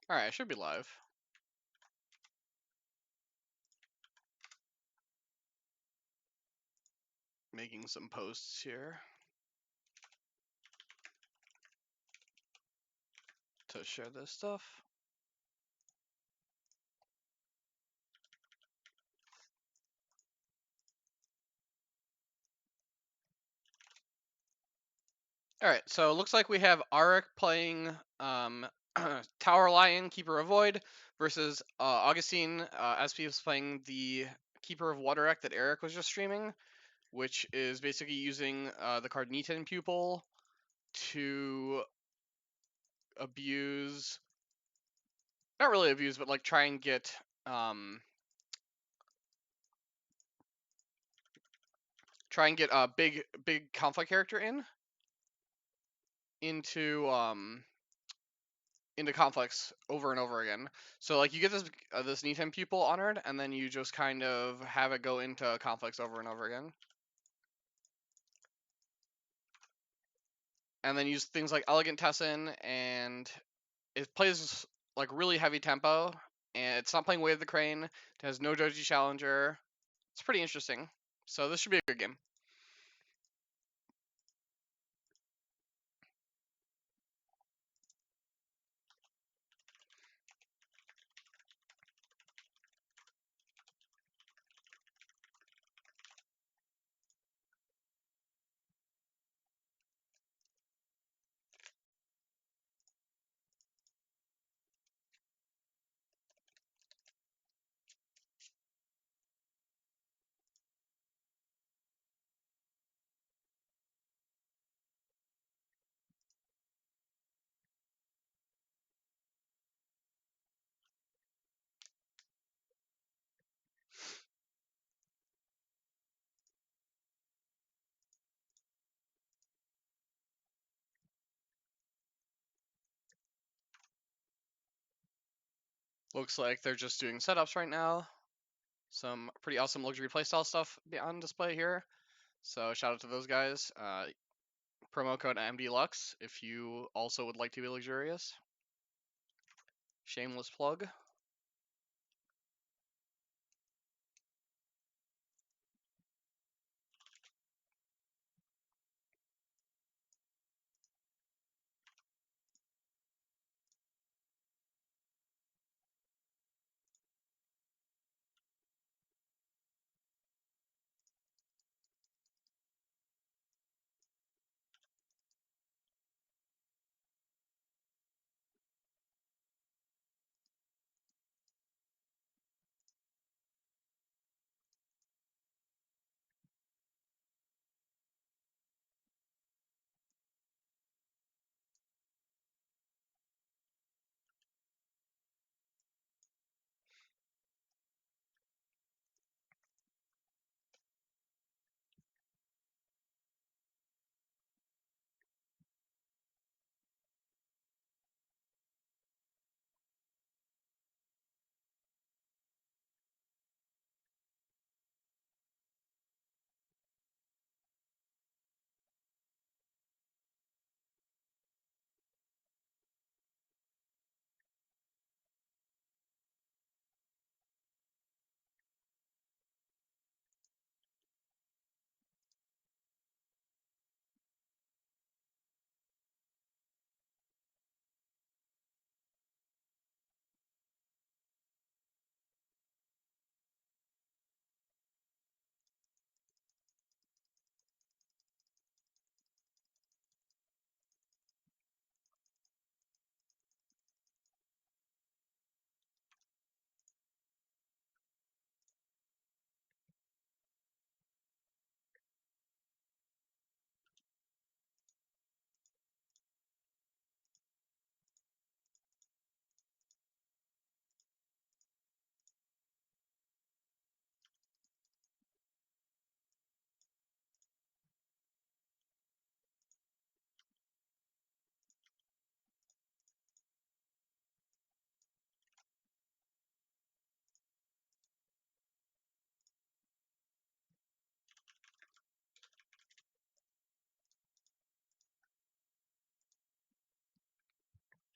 Alright, I should be live. Making some posts here to share this stuff. Alright, so it looks like we have Arik playing Tower Lion, Keeper of Void, versus Augustine SP is playing the Keeper of Waterek that Eric was just streaming, which is basically using the card Niten Pupil to abuse, not really abuse, but like try and get a big conflict character into conflicts over and over again. So like you get this Niten Pupil honored, and then you just kind of have it go into conflicts over and over again. And then use things like Elegant Tessin, and it plays like really heavy tempo, and it's not playing Way of the Crane. It has no Doji Challenger. It's pretty interesting. So this should be a good game. Looks like they're just doing setups right now. Some pretty awesome luxury playstyle stuff on display here. So shout out to those guys. Promo code MDLux if you also would like to be luxurious. Shameless plug.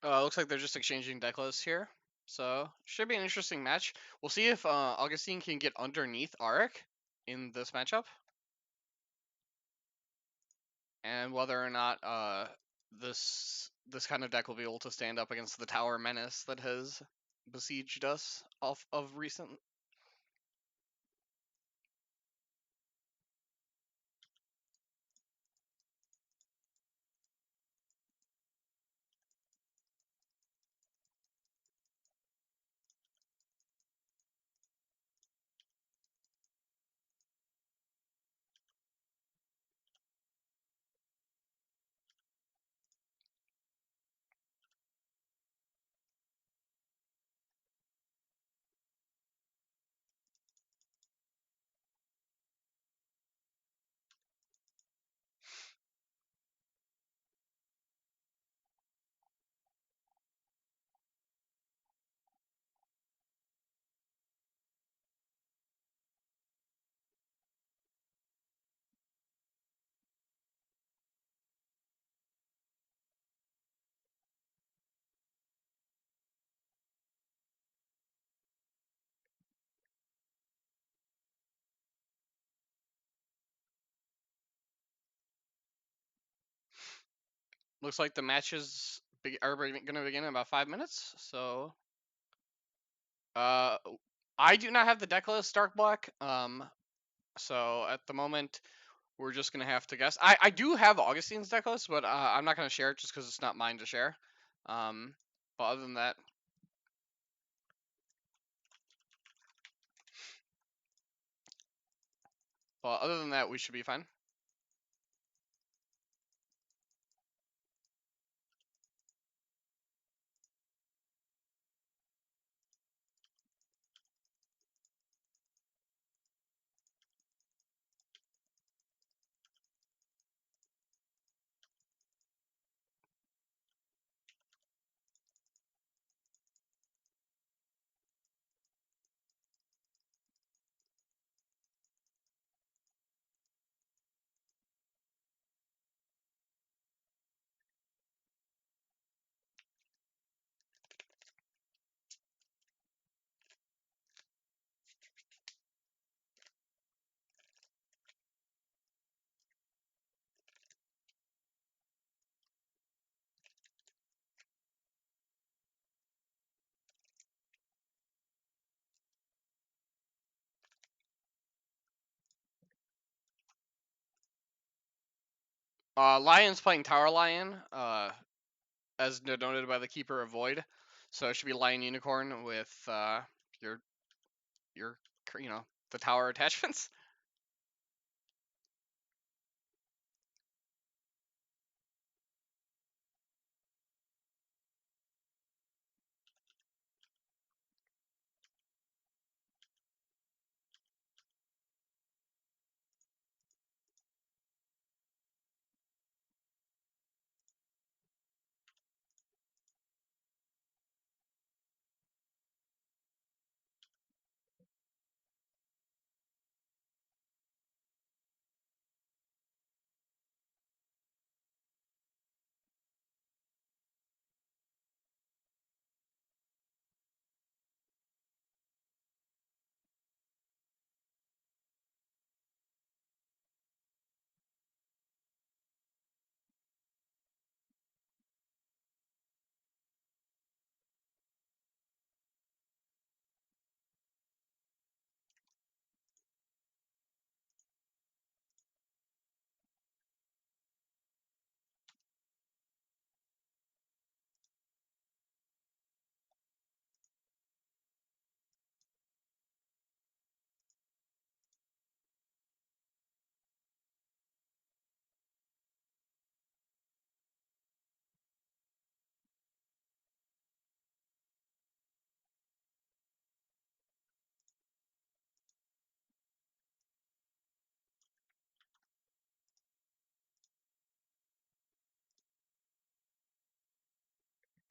Looks like they're just exchanging deck lists here. So, should be an interesting match. We'll see if Augustine can get underneath Arik in this matchup. And whether or not this kind of deck will be able to stand up against the tower menace that has besieged us of recent. Looks like the matches are going to begin in about 5 minutes. So, uh, I do not have the deck list Dark Black. So at the moment we're just gonna have to guess. I do have Augustine's deck list, but I'm not gonna share it just because it's not mine to share. Um, but other than that, we should be fine. Lion's playing Tower Lion. As denoted by the Keeper of Void, so it should be Lion Unicorn with your your the tower attachments.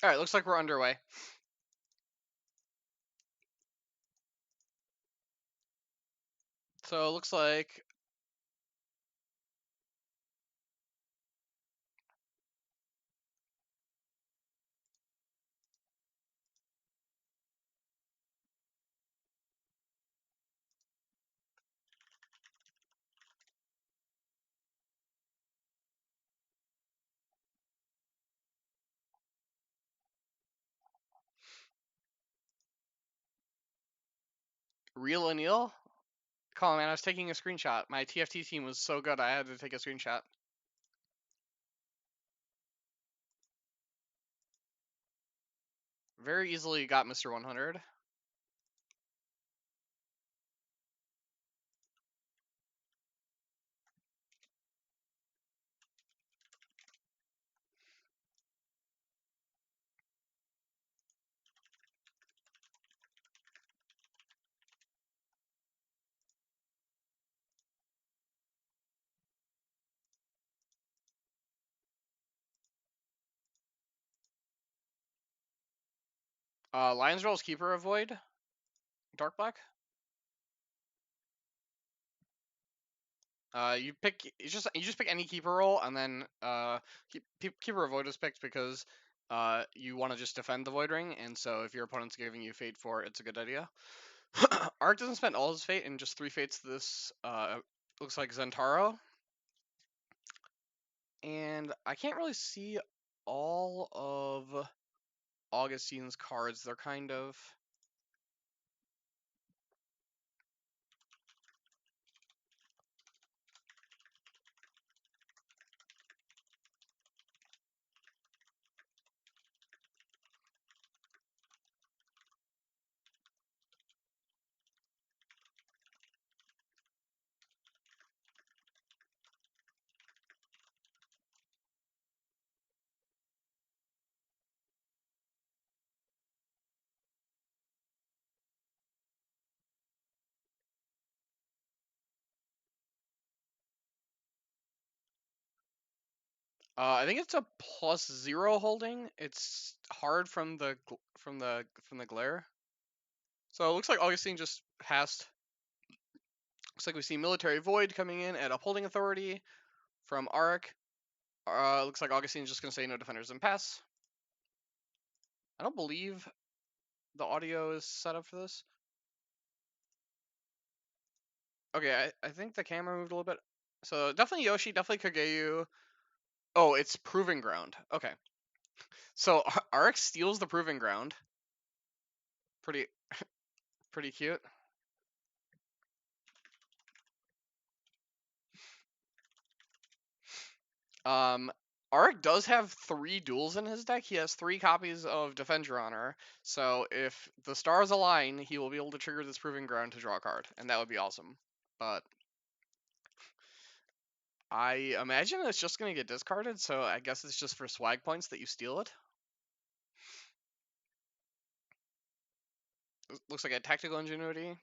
All right, looks like we're underway. So it looks like Real Anil? Call man, I was taking a screenshot. My TFT team was so good, I had to take a screenshot. Very easily got Mr. 100. Lion's Roll's Keeper Avoid. Dark Black. You just pick any keeper roll, and then keeper avoid is picked because you want to just defend the void ring, and so if your opponent's giving you fate for it, it's a good idea. Ark doesn't spend all his fate in just 3 fates. This looks like Zentaro, and I can't really see all of Augustine's cards. They're kind of I think it's a +0 holding. It's hard from the glare. So it looks like Augustine just passed. Looks like we see Military Void coming in at Upholding Authority from Arik. Looks like Augustine's just gonna say no defenders and pass. I don't believe the audio is set up for this. Okay, I think the camera moved a little bit. So definitely Yoshi, definitely Kageu. Oh, it's Proving Ground. Okay. So Arik steals the Proving Ground. Pretty pretty cute. Um, Arik does have 3 duels in his deck. He has 3 copies of Defend Your Honor. So if the stars align, he will be able to trigger this Proving Ground to draw a card, and that would be awesome. But I imagine it's just going to get discarded, so I guess it's just for swag points that you steal it. Looks like a Tactical Ingenuity.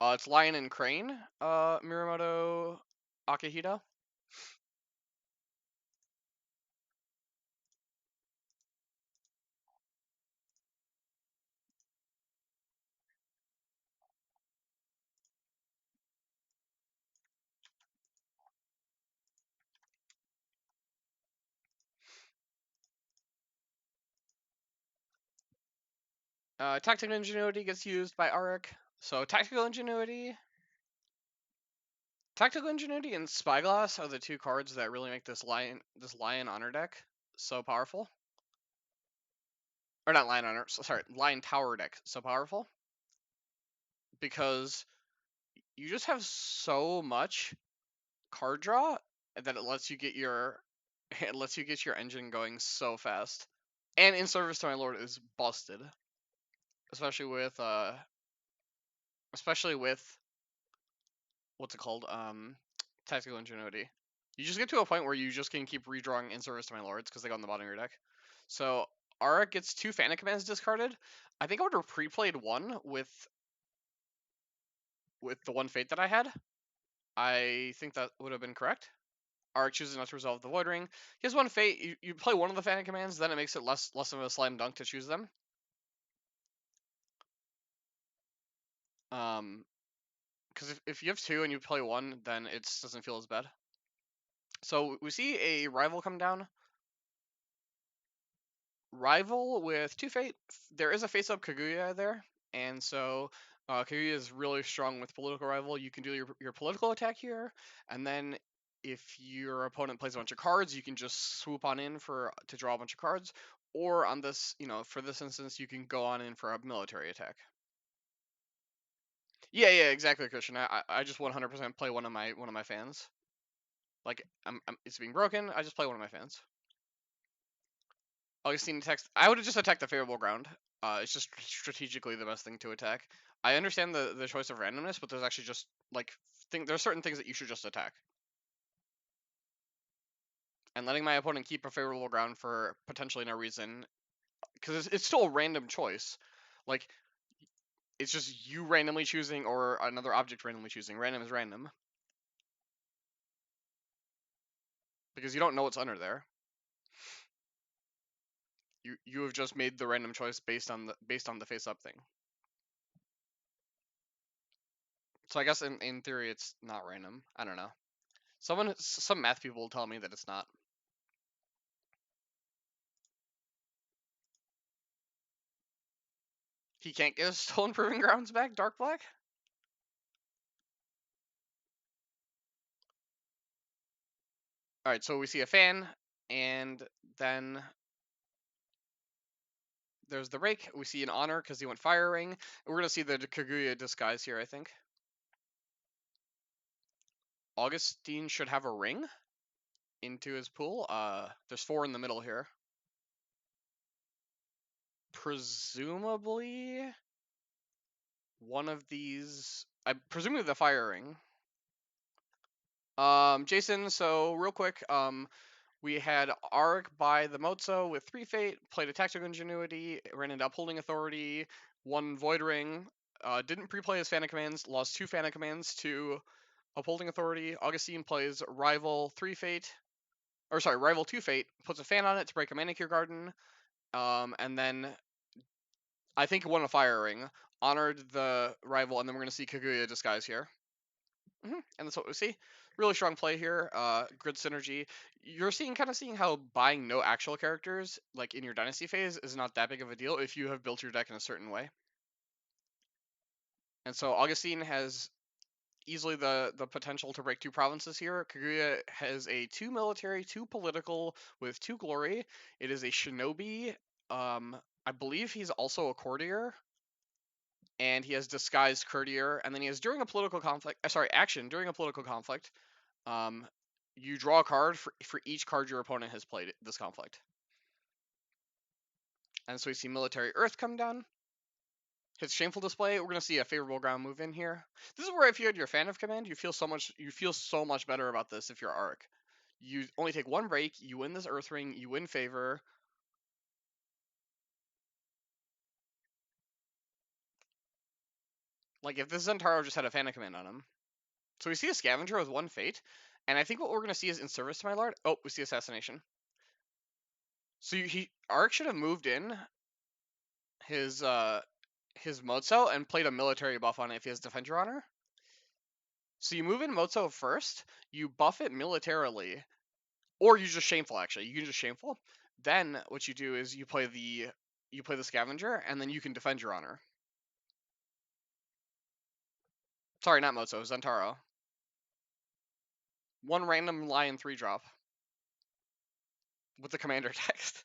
It's Lion and Crane, Mirumoto Akihito. Tactical Ingenuity gets used by Arik. So Tactical Ingenuity and Spyglass are the 2 cards that really make this Lion Honor deck so powerful. Or not Lion Honor, sorry, Lion Tower deck so powerful. Because you just have so much card draw that it lets you get your engine going so fast. And In Service to My Lord is busted. Especially with what's it called? Tactical Ingenuity. You just get to a point where you just can keep redrawing In Service to My Lords because they go on the bottom of your deck. So Arik gets 2 Phantom Commands discarded. I think I would have pre-played one with the 1 fate that I had. I think that would have been correct. Arik chooses not to resolve the Void Ring. He has 1 fate. You play one of the Phantom Commands, then it makes it less of a slam dunk to choose them. Because if you have 2 and you play 1, then it doesn't feel as bad. So we see a rival come down. Rival with 2 fate. There is a face-up Kaguya there, and so Kaguya is really strong with political rival. You can do your political attack here, and then if your opponent plays a bunch of cards, you can just swoop on in to draw a bunch of cards. Or on this, for this instance, you can go on in for a military attack. Yeah, exactly, Christian. I just 100% play one of my fans. Like it's being broken. I just play one of my fans. Augustine attacks. I would have just attacked the favorable ground. It's just strategically the best thing to attack. I understand the choice of randomness, but there's actually just like there's certain things that you should just attack. And letting my opponent keep a favorable ground for potentially no reason, because it's still a random choice. Like it's just you randomly choosing or another object randomly choosing. Random is random because you don't know what's under there. You have just made the random choice based on the face up thing. So I guess in theory it's not random. I don't know. Some math people will tell me that it's not. He can't get his stolen proving grounds back, Dark Black? Alright, so we see a fan, and then there's the rake. We see an honor because he went fire ring. We're gonna see the Kaguya disguise here, I think. Augustine should have a ring into his pool. There's 4 in the middle here. Presumably one of these. Presumably the fire ring. Jason. So real quick. We had Arik buy the Mozo with 3 Fate, played a Tactical Ingenuity, ran into Upholding Authority, 1 Void Ring, didn't pre-play his Fana commands, lost 2 Fana commands to Upholding Authority. Augustine plays Rival 3 Fate, or sorry, Rival 2 Fate, puts a fan on it to break a Manicure Garden, and then I think won a Fire Ring, honored the Rival, and then we're going to see Kaguya Disguise here. And that's what we see. Really strong play here. Grid synergy. You're seeing how buying no actual characters, like in your dynasty phase, is not that big of a deal if you have built your deck in a certain way. And so Augustine has easily the potential to break 2 provinces here. Kaguya has a 2 military, 2 political with 2 glory. It is a shinobi. I believe he's also a courtier. And he has disguised courtier, and then he has during a political conflict. Action during a political conflict. Um, you draw a card for each card your opponent has played this conflict. And so we see Military Earth come down. Hits Shameful Display. We're gonna see a favorable ground move in here. This is where if you had your Fan of Command, you feel so much better about this if you're Arc. You only take 1 break, you win this Earth Ring, you win favor. Like if this Zentaro just had a Fan of Command on him. So we see a Scavenger with 1 Fate, and I think what we're gonna see is In Service to My Lord. Oh, we see Assassination. So Arc should have moved in his Mozo and played a military buff on it if he has Defend Your Honor. So you move in Mozo first, you buff it militarily, or you just Shameful actually. You can just Shameful. Then what you do is you play the Scavenger, and then you can Defend Your Honor. Sorry, not Mozo, Zentaro. 1 random Lion 3-drop. With the commander text.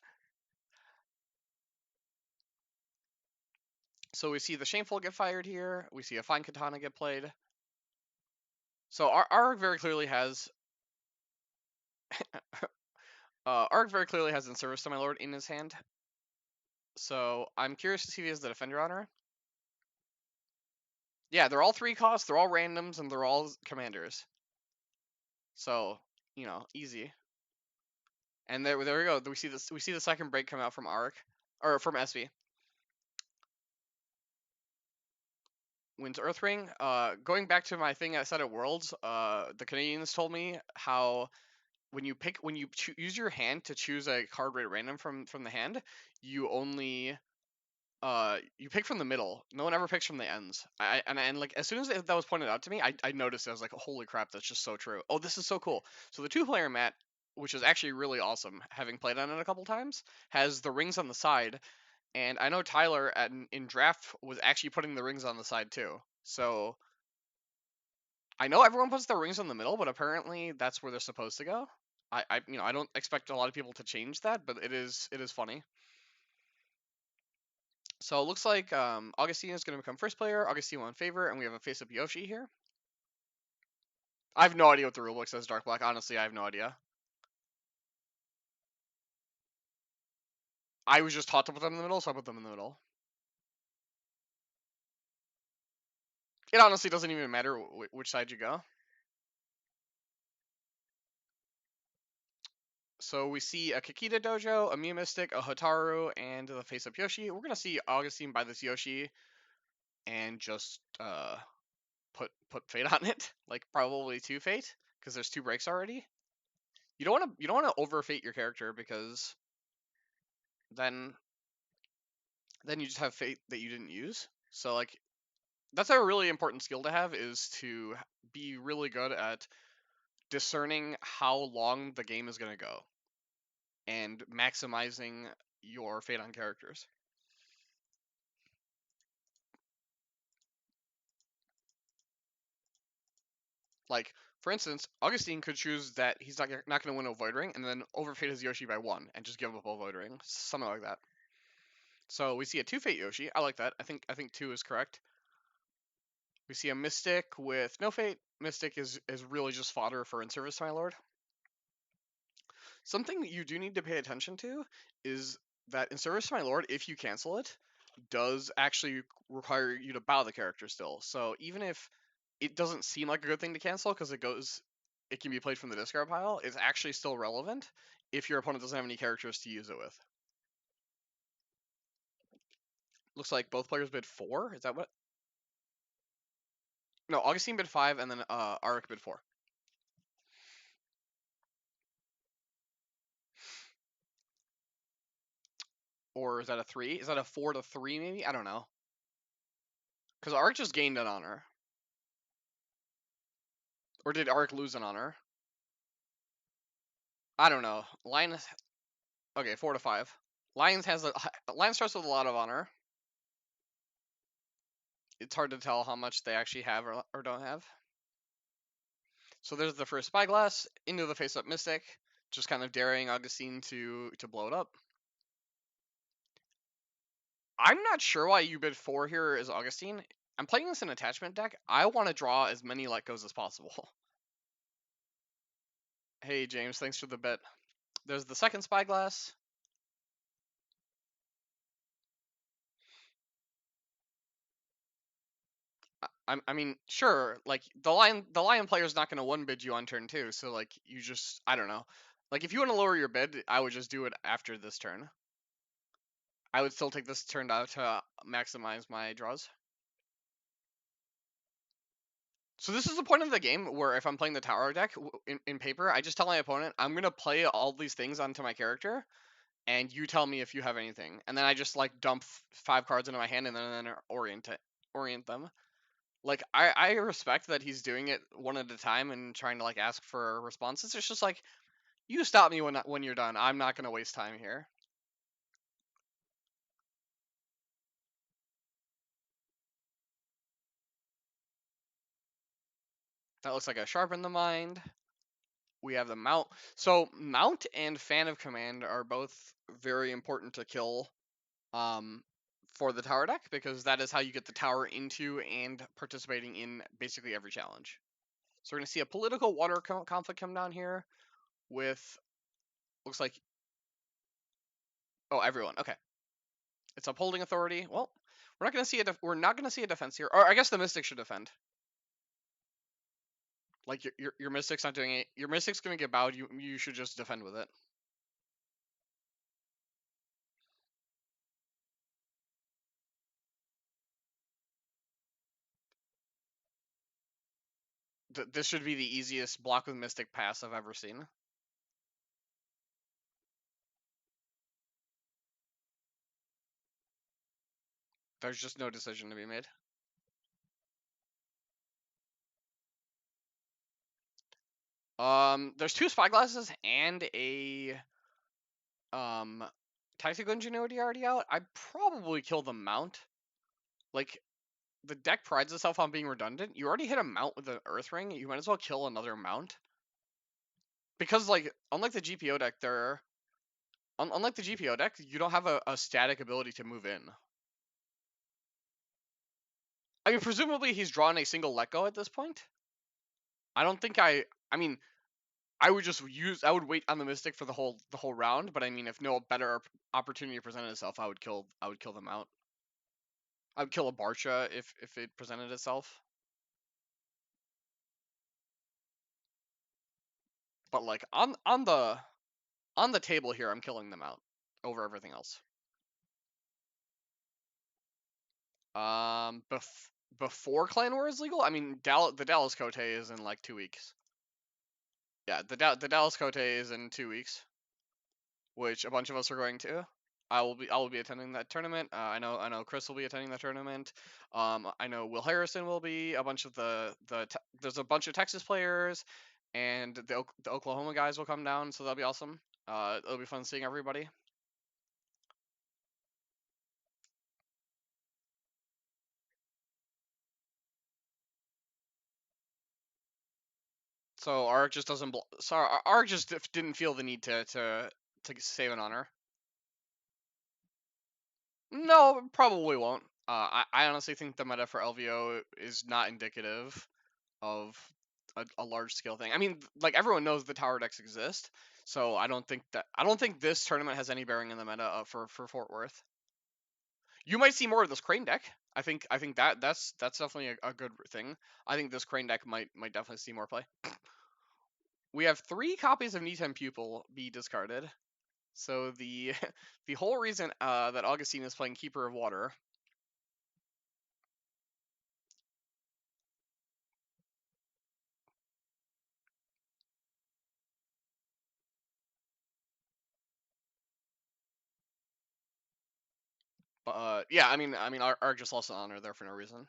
So we see the Shameful get fired here. We see a Fine Katana get played. So our very clearly has Arc very clearly has In Service to My Lord in his hand. So I'm curious to see if he has the Defender Honor. Yeah, they're all 3 costs, they're all randoms, and they're all commanders. So, easy. And there we go. We see the second break come out from Arc, or from SV. Wins Earthring. Going back to my thing I said at Worlds, the Canadians told me how when you use your hand to choose a card rate random from the hand, you only you pick from the middle. No one ever picks from the ends. And like as soon as that was pointed out to me, I noticed it. I was like, holy crap, that's just so true. Oh, this is so cool. So the 2-player mat, which is actually really awesome, having played on it a couple times, has the rings on the side. And I know Tyler in draft was actually putting the rings on the side too. So I know everyone puts their rings in the middle, but apparently that's where they're supposed to go. I don't expect a lot of people to change that, but it is funny. So it looks like Augustine is going to become first player. Augustine won favor, and we have a face-up Yoshi here. I have no idea what the rulebook says, Dark Black. Honestly, I have no idea. I was just taught to put them in the middle, so I put them in the middle. It honestly doesn't even matter which side you go. So we see a Kakita Dojo, a Mia Mystic, a Hotaru, and the face-up Yoshi. We're gonna see Augustine buy this Yoshi and just put Fate on it, like probably 2 Fate, because there's 2 breaks already. You don't want to over Fate your character, because then you just have Fate that you didn't use. So like that's a really important skill to have, is to be really good at discerning how long the game is gonna go and maximizing your Fate on characters. Like, for instance, Augustine could choose that he's not going to win a Void Ring, and then overfate his Yoshi by 1 and just give up a Void Ring, something like that. So we see a 2 Fate Yoshi. I like that. I think 2 is correct. We see a Mystic with no Fate. Mystic is really just fodder for In Service to My Lord. Something that you do need to pay attention to is that In Service to My Lord, if you cancel it, does actually require you to bow the character still. So even if it doesn't seem like a good thing to cancel, because it can be played from the discard pile, it's actually still relevant if your opponent doesn't have any characters to use it with. Looks like both players bid 4. Is that what? No, Augustine bid 5, and then Arik bid 4. Or is that a 3? Is that a 4 to 3 maybe? I don't know. Because Arik just gained an honor. Or did Arik lose an honor? I don't know. Lions. Okay, 4 to 5. Lions starts with a lot of honor. It's hard to tell how much they actually have or don't have. So there's the first Spyglass into the face-up Mystic, just kind of daring Augustine to blow it up. I'm not sure why you bid 4 here as Augustine. I'm playing this in attachment deck. I want to draw as many let goes as possible. Hey James, thanks for the bet. There's the second Spyglass. I mean, sure, like the lion player is not going to 1-bid you on turn 2, so like you just, I don't know. Like if you want to lower your bid, I would just do it after this turn. I would still take this turn out to maximize my draws. So this is the point of the game where if I'm playing the tower deck in paper, I just tell my opponent, I'm going to play all these things onto my character, and you tell me if you have anything. And then I just like dump 5 cards into my hand and then orient them. Like I respect that he's doing it one at a time and trying to like ask for responses. It's just like, you stop me when you're done. I'm not going to waste time here. That looks like a Sharpen the Mind. We have the Mount. So Mount and Fan of Command are both very important to kill for the tower deck, because that is how you get the tower into and participating in basically every challenge. So we're going to see a political water conflict come down here with, looks like, oh, everyone. Okay. It's upholding authority. Well, we're not going to see a defense here. Or I guess the Mystic should defend. Like your Mystic's not doing it. Your Mystic's going to get bowed. You should just defend with it. This should be the easiest block with Mystic pass I've ever seen. There's just no decision to be made. There's 2 Spyglasses and a Tactical Ingenuity already out. I'd probably kill the Mount. Like, the deck prides itself on being redundant. You already hit a Mount with an Earth Ring. You might as well kill another Mount. Because, like, unlike the GPO deck, unlike the GPO deck, you don't have a static ability to move in. I mean, presumably he's drawn a single let go at this point. I don't think I mean, I would just use. I would wait on the Mystic for the whole round. But I mean, if no better opportunity presented itself, I would kill. I would kill them out. I would kill a Barcha if it presented itself. But like on the table here, I'm killing them out over everything else. Before Clan War is legal, I mean, the Dallas Cote is in like 2 weeks. Yeah, the Dallas Cote is in 2 weeks, which a bunch of us are going to. I will be attending that tournament. I know Chris will be attending that tournament. I know Will Harrison will be. A bunch of there's a bunch of Texas players, and the Oklahoma guys will come down, so that'll be awesome. It'll be fun seeing everybody. So Ark just doesn't. Sorry, Ark just didn't feel the need to save an honor. No, probably won't. I honestly think the meta for LVO is not indicative of a large scale thing. I mean, like everyone knows the tower decks exist, so I don't think this tournament has any bearing in the meta for Fort Worth. You might see more of this Crane deck. I think that's definitely a good thing. I think this Crane deck might definitely see more play. We have 3 copies of Nitem Pupil be discarded. So the the whole reason that Augustine is playing Keeper of Water. Yeah, I mean, Ark just lost an honor there for no reason.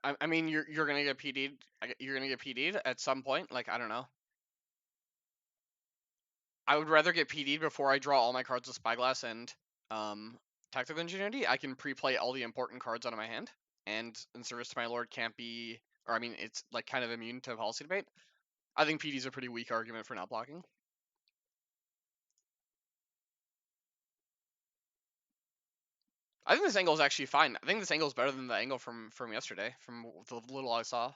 I mean, you're gonna get PD'd. You're gonna get PD'd at some point. Like I don't know. I would rather get PD'd before I draw all my cards with Spyglass and Tactical Ingenuity. I can pre-play all the important cards out of my hand, and in Service to My Lord can't be, or I mean, it's like kind of immune to policy debate. I think PD is a pretty weak argument for not blocking. I think this angle is actually fine. I think this angle is better than the angle from yesterday, from the little I saw.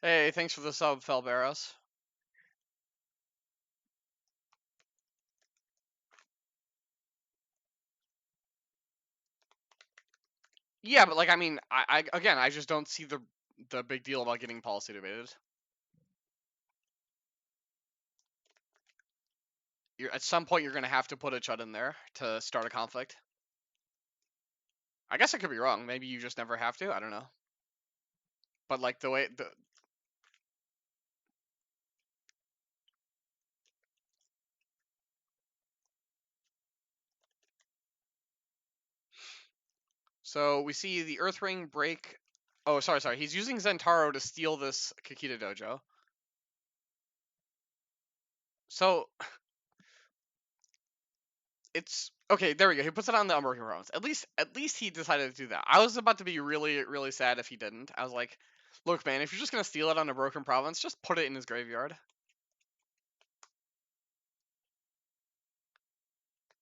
Hey, thanks for the sub, Felberos. Yeah, but like I mean, I just don't see the big deal about getting policy debated. At some point you're gonna have to put a chud in there to start a conflict. I guess I could be wrong. Maybe you just never have to. I don't know. But like the way the so we see the Earth Ring break. Oh, sorry. He's using Zentaro to steal this Kakita Dojo. So it's okay. There we go. He puts it on the Unbroken Province. At least he decided to do that. I was about to be really really sad if he didn't. I was like, look, man, if you're just gonna steal it on a Broken Province, just put it in his graveyard.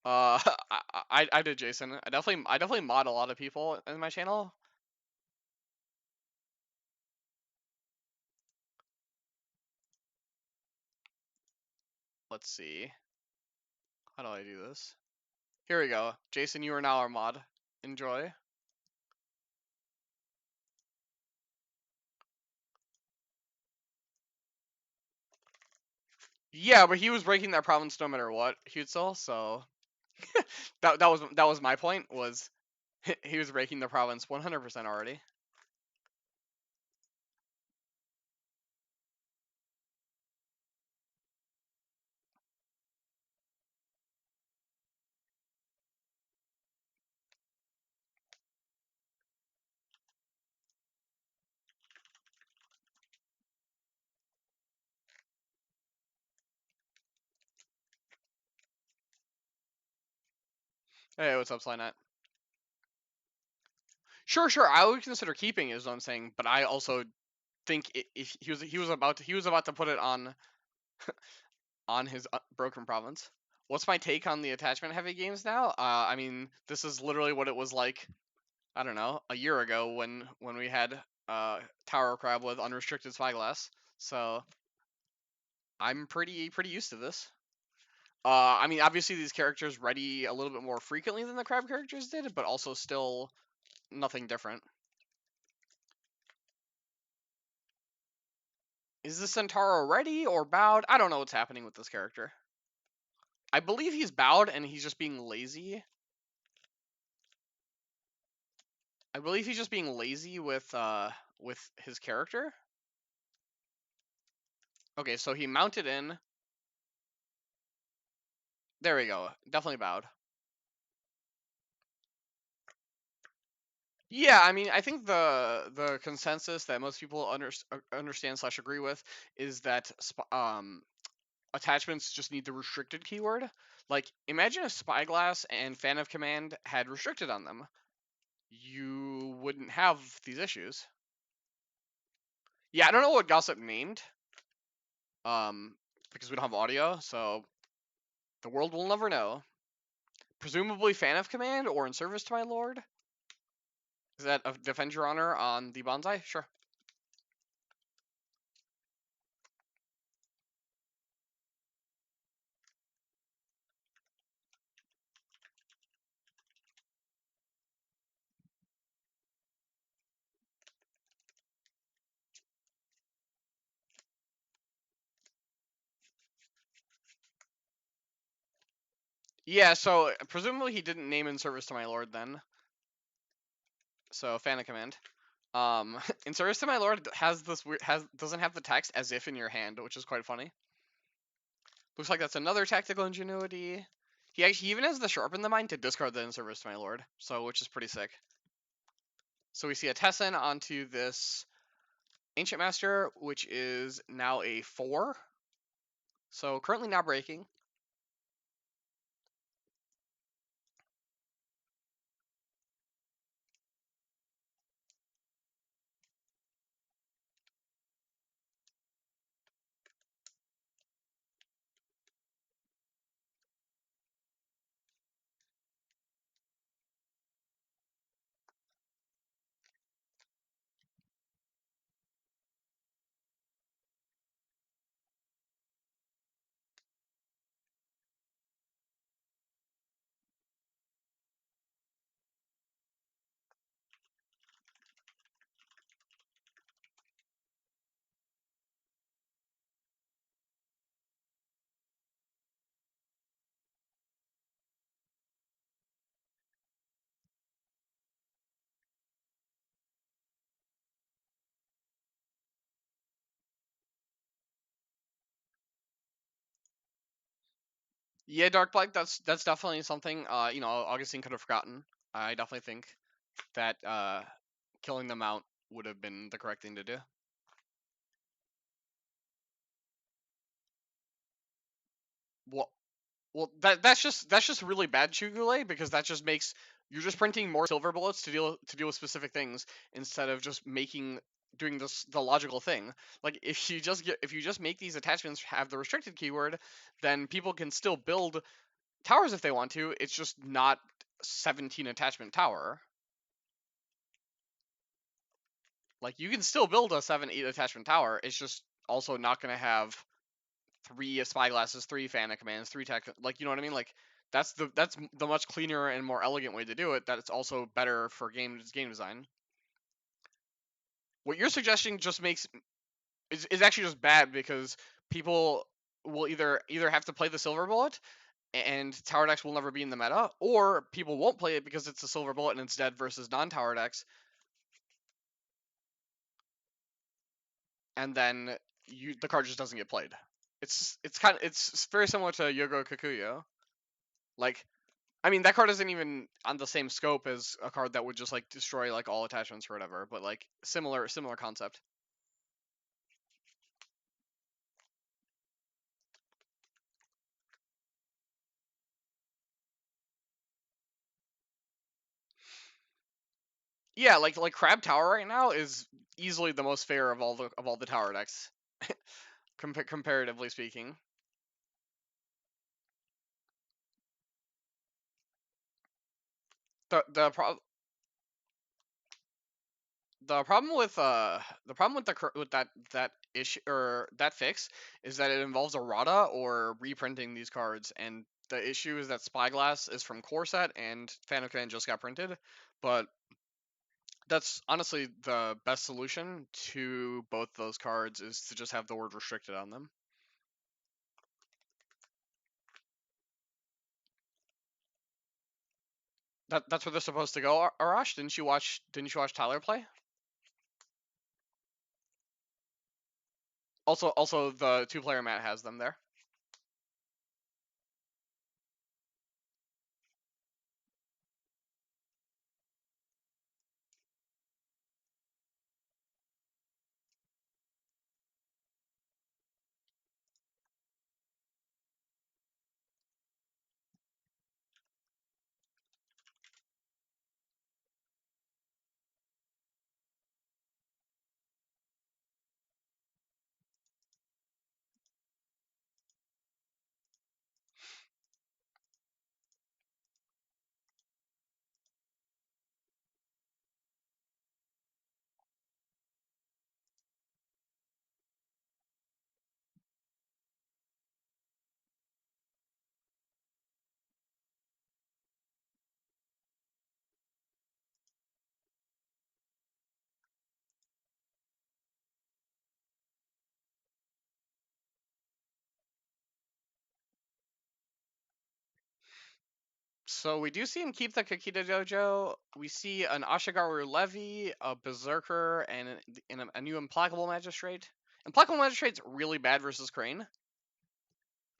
I did Jason. I definitely mod a lot of people in my channel. Let's see. How do I do this? Here we go. Jason, you are now our mod. Enjoy. Yeah, but he was breaking that province no matter what, Hutzel, so That was my point. Was he was raking the province 100% already. Hey, what's up, Slynut? Sure. I would consider keeping is what I'm saying, but I also think if he was about to put it on his broken province. What's my take on the attachment heavy games now? I mean, this is literally what it was like. I don't know, a year ago when we had Tower Crab with unrestricted spyglass. So I'm pretty used to this. I mean, obviously these characters ready a little bit more frequently than the crab characters did, but also still nothing different. Is the Centauro ready or bowed? I don't know what's happening with this character. I believe he's bowed and he's just being lazy. I believe he's just being lazy with his character. Okay, so he mounted in. There we go. Definitely bowed. Yeah, I mean, I think the consensus that most people understand slash agree with is that attachments just need the restricted keyword. Like, imagine if Spyglass and Fan of Command had restricted on them, you wouldn't have these issues. Yeah, I don't know what Gossip named, because we don't have audio, so the world will never know. Presumably Fan of Command or In Service to My Lord. Is that a Defend Your Honor on the Bonsai? Sure. Yeah, so presumably he didn't name In Service to My Lord then. So Fan of Command. In Service to My Lord has this weird doesn't have the text as if in your hand, which is quite funny. Looks like that's another tactical ingenuity. He even has the sharpen the mind to discard the In Service to My Lord, so which is pretty sick. So we see a Tessin onto this Ancient Master, which is now a 4. So currently not breaking. Yeah, Dark Blight, that's definitely something Augustine could have forgotten. I definitely think that killing them out would have been the correct thing to do. Well, that's just really bad Chugule, because that just makes you're just printing more silver bullets to deal with specific things instead of just doing the logical thing. Like, if you just make these attachments have the restricted keyword, then people can still build towers if they want to. It's just not 17 attachment tower. Like, you can still build a 7-8 attachment tower. It's just also not going to have 3 spyglasses, 3 Fan of Commands, 3 tech. Like, you know what I mean? Like, that's the much cleaner and more elegant way to do it. That it's also better for game design. What you're suggesting just makes is actually just bad, because people will either have to play the silver bullet and tower decks will never be in the meta, or people won't play it because it's a silver bullet and it's dead versus non-tower decks, and then the card just doesn't get played. It's very similar to Yogo Kikuyo. Like, I mean, that card isn't even on the same scope as a card that would just like destroy like all attachments or whatever, but like similar concept. Yeah, like Crab Tower right now is easily the most fair of all the tower decks, comparatively speaking. The problem with with that issue or that fix is that it involves errata or reprinting these cards, and the issue is that Spyglass is from Core Set and Fan of Command just got printed, but that's honestly the best solution to both those cards is to just have the word restricted on them. That's where they're supposed to go. Arash, didn't you watch Tyler play? Also the two-player mat has them there. So we do see him keep the Kakita Dojo. We see an Ashigaru Levy, a Berserker, and a new Implacable Magistrate. Implacable Magistrate's really bad versus Crane.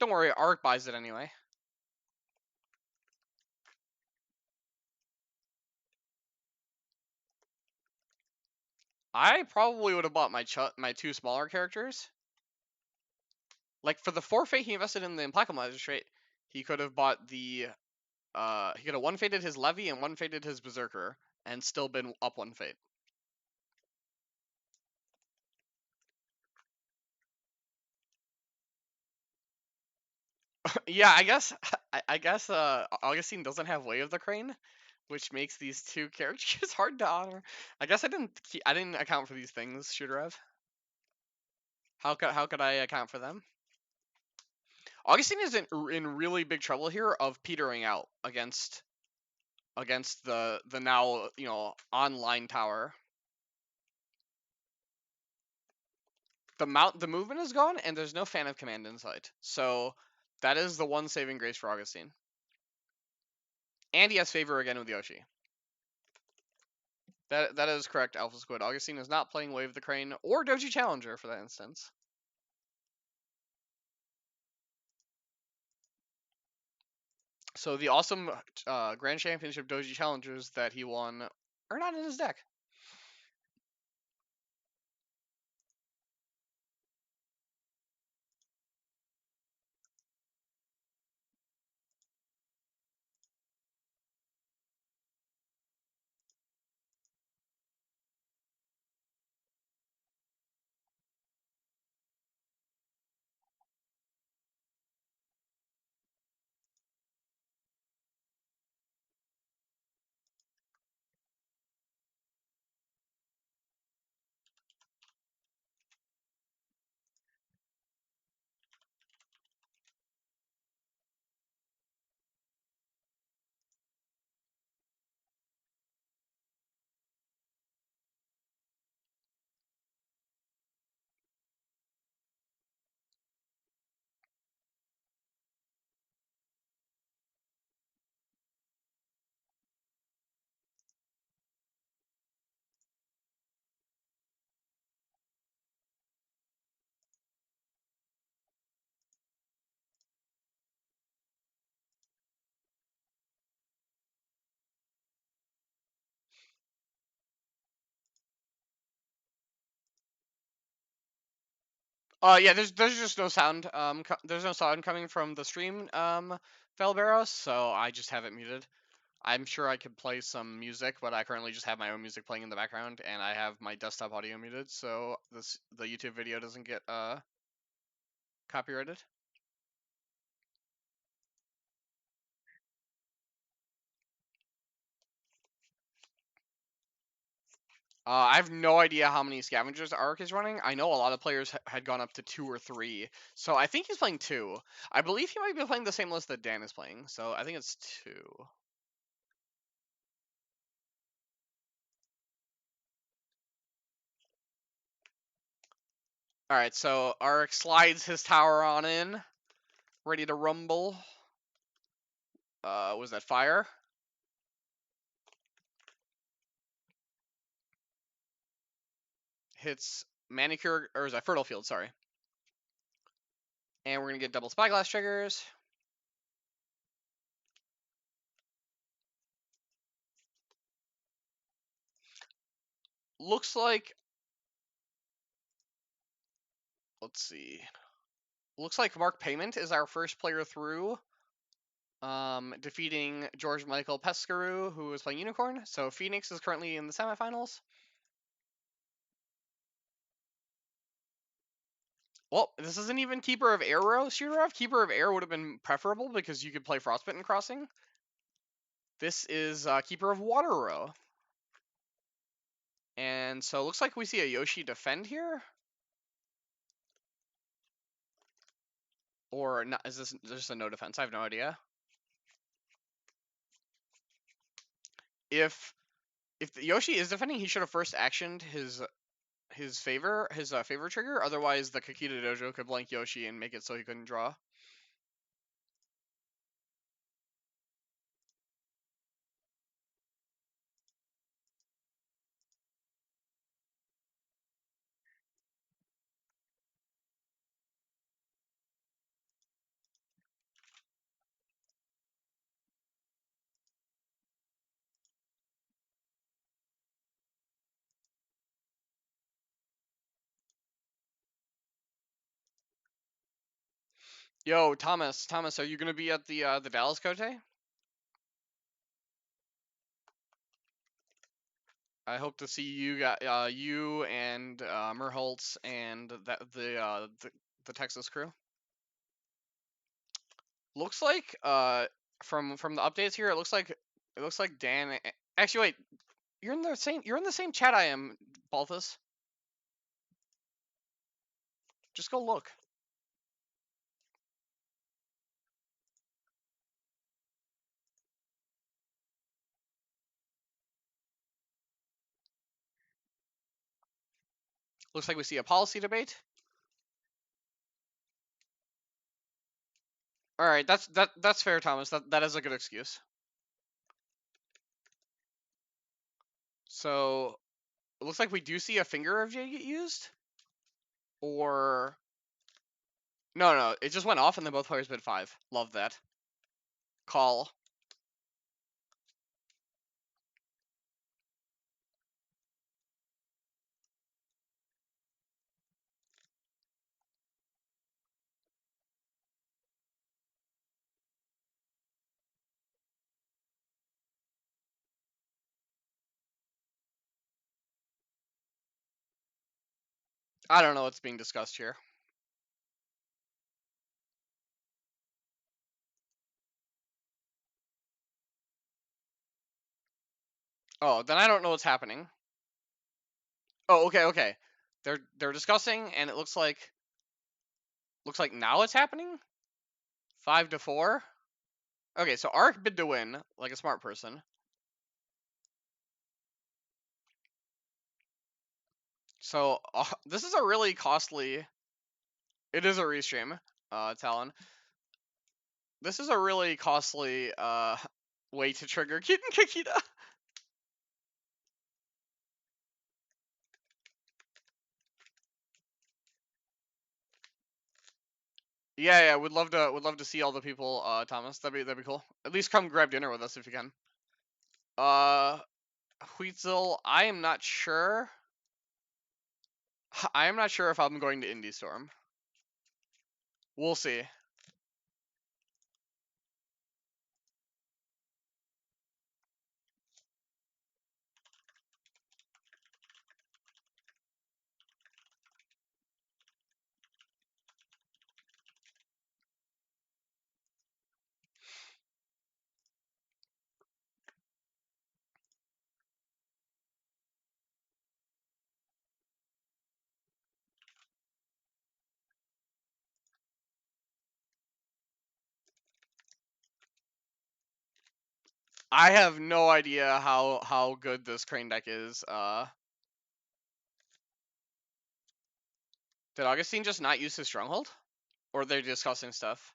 Don't worry, Ark buys it anyway. I probably would have bought my two smaller characters. Like for the forfeit he invested in the Implacable Magistrate, he could have bought he could have one faded his Levy and one faded his Berserker and still been up one fate. Yeah, I guess Augustine doesn't have Way of the Crane, which makes these two characters hard to honor. I guess I didn't account for these things, Shooter Rev. How could I account for them? Augustine is in really big trouble here of petering out against the now online tower. The movement is gone and there's no Fan of Command in sight. So that is the one saving grace for Augustine. And he has favor again with Yoshi. That is correct, Alpha Squid. Augustine is not playing Wave the Crane or Doji Challenger for that instance. So the awesome Grand Championship Doji Challengers that he won are not in his deck. Yeah, there's just no sound. There's no sound coming from the stream. Valberos, so I just have it muted. I'm sure I could play some music, but I currently just have my own music playing in the background, and I have my desktop audio muted, so the YouTube video doesn't get copyrighted. I have no idea how many scavengers Ark is running. I know a lot of players had gone up to 2 or 3, so I think he's playing 2. I believe he might be playing the same list that Dan is playing, so I think it's 2. All right, so Ark slides his tower on in, ready to rumble. Was that fire? Hits manicure, or is that fertile field? Sorry. And we're gonna get double spyglass triggers. Looks like, let's see. Looks like Mark Payment is our first player through. Defeating George Michael Pescarou, who is playing Unicorn. So Phoenix is currently in the semifinals. Well, this isn't even Keeper of Air row shooter off. Keeper of Air would have been preferable because you could play Frostbitten Crossing. This is Keeper of Water row. And so it looks like we see a Yoshi defend here. Or not, is this just a no defense? I have no idea. If the Yoshi is defending, he should have first actioned his favor trigger. Otherwise, the Kakita Dojo could blank Yoshi and make it so he couldn't draw. Yo, Thomas, are you gonna be at the Dallas Cote? I hope to see you and Merholtz and the Texas crew. Looks like from the updates here, it looks like Dan. Actually, wait, you're in the same chat I am, Balthus. Just go look. Looks like we see a policy debate. All right, that's fair, Thomas. That is a good excuse. So it looks like we do see a finger of J get used, or no, it just went off and then both players bid 5. Love that. Call. I don't know what's being discussed here. Oh, then I don't know what's happening. Oh, okay. They're discussing, and it looks like now it's happening. 5-4. Okay, so Ark bid to win, like a smart person. So this is a really costly. It is a restream, Talon. This is a really costly way to trigger Kitten Kakita. Yeah, would love to see all the people, Thomas. That'd be cool. At least come grab dinner with us if you can. Huitzel, I am not sure. I am not sure if I'm going to Indie Storm. We'll see. I have no idea how good this Crane deck is. Did Augustine just not use his Stronghold? Or they're discussing stuff?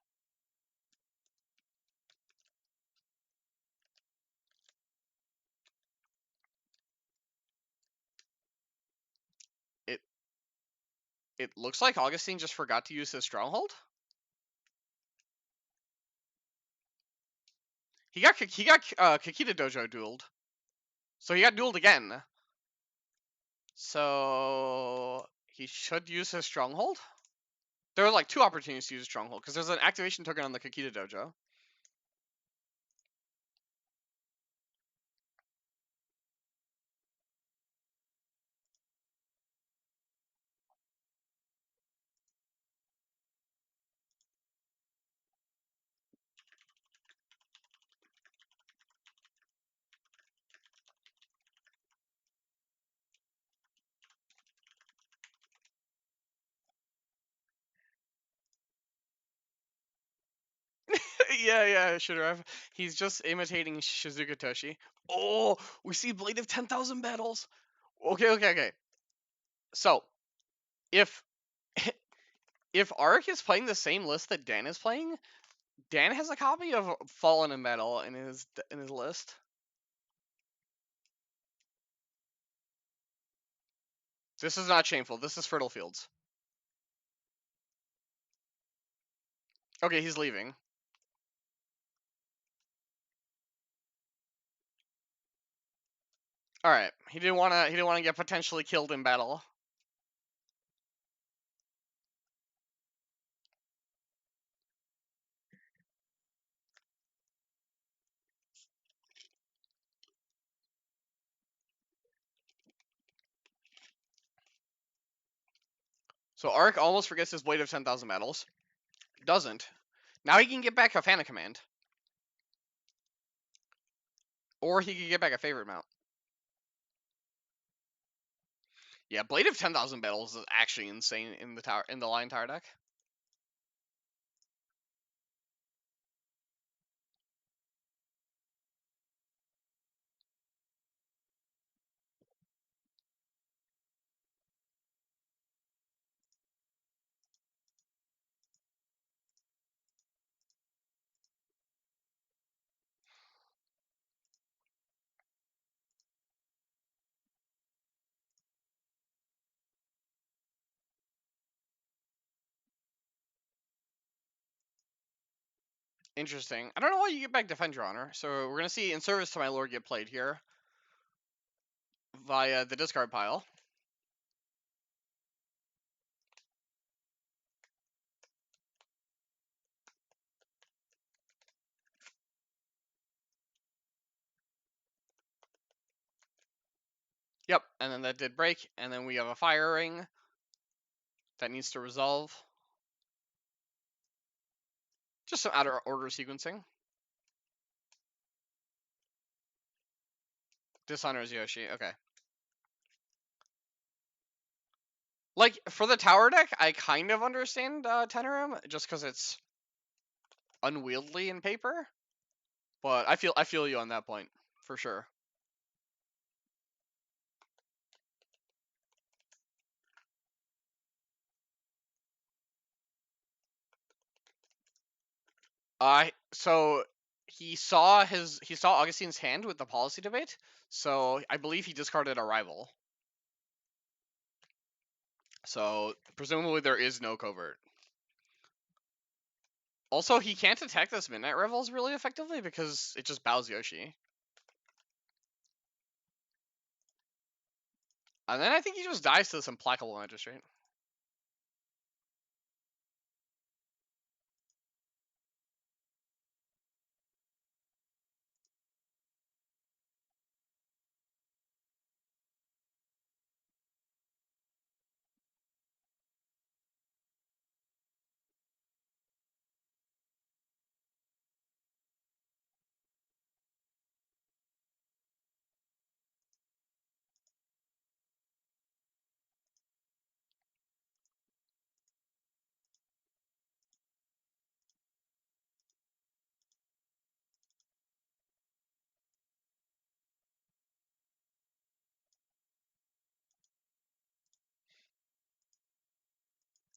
It it looks like Augustine just forgot to use his Stronghold. He got Kakita Dojo dueled, so he got dueled again. So he should use his Stronghold. There were like 2 opportunities to use a Stronghold because there's an activation token on the Kakita Dojo. Yeah, should have. He's just imitating Shizuka Toshi. Oh, we see Blade of 10,000 battles. Okay. So, if if Arik is playing the same list that Dan is playing, Dan has a copy of Fallen in Metal in his list. This is not shameful. This is Fertile Fields. Okay, he's leaving. All right, he didn't wanna get potentially killed in battle. So Arik almost forgets his Blade of 10,000 battles. Doesn't. Now he can get back a Fana command. Or he can get back a favorite mount. Yeah, Blade of 10,000 battles is actually insane in the Lion Tower deck. Interesting. I don't know why you get back Defend Your Honor. So we're gonna see In Service to My Lord get played here via the discard pile. Yep, and then that did break, and then we have a Fire Ring that needs to resolve. Just some outer order sequencing. Dishonors Yoshi, okay. Like, for the tower deck, I kind of understand Tenorim, just because it's unwieldy in paper. But I feel you on that point, for sure. So he saw Augustine's hand with the policy debate, so I believe he discarded a rival. So presumably there is no covert. Also, he can't attack this Midnight Revels really effectively because it just bows Yoshi. And then I think he just dies to this Implacable Magistrate.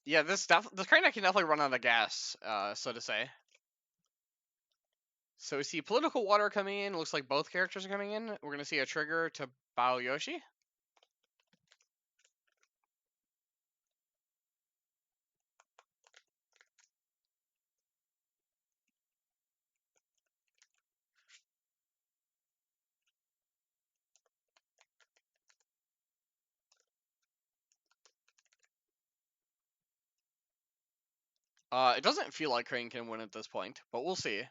Yeah, this crane deck can definitely run out of gas, so to say. So we see political water coming in. Looks like both characters are coming in. We're gonna see a trigger to Bao Yoshi. It doesn't feel like Crane can win at this point, but we'll see.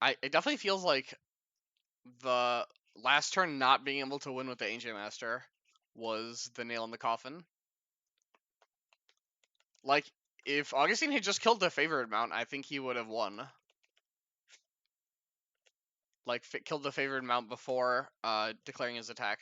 It definitely feels like the last turn not being able to win with the AJ Master was the nail in the coffin. Like, if Augustine had just killed the favorite mount, I think he would have won. Like, killed the favorite mount before declaring his attack.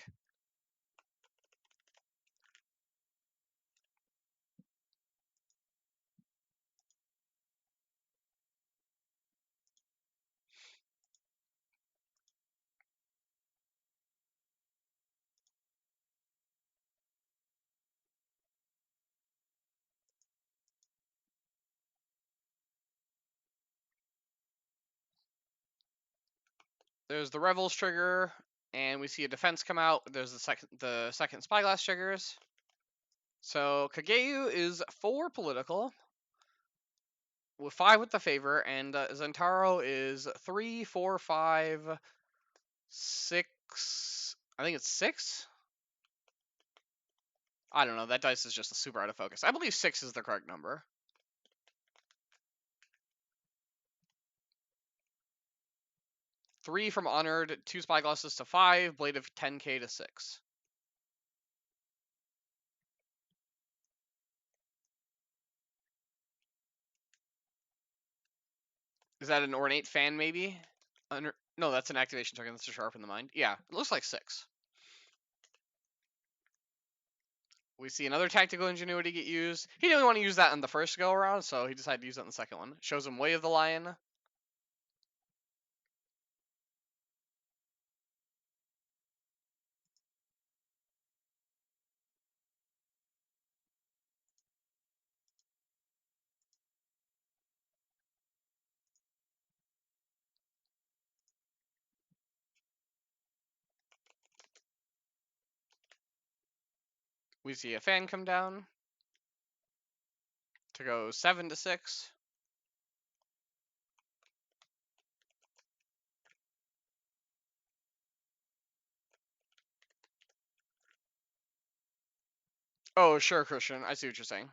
There's the Revels trigger, and we see a defense come out. There's the second Spyglass triggers. So Kageu is 4 political, with 5 with the favor, and Zentaro is 3, 4, 5, 6. I think it's 6. I don't know. That dice is just super out of focus. I believe 6 is the correct number. Three from Honored, 2 Spyglasses to 5, Blade of 10k to 6. Is that an Ornate Fan, maybe? No, that's an activation token. That's to sharpen the mind. Yeah, it looks like 6. We see another Tactical Ingenuity get used. He didn't want to use that in the first go around, so he decided to use it in the second one. Shows him Way of the Lion. We see a fan come down to go 7 to 6. Oh, sure, Christian. I see what you're saying.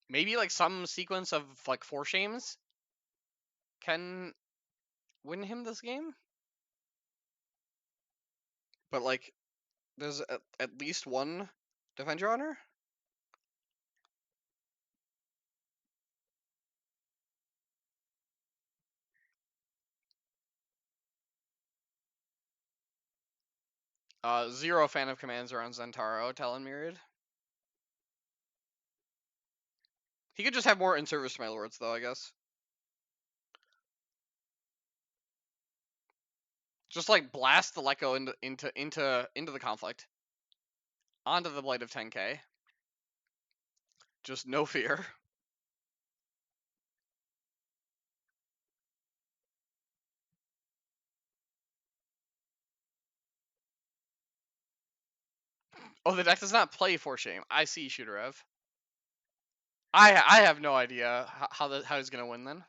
Maybe like some sequence of like 4 shames can win him this game. But like, there's at least one Defend your honor? Zero fan of commands around Zentaro, Talon Myriad. He could just have more in service to my lords, though, I guess. Just like blast the Lekko into the conflict. Onto the Blade of 10k. Just no fear. Oh, the deck does not play For Shame. I see, Shooterev. I have no idea how he's gonna win then.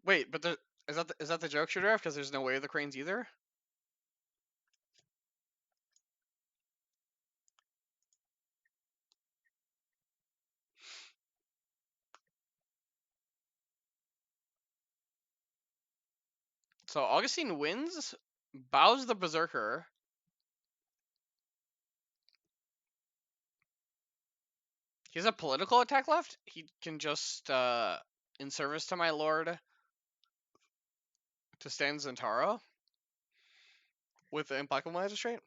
Wait, but is that the joke, Shooterev? Because there's no way of the cranes either. So Augustine wins, bows the Berserker. He has a political attack left. He can just in service to my lord to stand Zentaro with the Implacable Magistrate.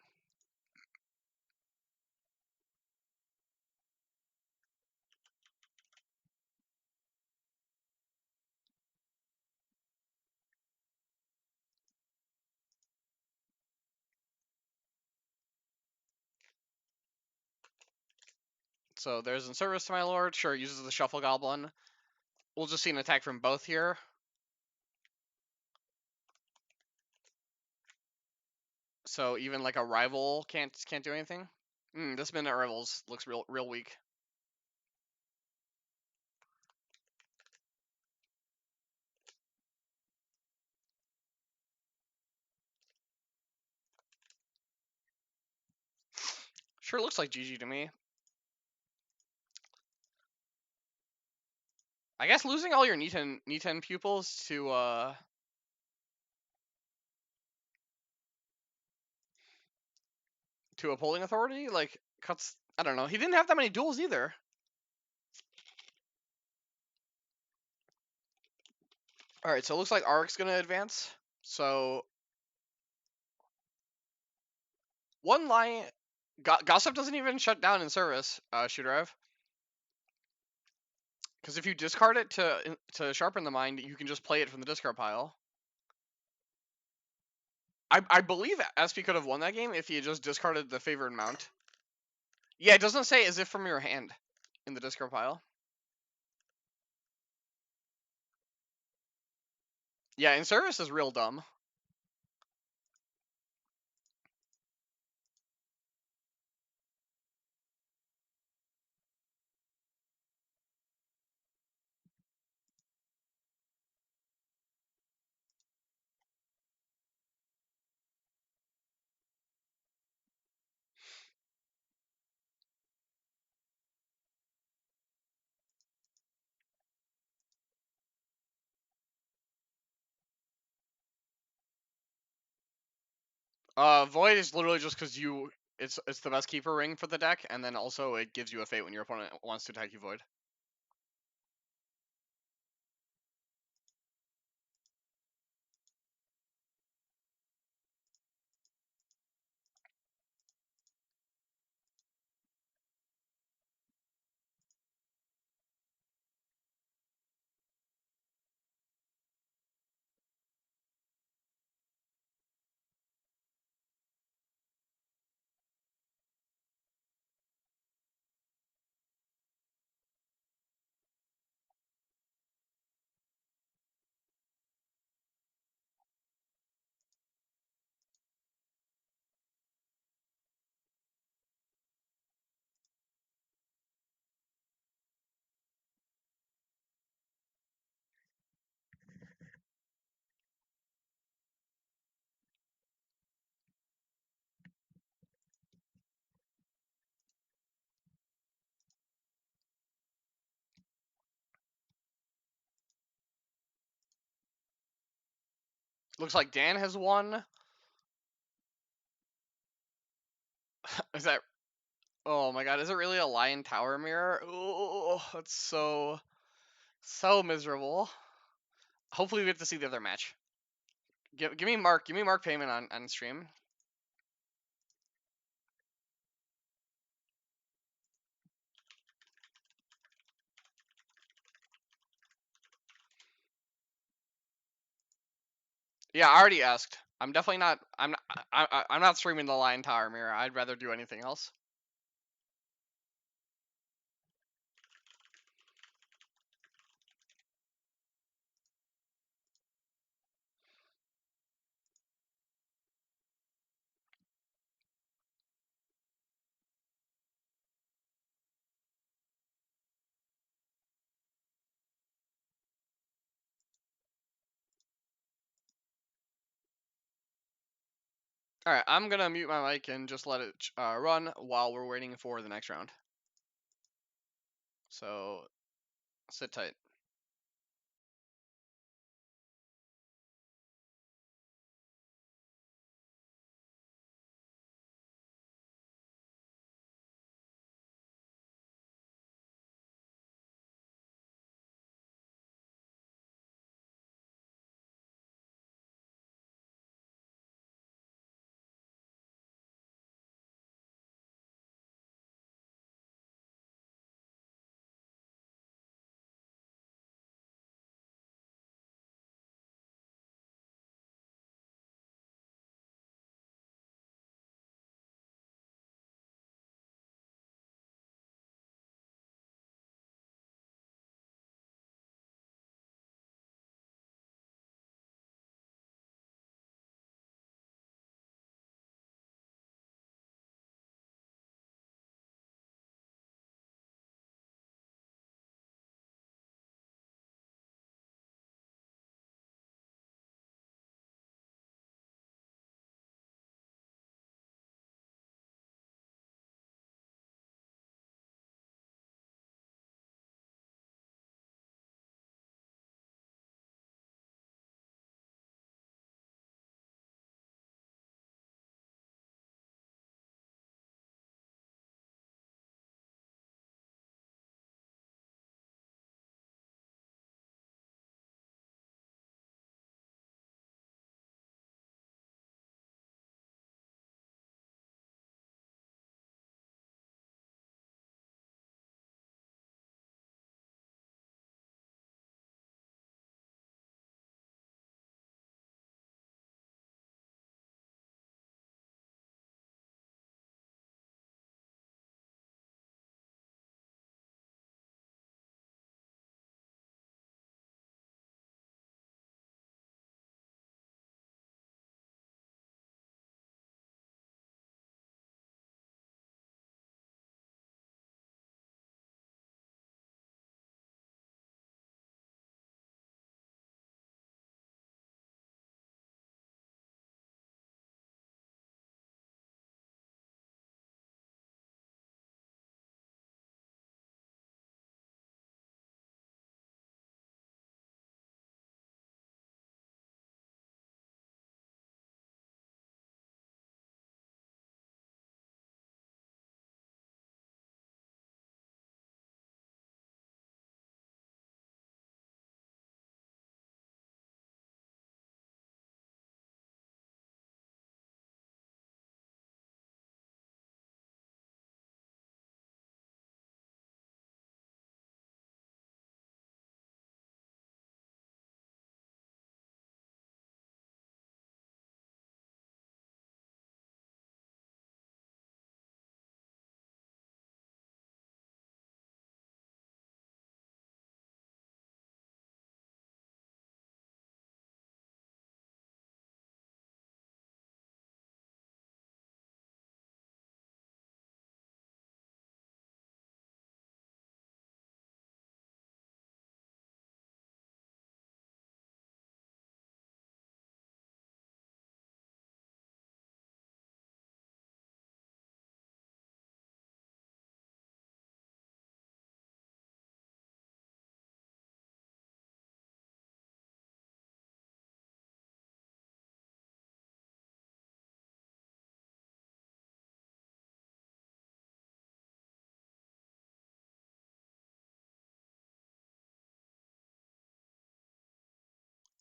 So there's in service to my lord. Sure, uses the Shuffle Goblin. We'll just see an attack from both here. So even like a rival can't do anything. This Midnight Rivals looks real weak. Sure looks like GG to me. I guess losing all your Niten pupils to a polling authority like cuts. I don't know. He didn't have that many duels either. All right, so it looks like Arc's gonna advance. So one line, Gossip doesn't even shut down in service. Shooterev. Because if you discard it to sharpen the mind, you can just play it from the discard pile. I believe SP could have won that game if he had just discarded the favored mount. Yeah, it doesn't say as if from your hand in the discard pile. Yeah, in service is real dumb. Void is literally just because it's the best keeper ring for the deck, and then also it gives you a fate when your opponent wants to attack you Void. Looks like Dan has won. Is that? Oh my god, is it really a lion tower mirror? Oh, that's so miserable. Hopefully we get to see the other match. Give me Mark payment on stream. Yeah, I already asked. I'm definitely not. I'm not streaming the lion tower mirror. I'd rather do anything else. All right, I'm gonna mute my mic and just let it run while we're waiting for the next round. So sit tight.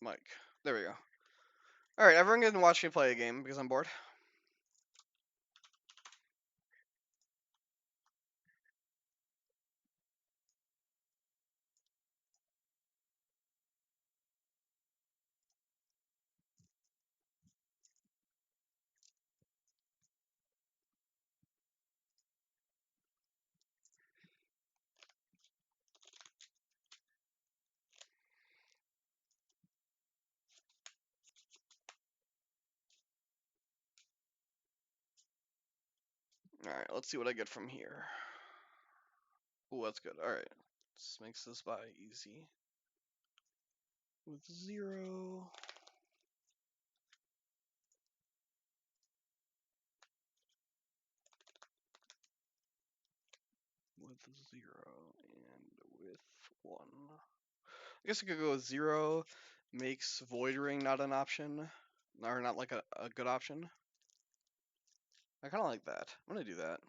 mic. There we go. All right, everyone can watch me play a game because I'm bored. All right, let's see what I get from here. Ooh, that's good. All right, this makes this buy easy. With 0. With 0 and with 1. I guess I could go with 0. Makes Void Ring not an option, or not like a good option. I kind of like that. I'm gonna do that.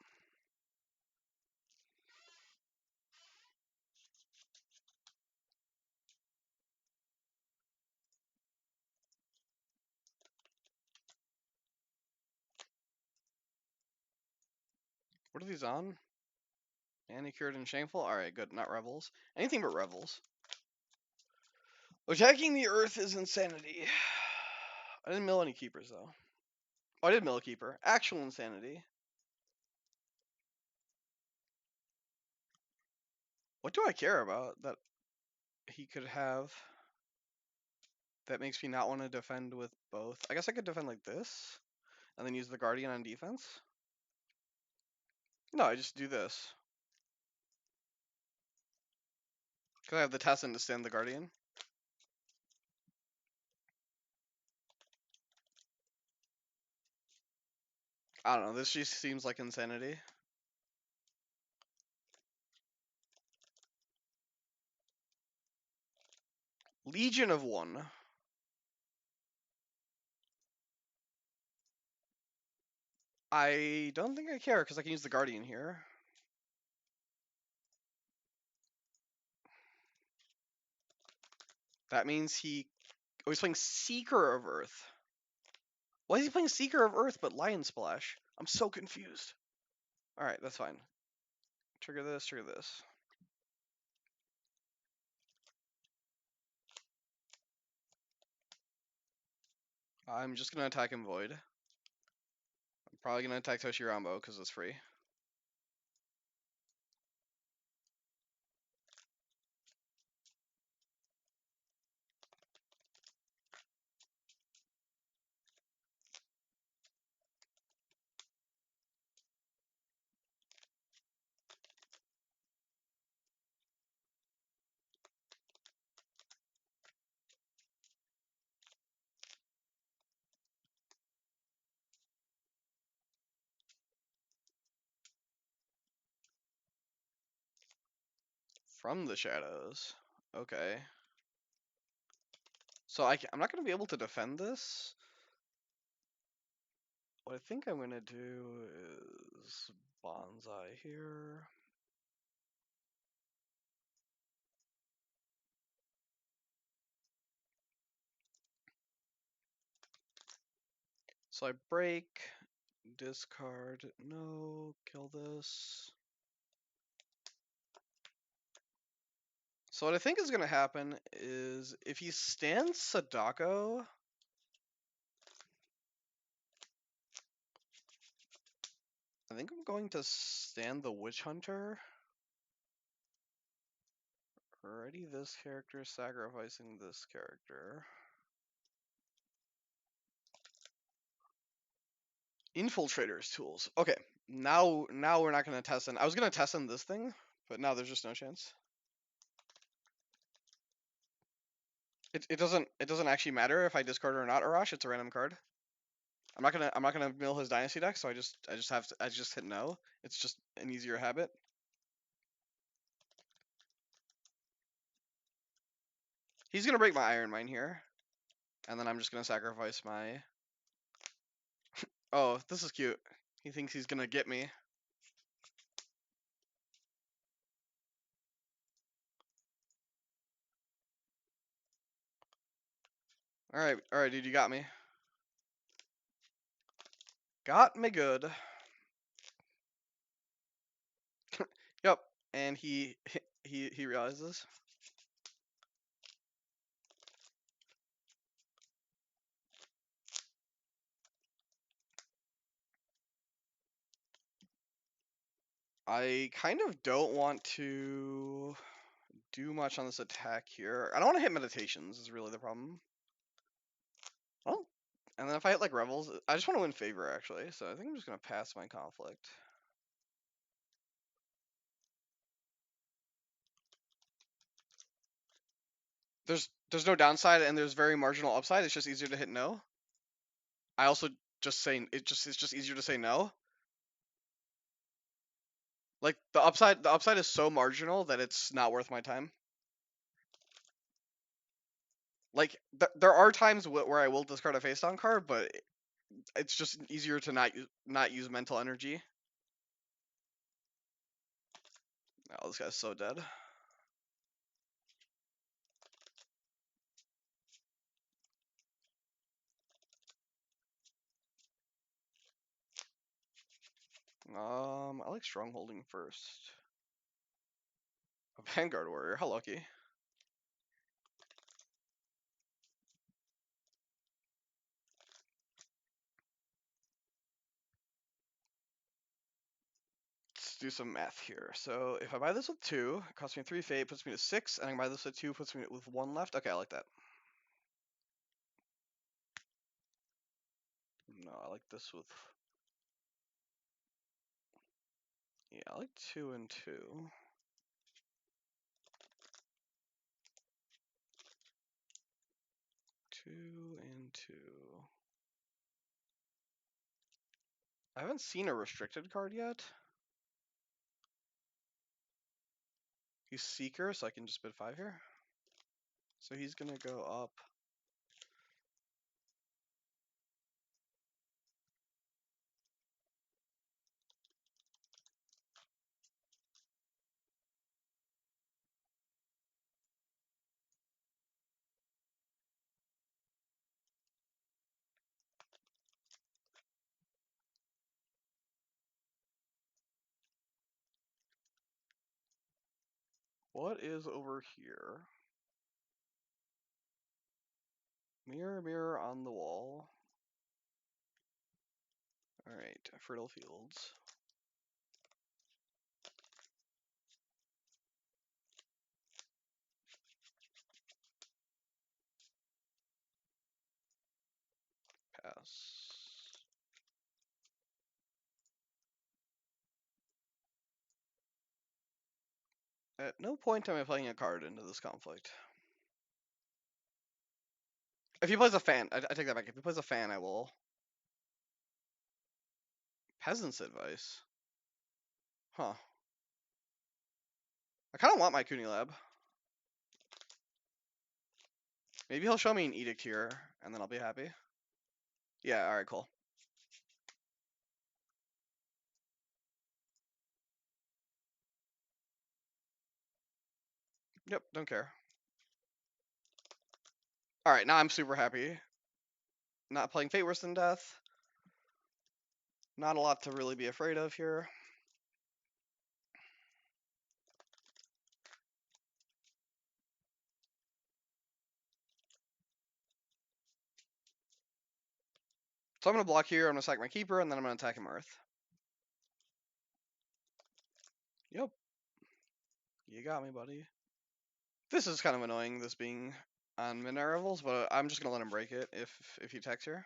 What are these on? Manicured and Shameful? Alright, good. Not Revels. Anything but Revels. Attacking the Earth is insanity. I didn't mill any Keepers, though. Oh, I did mill a Keeper. Actual insanity. What do I care about that he could have that makes me not want to defend with both? I guess I could defend like this, and then use the Guardian on defense. No, I just do this. Because I have the Tessin to stand the Guardian. I don't know, this just seems like insanity. Legion of 1. I don't think I care, because I can use the Guardian here. That means he... Oh, he's playing Seeker of Earth. Why is he playing Seeker of Earth but Lion Splash? I'm so confused. Alright, that's fine. Trigger this, trigger this. I'm just going to attack him Void. I'm probably going to attack Toshirambo because it's free. From the shadows. Okay. So I'm not going to be able to defend this. What I think I'm going to do is Bonsai here. So I break, discard, no, kill this. So what I think is going to happen is if he stands Sadako, I think I'm going to stand the Witch Hunter. Ready this character, sacrificing this character. Infiltrator's tools. Okay, now we're not gonna test in. I was gonna test in this thing, but now there's just no chance. It doesn't actually matter if I discard or not, Arash. It's a random card. I'm not gonna mill his dynasty deck, so I just hit no. It's just an easier habit. He's gonna break my Iron Mine here, and then I'm just gonna sacrifice my. Oh, this is cute. He thinks he's gonna get me. Alright, dude, you got me. Got me good. Yep, and he realizes. I kind of don't want to do much on this attack here. I don't want to hit meditations is really the problem. Oh, and then if I hit like revels, I just want to win favor actually. So I think I'm just gonna pass my conflict. There's no downside and there's very marginal upside. It's just easier to hit no. I also just say it's just easier to say no. Like the upside is so marginal that it's not worth my time. Like there are times where I will discard a face down card, but it's just easier to not use mental energy. Oh, this guy's so dead. I like strongholding first. A Vanguard warrior, how lucky. Let's do some math here. So if I buy this with 2, it costs me 3 fate, puts me to 6, and I can buy this with 2, puts me with 1 left. Okay, I like that. No, I like this with... Yeah, I like 2 and 2. 2 and 2. I haven't seen a restricted card yet. He's Seeker, so I can just bid 5 here. So he's gonna go up. What is over here? Mirror, mirror on the wall. Alright, fertile fields. Pass. At no point am I playing a card into this conflict. If he plays a fan, I take that back. If he plays a fan, I will. Peasant's advice. Huh. I kind of want my Cooney Lab. Maybe he'll show me an edict here, and then I'll be happy. Yeah, alright, cool. Yep, don't care. Alright, now I'm super happy. Not playing Fate Worse Than Death. Not a lot to really be afraid of here. So I'm going to block here, I'm going to sack my Keeper, and then I'm going to attack him Earth. Yep. You got me, buddy. This is kind of annoying, this being on midnight revels, but I'm just going to let him break it if he attacks here.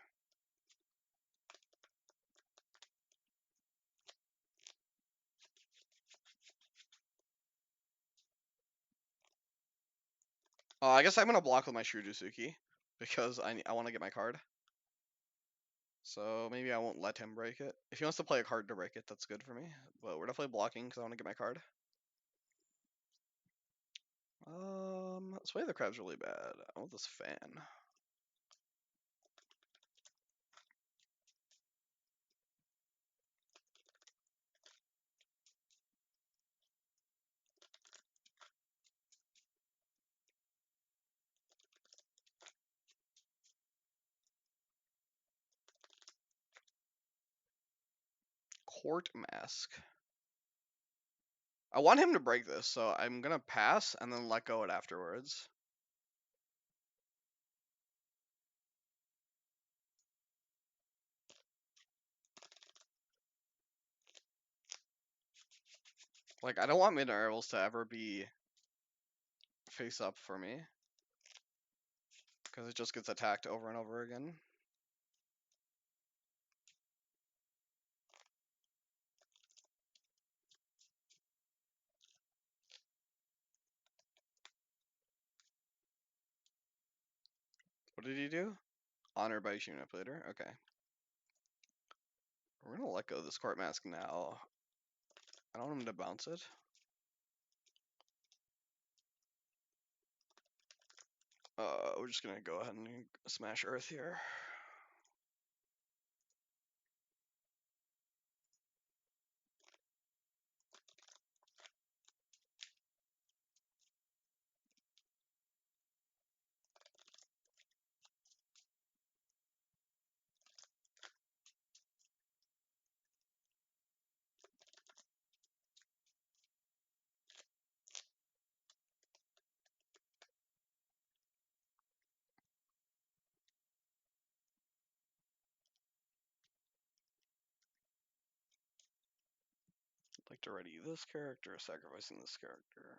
I guess I'm going to block with my Shujusuki, because I want to get my card. So maybe I won't let him break it. If he wants to play a card to break it, that's good for me. But we're definitely blocking because I want to get my card. Sway the Crab's really bad. I want this fan. Court Mask. I want him to break this, so I'm gonna pass and then let go it afterwards. Like, I don't want minerals to ever be face up for me, because it just gets attacked over and over again. What did he do? Honored by Human Manipulator. Okay. We're gonna let go of this Court Mask now. I don't want him to bounce it. We're just gonna go ahead and smash Earth here. I'd like to ready this character, sacrificing this character.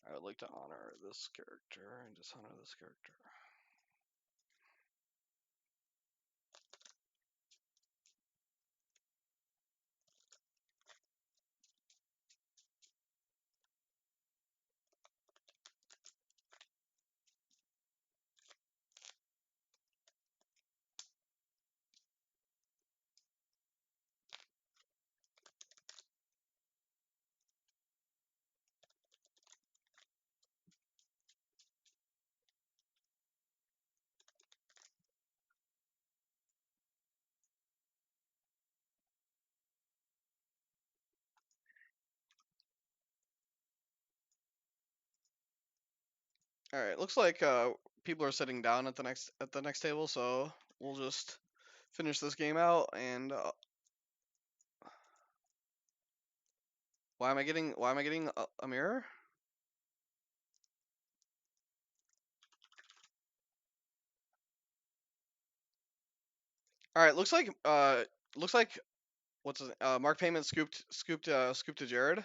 I would like to honor this character and dishonor this character. All right, looks like people are sitting down at the next table, so we'll just finish this game out. And why am I getting a mirror? All right, looks like what's his, Mark Payment scooped to Jared.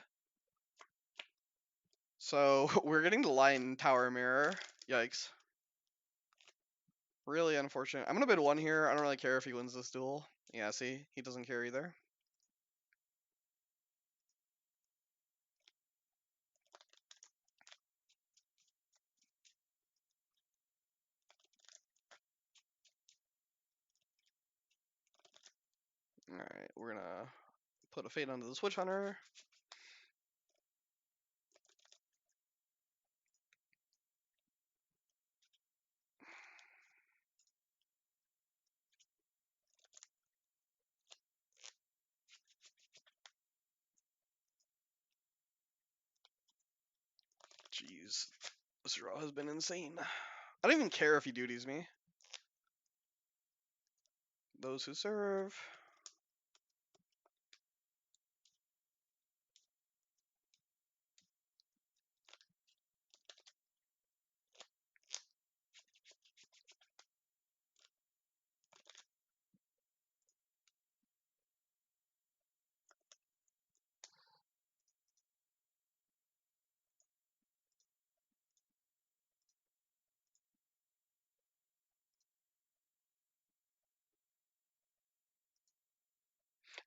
So we're getting the Lion Tower mirror. Yikes. Really unfortunate. I'm gonna bid 1 here. I don't really care if he wins this duel. Yeah, see, he doesn't care either. All right, we're gonna put a fade onto the Switch Hunter. Jeez, this draw has been insane. I don't even care if he duties me. Those who serve.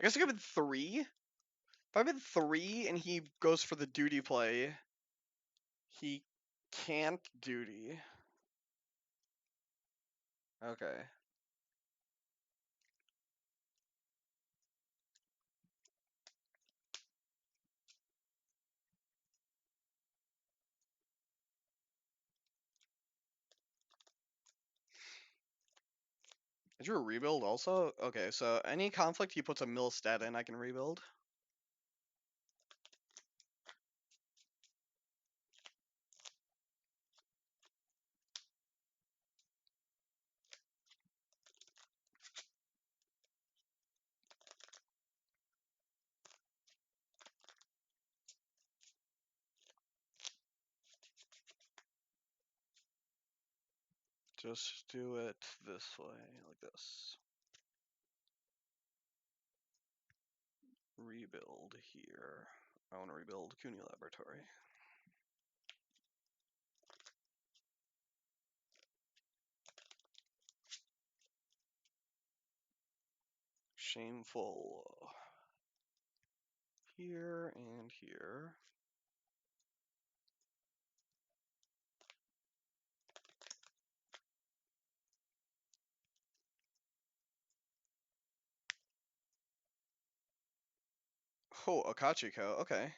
I guess I give it 3. If I bid 3 and he goes for the duty play, he can't duty. Okay. Is your rebuild also? Okay, so any conflict he puts a mill stat in, I can rebuild. Just do it this way, like this. Rebuild here. I want to rebuild CUNY Laboratory. Shameful. Here and here. Oh, Akachiko, okay.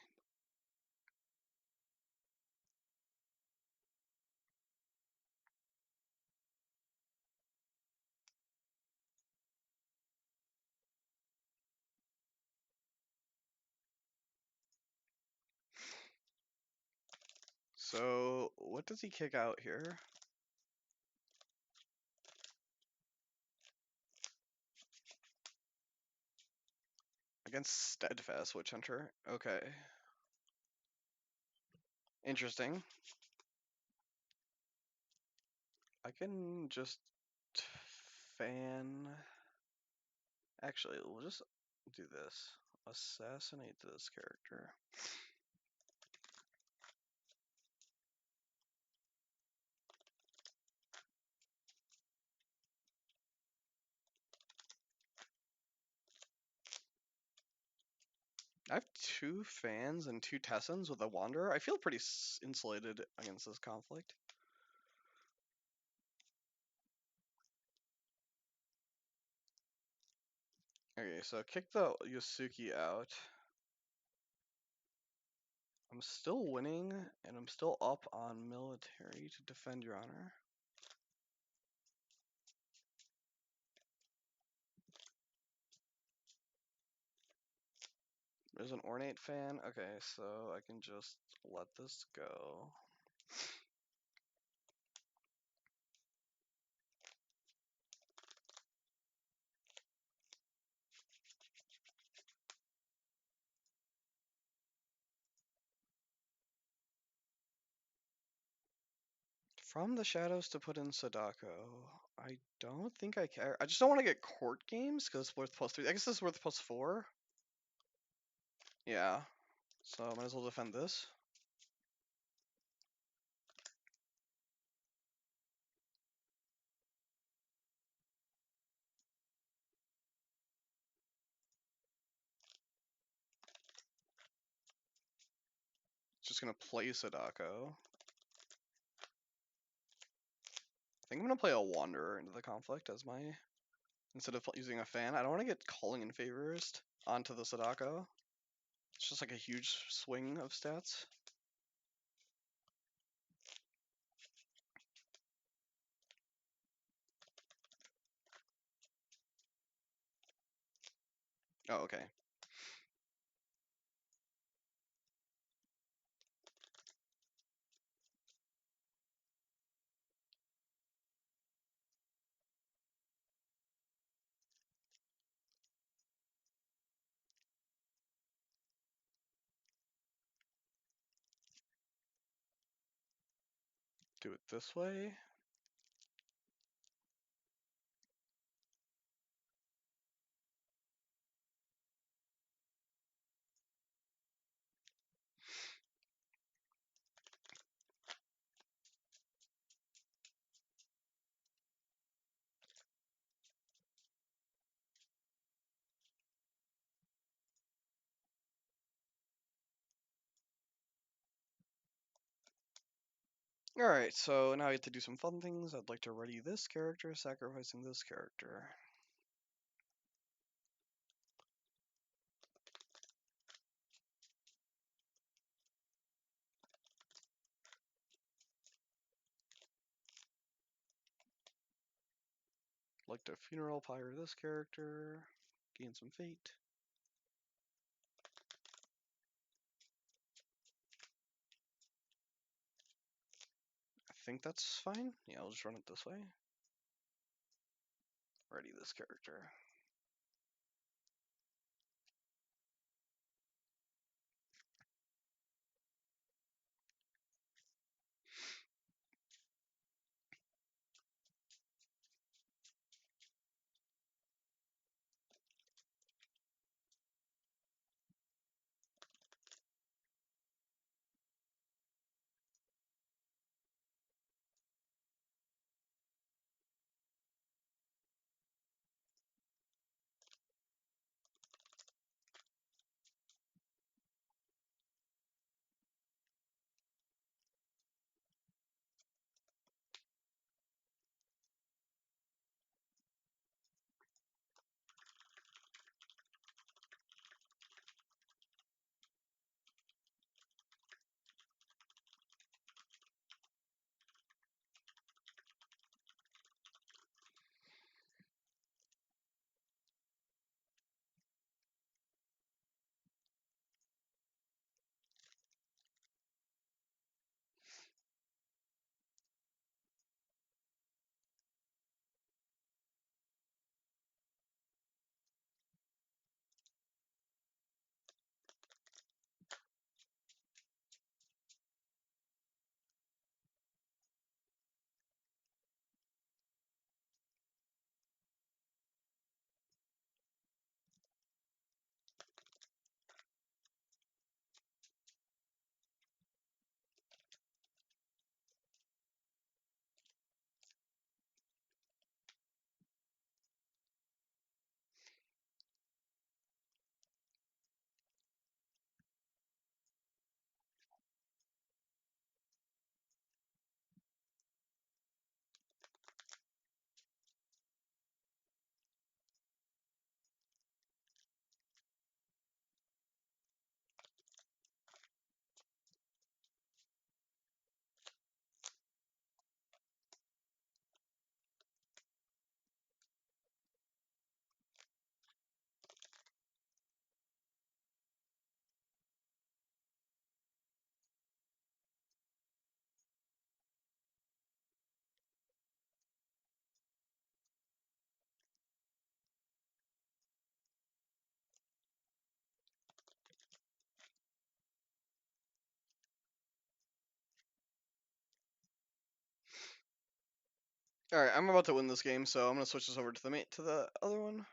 So, what does he kick out here? Against Steadfast Witch Hunter. Okay. Interesting. I can just fan. Actually, we'll just do this. Assassinate this character. I have 2 fans and 2 Tessans with a Wanderer. I feel pretty insulated against this conflict. Okay, so kick the Yasuki out. I'm still winning, and I'm still up on military to defend your honor. There's an ornate fan. Okay, so I can just let this go. From the shadows to put in Sadako. I don't think I care. I just don't want to get court games because it's worth +3. I guess this is worth +4. Yeah. So I might as well defend this. Just gonna play Sadako. I think I'm gonna play a Wanderer into the conflict as my instead of using a fan. I don't want to get calling in favors onto the Sadako. It's just like a huge swing of stats. Oh, okay. Do it this way. Alright, so now I get to do some fun things. I'd like to ready this character, sacrificing this character. Like to funeral pyre this character, gain some fate. I think that's fine. Yeah, I'll just run it this way. Ready this character. Alright, I'm about to win this game, so I'm gonna switch this over to the other one.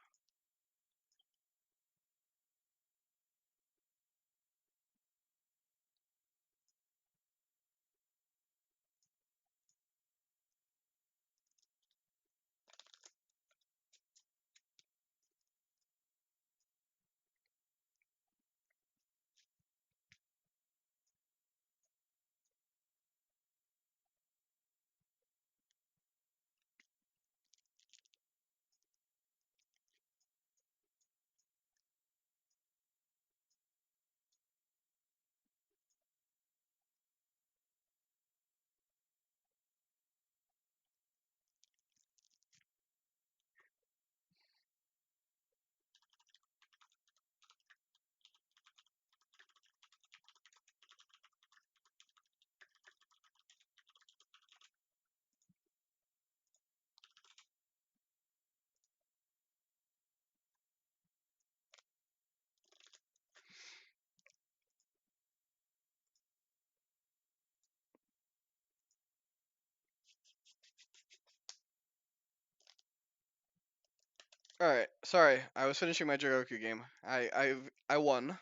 Alright, sorry, I was finishing my Jigoku game. I won.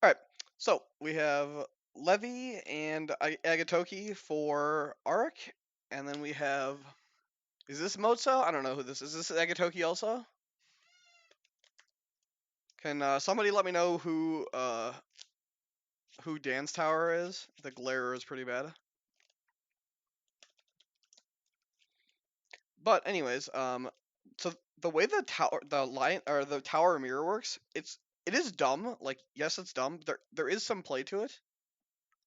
Alright, so we have Levi and Agatoki for Arik, and then we have. Is this Mozo? I don't know who this is. Is this Agatoki also? Can somebody let me know who Dan's tower is? The glare is pretty bad. But anyways, so the way the tower mirror works, it is dumb. Like, yes, it's dumb. There is some play to it.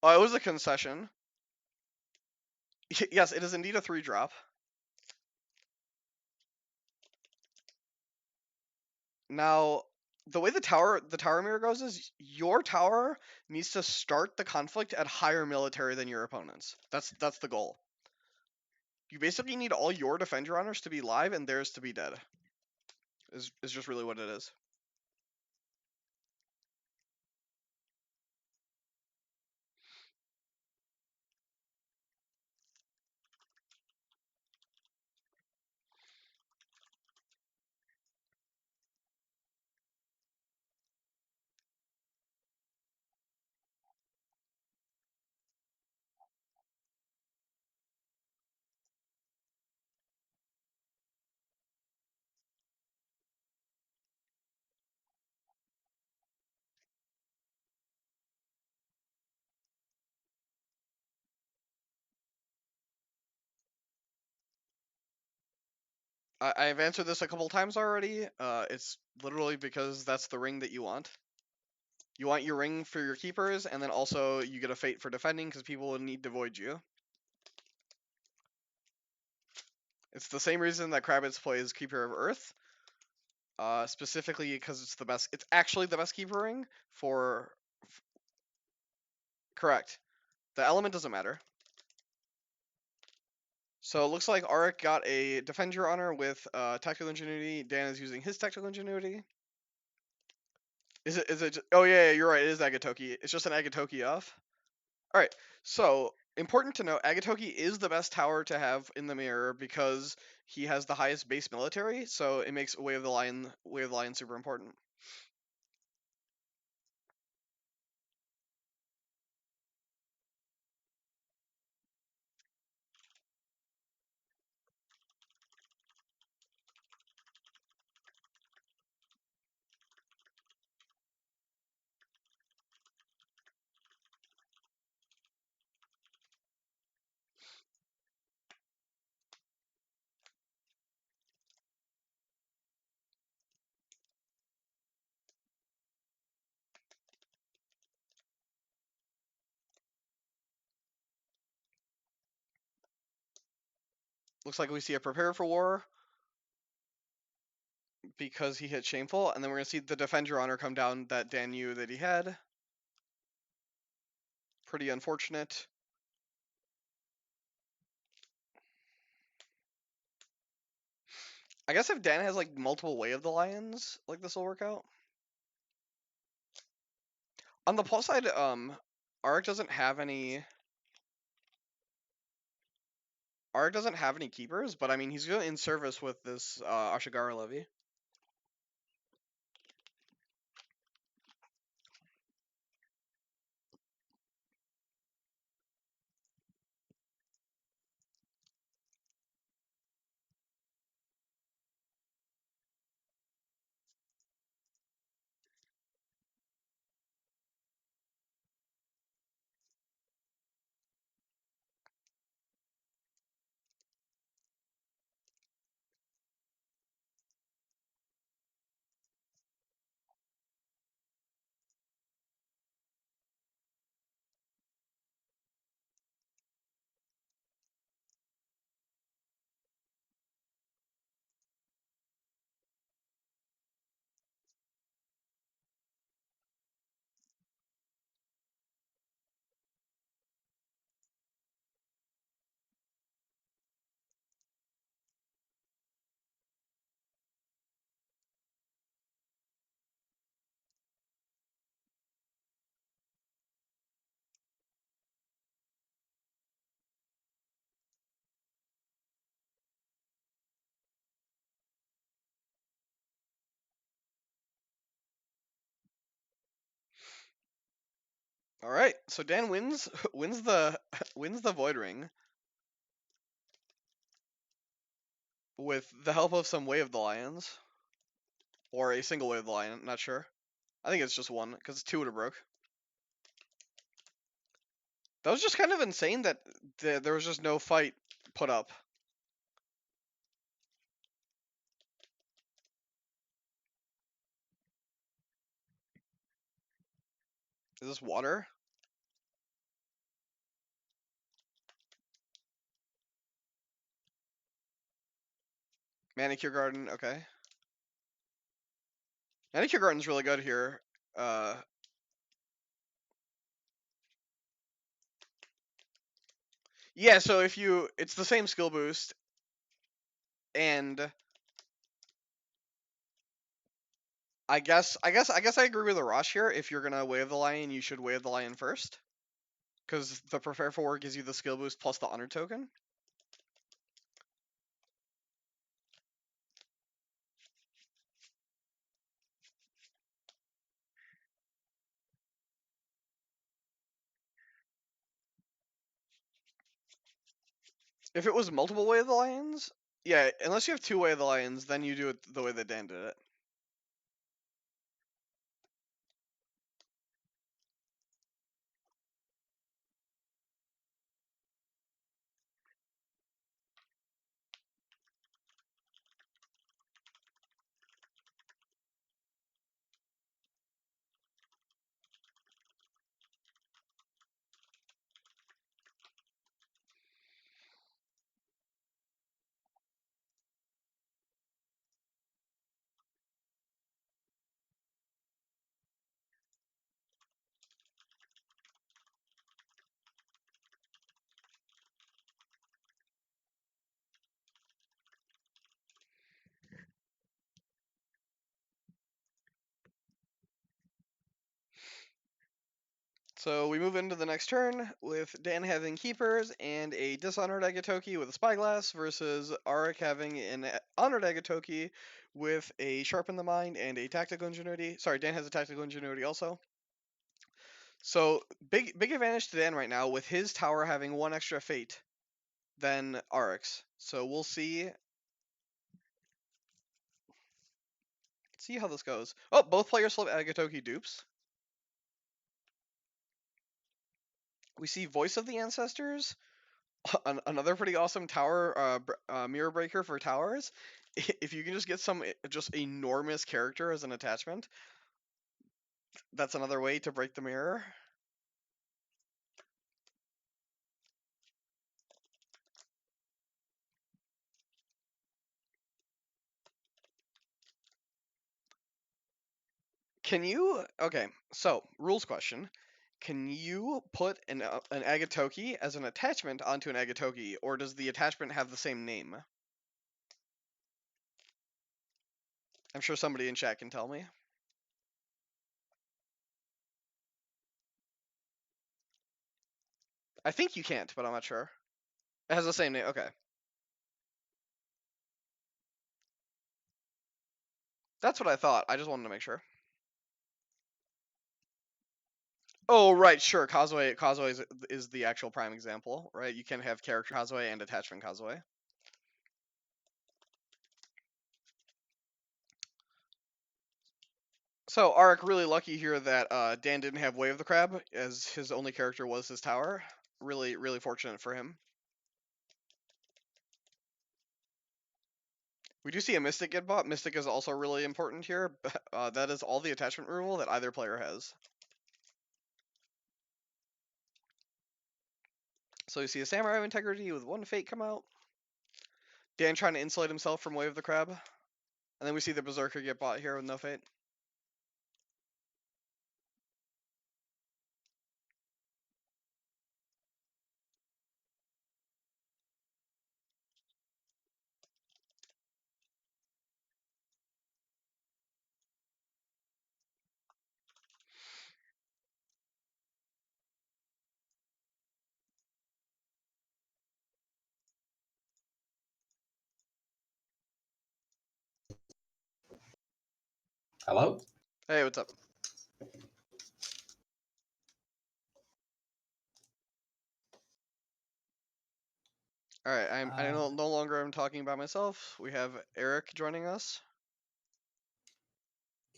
Oh, it was a concession. Yes, it is indeed a 3-drop. Now, the way the tower mirror goes is your tower needs to start the conflict at higher military than your opponent's. That's the goal. You basically need all your defender honors to be live and theirs to be dead. Is just really what it is. I've answered this a couple times already. It's literally because that's the ring that you want. You want your ring for your keepers, and then also you get a fate for defending because people will need to void you. It's the same reason that Kravitz plays Keeper of Earth. Specifically because it's the best. It's actually the best keeper ring for. Correct. The element doesn't matter. So it looks like Arik got a Defend Your Honor with Tactical Ingenuity. Dan is using his Tactical Ingenuity. Is it? Oh yeah, you're right. It is Agatoki. It's just an Agatoki off. All right. So important to note, Agatoki is the best tower to have in the mirror because he has the highest base military. So it makes Way of the Lion super important. Looks like we see a Prepare for War because he hit Shameful, and then we're gonna see the Defend Your Honor come down that Dan knew that he had. Pretty unfortunate. I guess if Dan has like multiple Way of the Lions, like this will work out. On the plus side, Arik doesn't have any. Arik doesn't have any keepers, but I mean he's good in service with this Ashigara Levy. All right, so Dan wins wins the wins the Void Ring with the help of some Way of the Lions or a single Way of the Lion. Not sure. I think it's just one because 2 would have broke. That was just kind of insane that there was just no fight put up. Is this water? Manicure Garden, okay. Manicure Garden's really good here. Yeah, so if you, it's the same skill boost, and I guess I agree with Arash here. If you're gonna wave the lion, you should wave the lion first, because the prepare for war gives you the skill boost plus the honor token. If it was multiple way of the lions, yeah, unless you have two way of the lions, then you do it the way that Dan did it. So we move into the next turn with Dan having keepers and a dishonored Agatoki with a spyglass versus Arik having an honored Agatoki with a sharpen the mind and a tactical ingenuity. Sorry, Dan has a tactical ingenuity also. So big advantage to Dan right now with his tower having one extra fate than Arik's. So we'll see how this goes. Oh, both players flip Agatoki dupes. We see Voice of the Ancestors, another pretty awesome tower mirror breaker for towers. If you can just get some just enormous character as an attachment, that's another way to break the mirror. Can you? Okay, so rules question. Can you put an Agatoki as an attachment onto an Agatoki, or does the attachment have the same name? I'm sure somebody in chat can tell me. I think you can't, but I'm not sure. It has the same name. Okay. That's what I thought. I just wanted to make sure. Oh, right, sure. Causeway is the actual prime example, right? You can have character Causeway and attachment Causeway. So Arik really lucky here that Dan didn't have Way of the Crab, as his only character was his tower. Really fortunate for him. We do see a Mystic get bought. Mystic is also really important here. That is all the attachment removal that either player has. So you see a Samurai of Integrity with one fate come out. Dan trying to insulate himself from Way of the Crab. And then we see the Berserker get bought here with no fate. Hello? Hey, what's up? All right, I no longer am talking by myself. We have Eric joining us.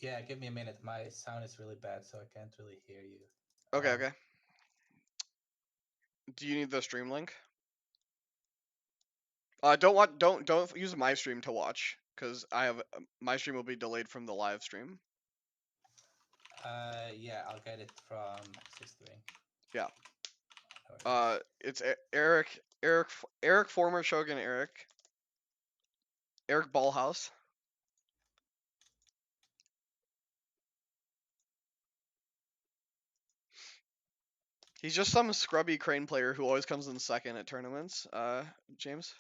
Yeah, give me a minute. My sound is really bad, so I can't really hear you. Okay. Do you need the stream link? Don't use my stream to watch, because I have my stream will be delayed from the live stream. Yeah, I'll get it from Sixth Wing. Yeah. No It's Eric, former Shogun Eric Ballhouse. He's just some scrubby crane player who always comes in second at tournaments. James.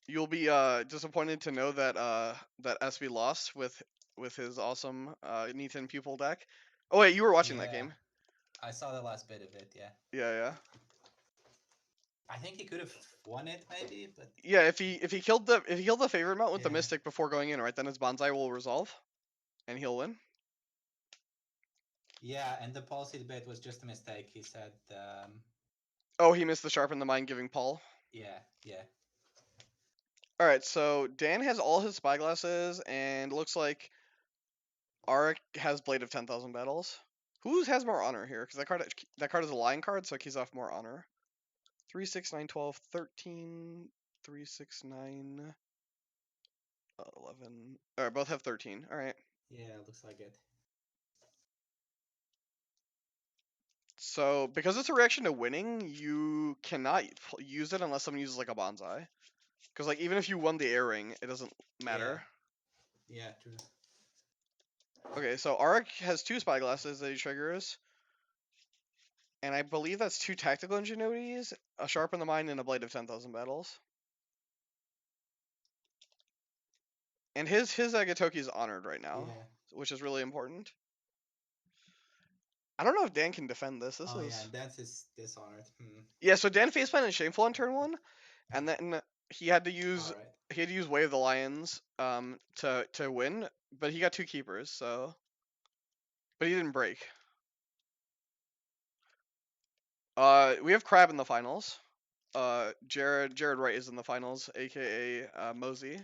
You'll be disappointed to know that that SB lost with his awesome Nathan Pupil deck. Oh wait, you were watching that Yeah, game. I saw the last bit of it. Yeah, Yeah, yeah. I think he could have won it maybe, but Yeah, if he killed the favorite mount with the yeah, Mystic before going in, right, then his Bonsai will resolve, and he'll win. yeah. And the policy debate was just a mistake. He said, Oh, he missed the Sharpen the Mind giving Paul. yeah, yeah, All right, so Dan has all his spyglasses, and looks like Arik has Blade of 10,000 Battles. Who has more honor here? Because that card is a lion card, so it keys off more honor. 3, 6, 9, 12, 13, 3, 6, 9, 11. All right, both have 13. All right. yeah. Looks like it. So because it's a reaction to winning, you cannot use it unless someone uses like a bonsai. Because like even if you won the air ring, it doesn't matter. Yeah, true. Okay, so Arik has 2 spyglasses that he triggers. And I believe that's 2 tactical ingenuities, a sharpen the mind, and a blade of 10,000 battles. And his Agatoki is honored right now, Yeah. which is really important. I don't know if Dan can defend this. This Oh yeah, is and Dance is dishonored. yeah. So Dan faceplant and shameful on turn 1, and then he had to use All right. Way of the Lions to win, but he got 2 keepers, so but he didn't break. We have Crab in the finals. Jared Wright is in the finals, aka Mosey.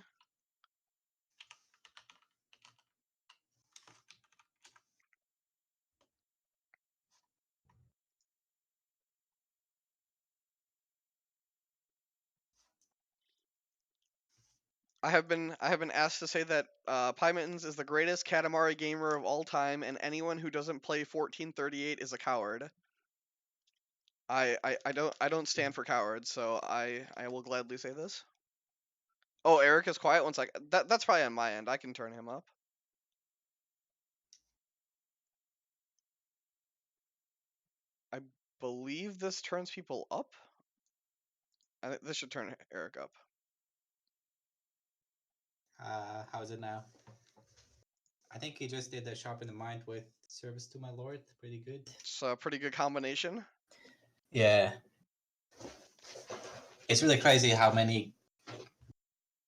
I have been asked to say that Pi Mittens is the greatest Katamari gamer of all time, and anyone who doesn't play 1438 is a coward. I don't stand for cowards, so I will gladly say this. Oh, Eric is quiet. 1 second. That's probably on my end. I can turn him up. I believe this turns people up. This should turn Eric up. How is it now? I think he just did the Sharpen the Mind with Service to My Lord. Pretty good. It's a pretty good combination. Yeah. It's really crazy how many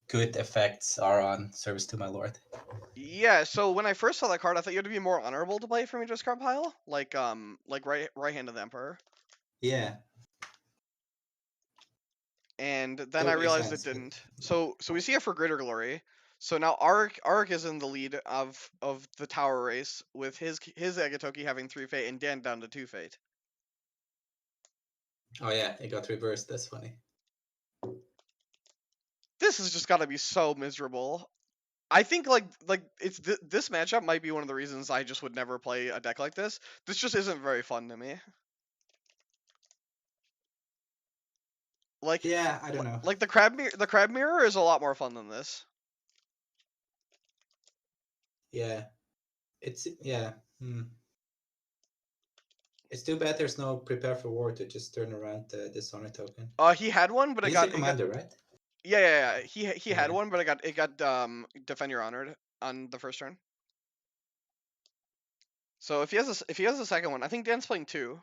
good effects are on Service to My Lord. Yeah, so when I first saw that card, I thought you had to be more honorable to play for me to discard pile, like right hand of the Emperor. Yeah. And then I Totally makes realized it sense. didn't. So we see it for Greater Glory. So now Arik is in the lead of the tower race with his Agatoki having 3 fate and Dan down to 2 fate. Oh yeah, it got reversed. That's funny. This has just got to be so miserable. I think like it's this matchup might be one of the reasons I just would never play a deck like this. This just isn't very fun to me. Like Yeah, I don't know. like the crab mirror is a lot more fun than this. Yeah. It's yeah. Hmm. It's too bad there's no prepare for war to just turn around the dishonor token. He had one, but He's a commander, right? yeah. He had Yeah. one, but it got defend your honored on the first turn. So if he has a second one, I think Dan's playing 2.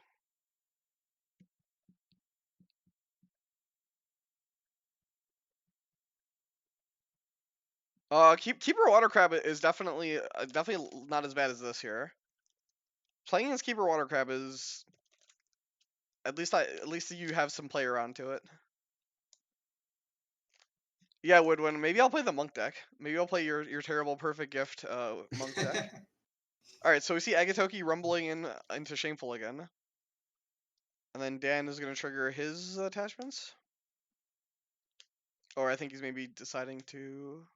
Keeper Water Crab is definitely not as bad as this here. Playing as Keeper Water Crab is at least you have some play around to it. Yeah, Woodwind. Maybe I'll play the monk deck. Maybe I'll play your terrible perfect gift monk deck. All right, so we see Agatoki rumbling into Shameful again. And then Dan is gonna trigger his attachments. Or I think he's maybe deciding to.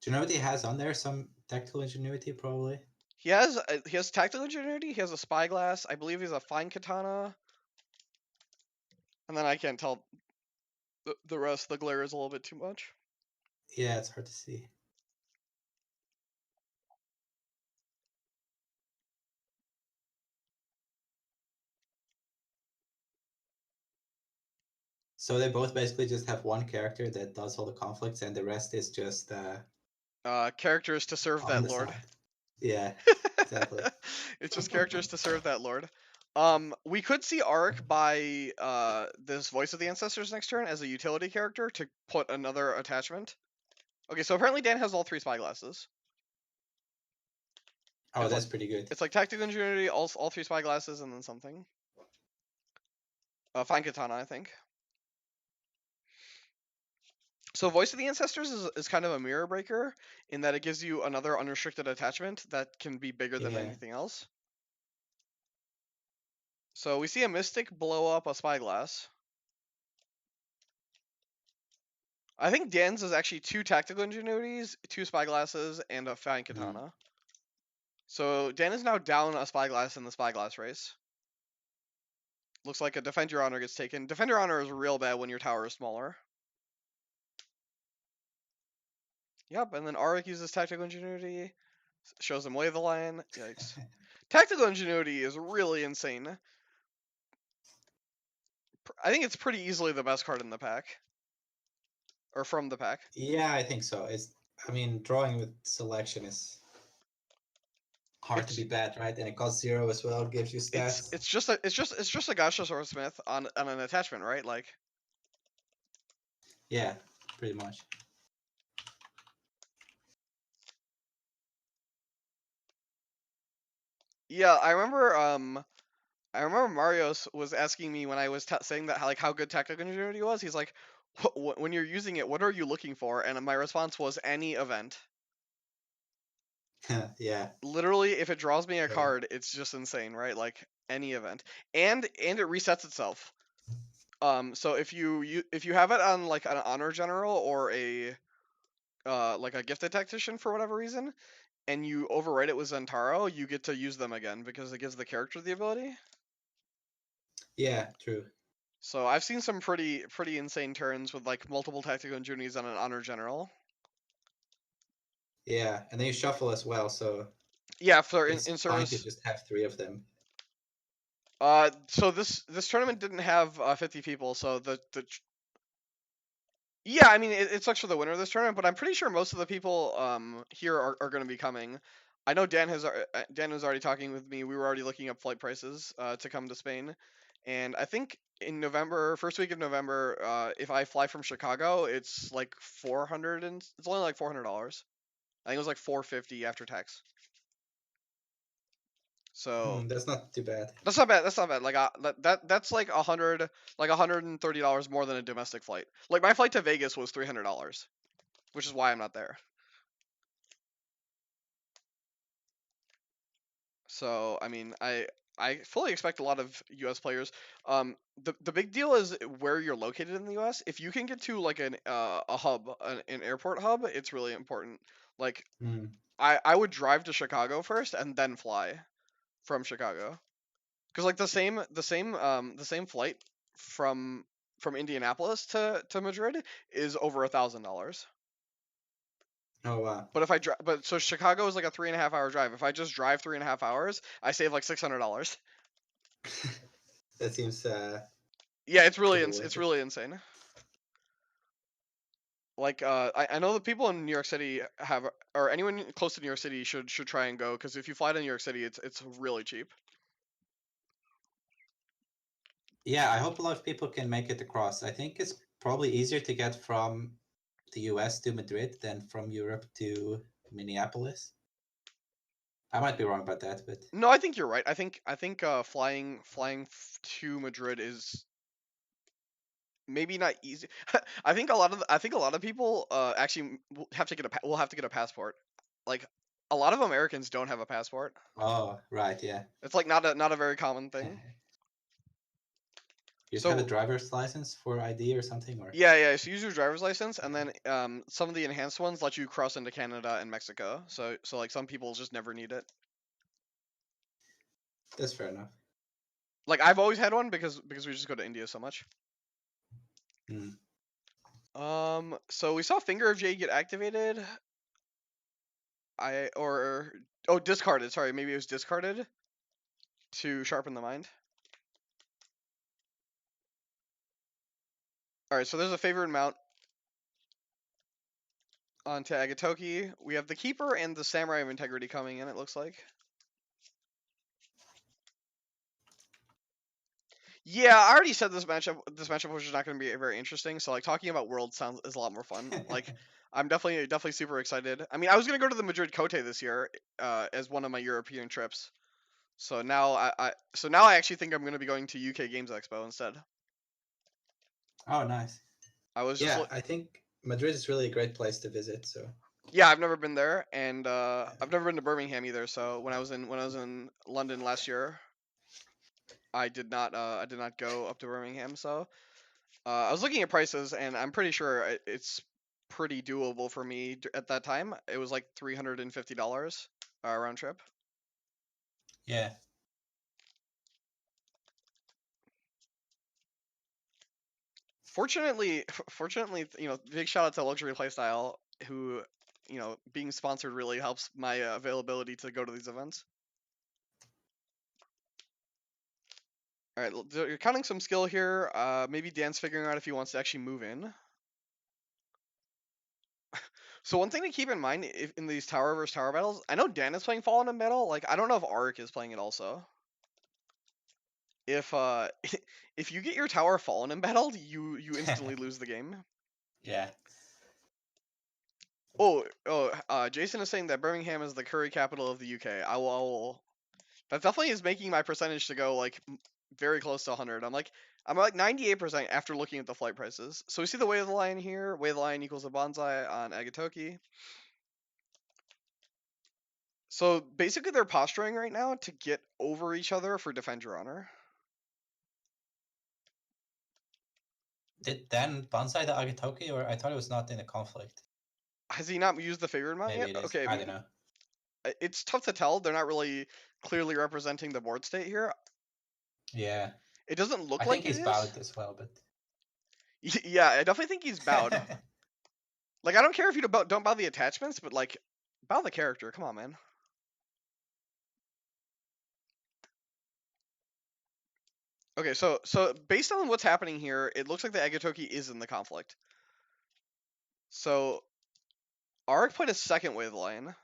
Do you know what he has on there? Some tactical ingenuity, probably. He has tactical ingenuity. He has a spyglass. I believe he's a fine katana. And then I can't tell the rest. The glare is a little bit too much. Yeah, it's hard to see. So they both basically just have one character that does all the conflicts, and the rest is just Characters to serve on that the lord. side. Yeah, exactly. It's just characters to serve that lord. We could see Arik buy this Voice of the Ancestors next turn as a utility character to put another attachment. Okay, so apparently Dan has all three spyglasses. Oh, It's like that's pretty good. it's like tactical ingenuity, all three spyglasses, and then something. Fine katana, I think. So Voice of the Ancestors is kind of a mirror breaker in that it gives you another unrestricted attachment that can be bigger than Yeah. anything else. So we see a Mystic blow up a spyglass. I think Dan's is actually two tactical ingenuities, two spyglasses, and a fine Mm. katana. So Dan is now down a spyglass in the spyglass race. Looks like a Defend Your Honor gets taken. Defend Your Honor is real bad when your tower is smaller. Yep, and then Arik uses tactical ingenuity, shows him Way of the Lion. Yikes. Tactical ingenuity is really insane. I think it's pretty easily the best card in the pack. Or from the pack. Yeah, I think so. I mean, drawing with selection is hard to be It's bad, right? And it costs 0 as well, gives you it's stats. it's just a Gacha Swordsmith on an attachment, right? Like, Yeah, pretty much. yeah, I remember Marios was asking me when I was saying that how good tactical ingenuity was. He's like, when you're using it, what are you looking for? And my response was any event. Yeah. Literally, if it draws me a So, card, it's just insane, right? Like any event, and it resets itself. So if you have it on like an honor general or a like a gifted tactician for whatever reason, and you overwrite it with Zentaro, you get to use them again because it gives the character the ability. yeah, true. So I've seen some pretty insane turns with like multiple tactical injunities on an honor general. Yeah, and then you shuffle as well, so Yeah, for it's in fine to service. just have 3 of them. So this tournament didn't have 50 people, so yeah, I mean it sucks for the winner of this tournament, but I'm pretty sure most of the people here are going to be coming. I know Dan was already talking with me. We were already looking up flight prices to come to Spain, and I think in November, first week of November, if I fly from Chicago, it's like 400 and it's only like $400. I think it was like 450 after tax. So That's not too bad. that's not bad. That's not bad. Like that's like $130 more than a domestic flight. Like my flight to Vegas was $300, which is why I'm not there. So I mean, I fully expect a lot of U.S. players. The big deal is where you're located in the U.S. If you can get to like a hub, an airport hub, it's really important. Like Mm. I would drive to Chicago first and then fly from Chicago. Because like the same flight from Indianapolis to Madrid is over $1,000. Oh, wow. But if I drive, but so Chicago is like a 3.5 hour drive. If I just drive 3.5 hours, I save like $600. That seems Yeah, it's really pretty worth it's it. really insane. Like I know the people in New York City have, or anyone close to New York City should try and go, because if you fly to New York City, it's really cheap. Yeah, I hope a lot of people can make it across. I think it's probably easier to get from the US to Madrid than from Europe to Minneapolis. I might be wrong about that, but No, I think you're right. I think flying to Madrid is maybe not easy. I think a lot of people actually will have to get a passport. Like a lot of Americans don't have a passport. Oh, right, yeah. It's like not a very common thing. You just have a So driver's license for ID or something, or yeah. So you use your driver's license, and then some of the enhanced ones let you cross into Canada and Mexico. So like some people just never need it. that's fair enough. Like I've always had one because we just go to India so much. Mm. So we saw Finger of Jade get activated. Oh, discarded. Sorry, maybe it was discarded to sharpen the mind. All right, so there's a favorite mount onto Agatoki. We have the Keeper and the Samurai of Integrity coming in. It looks like. Yeah, I already said this matchup. This matchup was just not going to be very interesting. So like talking about Worlds is a lot more fun. Like I'm definitely super excited. I mean, I was going to go to the Madrid Cote this year as one of my European trips. So now I actually think I'm going to be going to UK Games Expo instead. Oh, nice. I was just Yeah, I think Madrid is really a great place to visit. So Yeah, I've never been there, and yeah. I've never been to Birmingham either. So when I was in London last year, I did not go up to Birmingham. So I was looking at prices, and I'm pretty sure it's pretty doable for me at that time. It was like $350 round trip. Yeah. Fortunately, big shout out to Luxury Playstyle, who, being sponsored really helps my availability to go to these events. All right, you're counting some skill here. Maybe Dan's figuring out if he wants to actually move in. So one thing to keep in mind if in these tower versus tower battles, I know Dan is playing Fallen in Battle. Like I don't know if Arik is playing it also. If if you get your tower Fallen in Battle, you instantly lose the game. Yeah. Jason is saying that Birmingham is the curry capital of the UK. That definitely is making my percentage to go like very close to 100. I'm like 98% after looking at the flight prices. So we see the Way of the Lion here. Way of the Lion equals a bonsai on Agatoki. So basically they're posturing right now to get over each other for Defend Your Honor. Did Dan bonsai the Agatoki, or I thought it was not in a conflict? Has he not used the favored mount Maybe yet? it is. Okay, I don't know. it's tough to tell. They're not really clearly representing the board state here. Yeah. It doesn't I look think like it he's is. bowed as well, but Yeah, I definitely think he's bowed. Like I don't care if you don't bow the attachments, but like bow the character. Come on, man. Okay, so based on what's happening here, it looks like the Agatoki is in the conflict. So Arik played a second Way of the Lion.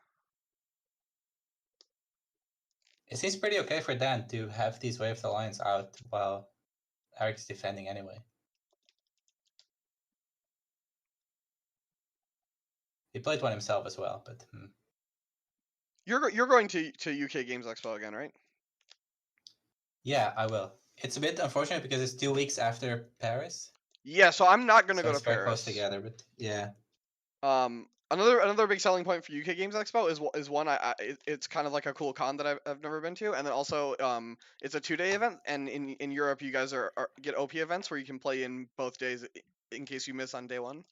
it seems pretty okay for Dan to have these Way of the Lions out while Eric's defending anyway. He played one himself as well, but You're going to UK Games Expo again, right? yeah, I will. It's a bit unfortunate because it's 2 weeks after Paris, Yeah, so I'm not gonna so go to it's very close Paris. together. But yeah, Another big selling point for UK Games Expo is one it's kind of like a cool con that I've never been to, and then also it's a 2-day event, and in Europe you guys get OP events where you can play in both days in case you miss on day one.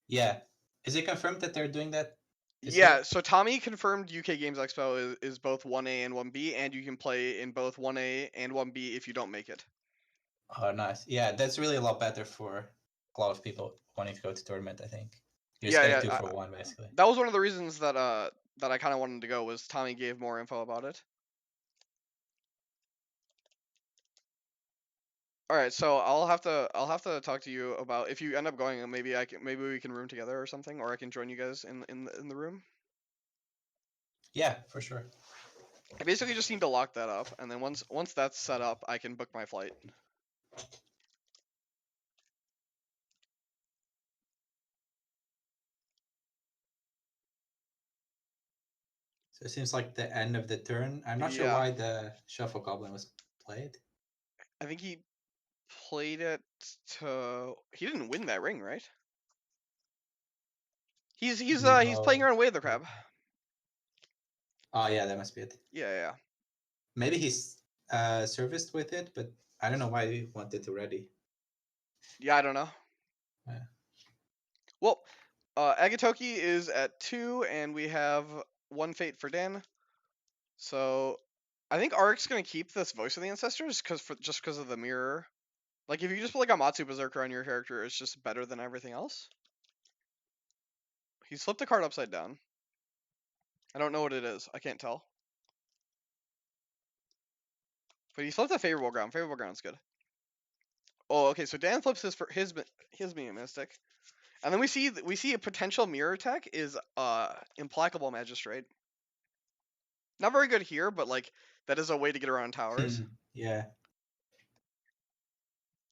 yeah. Is it confirmed that they're doing that this Yeah, year? so Tommy confirmed UK Games Expo is both 1A and 1B, and you can play in both 1A and 1B if you don't make it. Oh, nice. Yeah, that's really a lot better for a lot of people wanting to go to tournament. I think you just Yeah, get a yeah, 2-for-1 basically. that was one of the reasons that I kind of wanted to go was Tommy gave more info about it. All right, so I'll have to talk to you about if you end up going. Maybe we can room together or something, or I can join you guys in the room. Yeah, for sure. I basically just need to lock that up, and then once that's set up, I can book my flight. So it seems like the end of the turn. I'm not sure Yeah, why the Shuffle Goblin was played. I think he played it to. He didn't win that ring, right? He's playing No. around Way of the Crab. Oh yeah, that must be it. Yeah, yeah. Maybe he's serviced with it, but I don't know why he wanted to ready. Yeah, I don't know. Yeah. Well, Agatoki is at 2, and we have 1 fate for Dan. So I think Aric's gonna keep this Voice of the Ancestors just because of the mirror. Like if you just put like a Matsu Berserker on your character, it's just better than everything else. He's flipped a card upside down. I don't know what it is. I can't tell. But he flipped a favorable ground. Favorable ground's good. Oh, okay. So Dan flips his being mystic, and then we see a potential mirror attack is implacable magistrate. Not very good here, but like that is a way to get around towers. Yeah.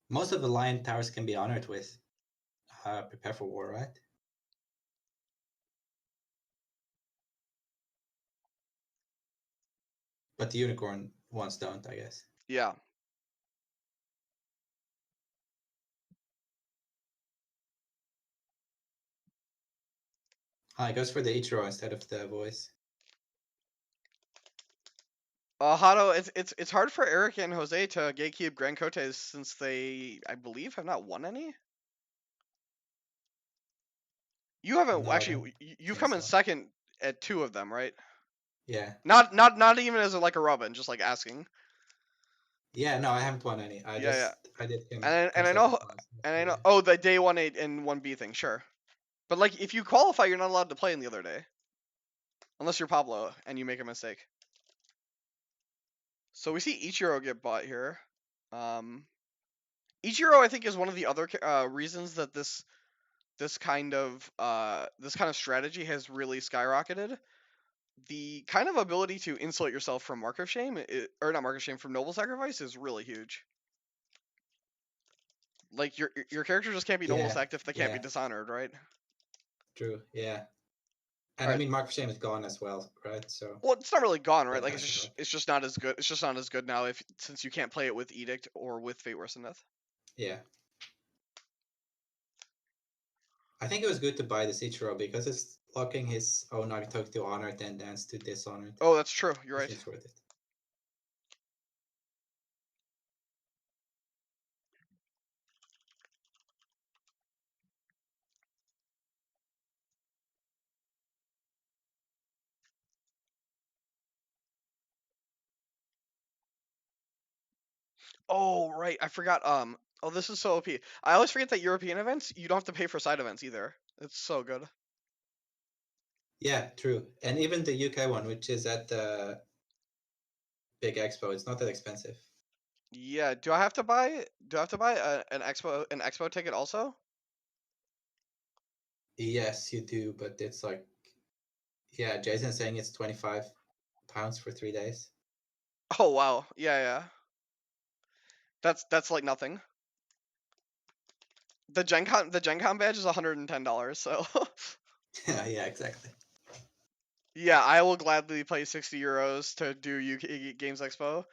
Most of the lion towers can be honored with prepare for war, right? But the unicorn ones don't, I guess. Yeah. Ah, it goes for the Ichiro instead of the voice. Hato, it's hard for Eric and Jose to gatekeep Grand Cotes since they, I believe, have not won any. You haven't No, I don't actually. You've think come in so. second at 2 of them, right? Yeah. Not even as like a Robin, just like asking. Yeah, no, I haven't won any. Yeah, yeah. I did come And I second know last. and I know. Yeah. Oh, the day 1-8 and 1B thing, sure. But like, if you qualify, you're not allowed to play in the other day, unless you're Pablo and you make a mistake. So we see Ichiro get bought here. Um, Ichiro, I think, is one of the other reasons that this kind of strategy has really skyrocketed. The kind of ability to insulate yourself from mark of shame, or not mark of shame, from noble sacrifice is really huge. Like your character just can't be noble Yeah. sacked if they can't be Yeah. dishonored, right? True. Yeah. And All I right. mean, Mark of Shame is gone as well, right? So Well, it's not really gone, right? that Like has to help. it's just not as good. It's just not as good now if since you can't play it with Edict or with Fate Worse Than Death. Yeah. I think it was good to buy the Ichiro because it's locking his own Arctic to Honored and Dance to Dishonored. Oh, that's true. You're It right. seems worth it. Oh, right. I forgot. Oh, this is so OP. I always forget that European events you don't have to pay for side events either. It's so good. Yeah, true. And even the UK one, which is at the big expo, it's not that expensive. Yeah. Do I have to buy? Do I have to buy an expo ticket also? Yes, you do, but it's like, yeah, Jason's saying it's £25 for 3 days. Oh wow. Yeah, yeah. That's like nothing. The Gen Con badge is $110. So Yeah, exactly. yeah, I will gladly pay 60 euros to do UK Games Expo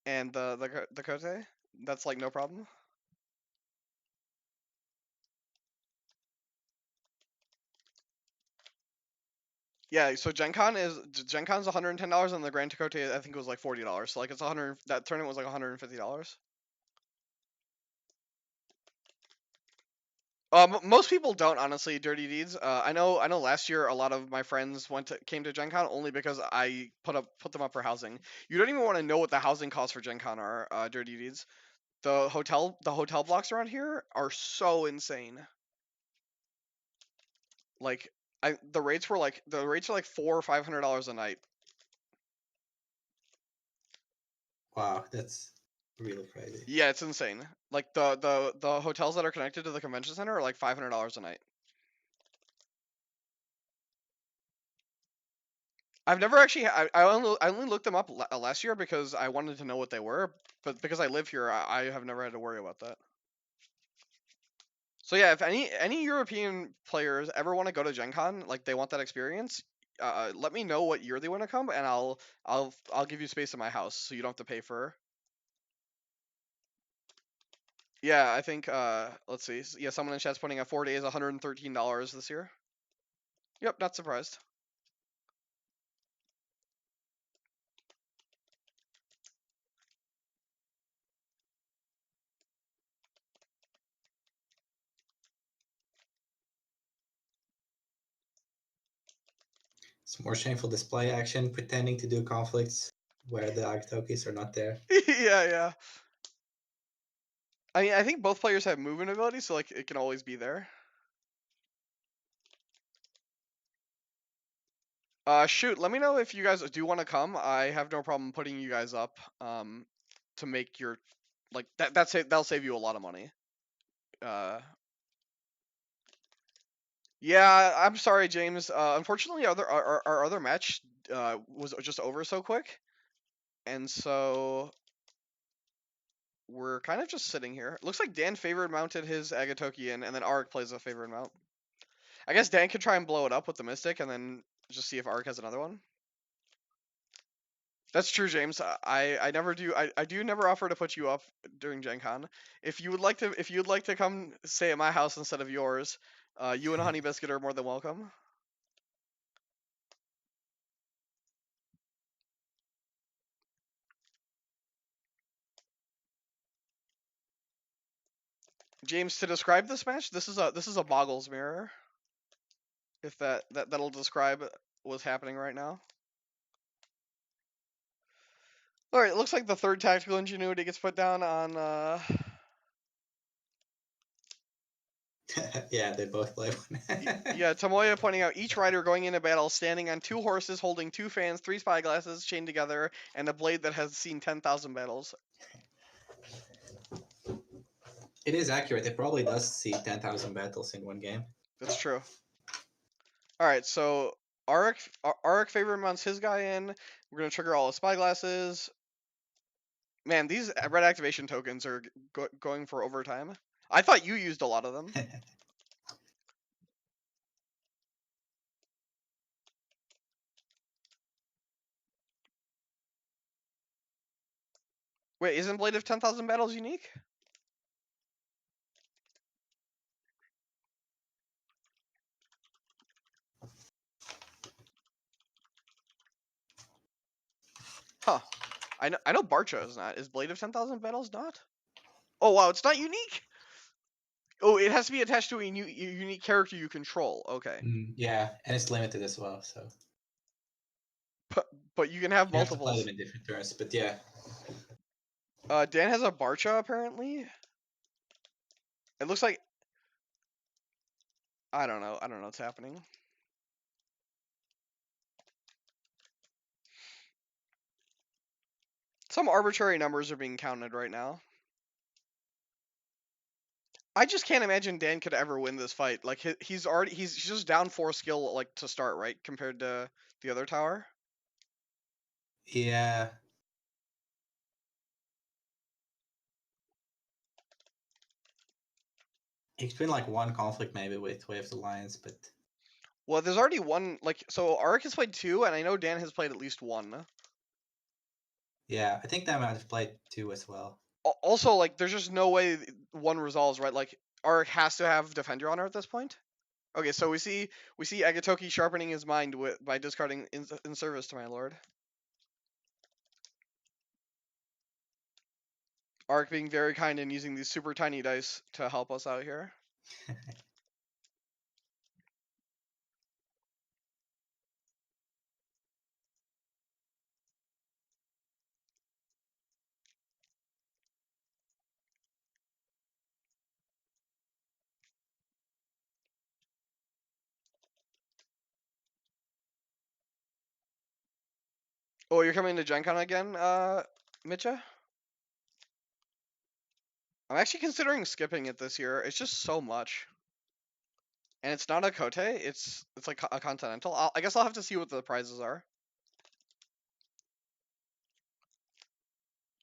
and the Cote. That's like no problem. Yeah, so Gen Con's $110 and the Grand Cote I think it was like $40. So like it's 100, that tournament was like $150. Most people don't honestly. Dirty Deeds. I know. Last year, a lot of my friends came to Gen Con only because I put them up for housing. You don't even want to know what the housing costs for Gen Con are. Dirty Deeds. The hotel blocks around here are so insane. Like the rates are like $400 or $500 a night. Wow, that's really crazy. Yeah, it's insane. Like the hotels that are connected to the convention center are like $500 a night. I've never actually. I only looked them up last year because I wanted to know what they were, but because I live here, I have never had to worry about that. So yeah, if any European players ever want to go to Gen Con, like they want that experience, let me know what year they want to come, and I'll give you space in my house, so you don't have to pay for. Yeah, I think. Let's see. Yeah, someone in chat's putting at 4 days, $113 this year. Yep, not surprised. It's more shameful display action, pretending to do conflicts where the Agatokis are not there. Yeah, yeah. I mean, I think both players have movement ability, so like it can always be there. Shoot, let me know if you guys do want to come. I have no problem putting you guys up. To make your like that'll save you a lot of money. Uh, yeah, I'm sorry, James. Unfortunately, our other match was just over so quick, and so we're kind of just sitting here. Looks like Dan favored mounted his Agatokian, and then Arik plays a favored mount. I guess Dan could try and blow it up with the Mystic, and then just see if Arik has another one. That's true, James. I never do. I do never offer to put you up during Gen Con. If you'd like to come stay at my house instead of yours, you and Honey Biscuit are more than welcome. James, to describe this match, this is a Boggles mirror. If that'll describe what's happening right now. All right, it looks like the third tactical ingenuity gets put down on. Yeah, they both play one. Yeah, Tomoya pointing out each rider going into battle standing on two horses, holding two fans, three spyglasses chained together, and a blade that has seen 10,000 battles. It is accurate. It probably does see 10,000 battles in one game. That's true. All right, so Arik favor mounts his guy in. We're gonna trigger all his spyglasses. Man, these red activation tokens are going for overtime. I thought you used a lot of them. Wait, isn't Blade of 10,000 battles unique? Huh. I know Barcha is not. Is Blade of 10,000 battles not? Oh wow, it's not unique. Oh, it has to be attached to a unique character you control. Okay, Yeah, and it's limited as well, so but you can have you have to play them multiples. in different turns. But yeah, Dan has a Barcha apparently. It looks like I don't know. I don't know what's happening. Some arbitrary numbers are being counted right now. I just can't imagine Dan could ever win this fight. Like he's just down 4 skill like to start, right? Compared to the other tower. yeah, it's been like one conflict maybe with Way of the Lions, but Well, there's already one. Like so, Arik has played 2, and I know Dan has played at least 1. yeah, I think they might have played two as well. Also, like there's just no way one resolves, right? Like Arik has to have Defender on her at this point. Okay, so we see Agatoki sharpening his mind by discarding in service to my lord. Arik being very kind and using these super tiny dice to help us out here. Oh, you're coming to Gen Con again, Mitcha? I'm actually considering skipping it this year. It's just so much. And it's not a Kote, it's like a Continental. I guess I'll have to see what the prizes are.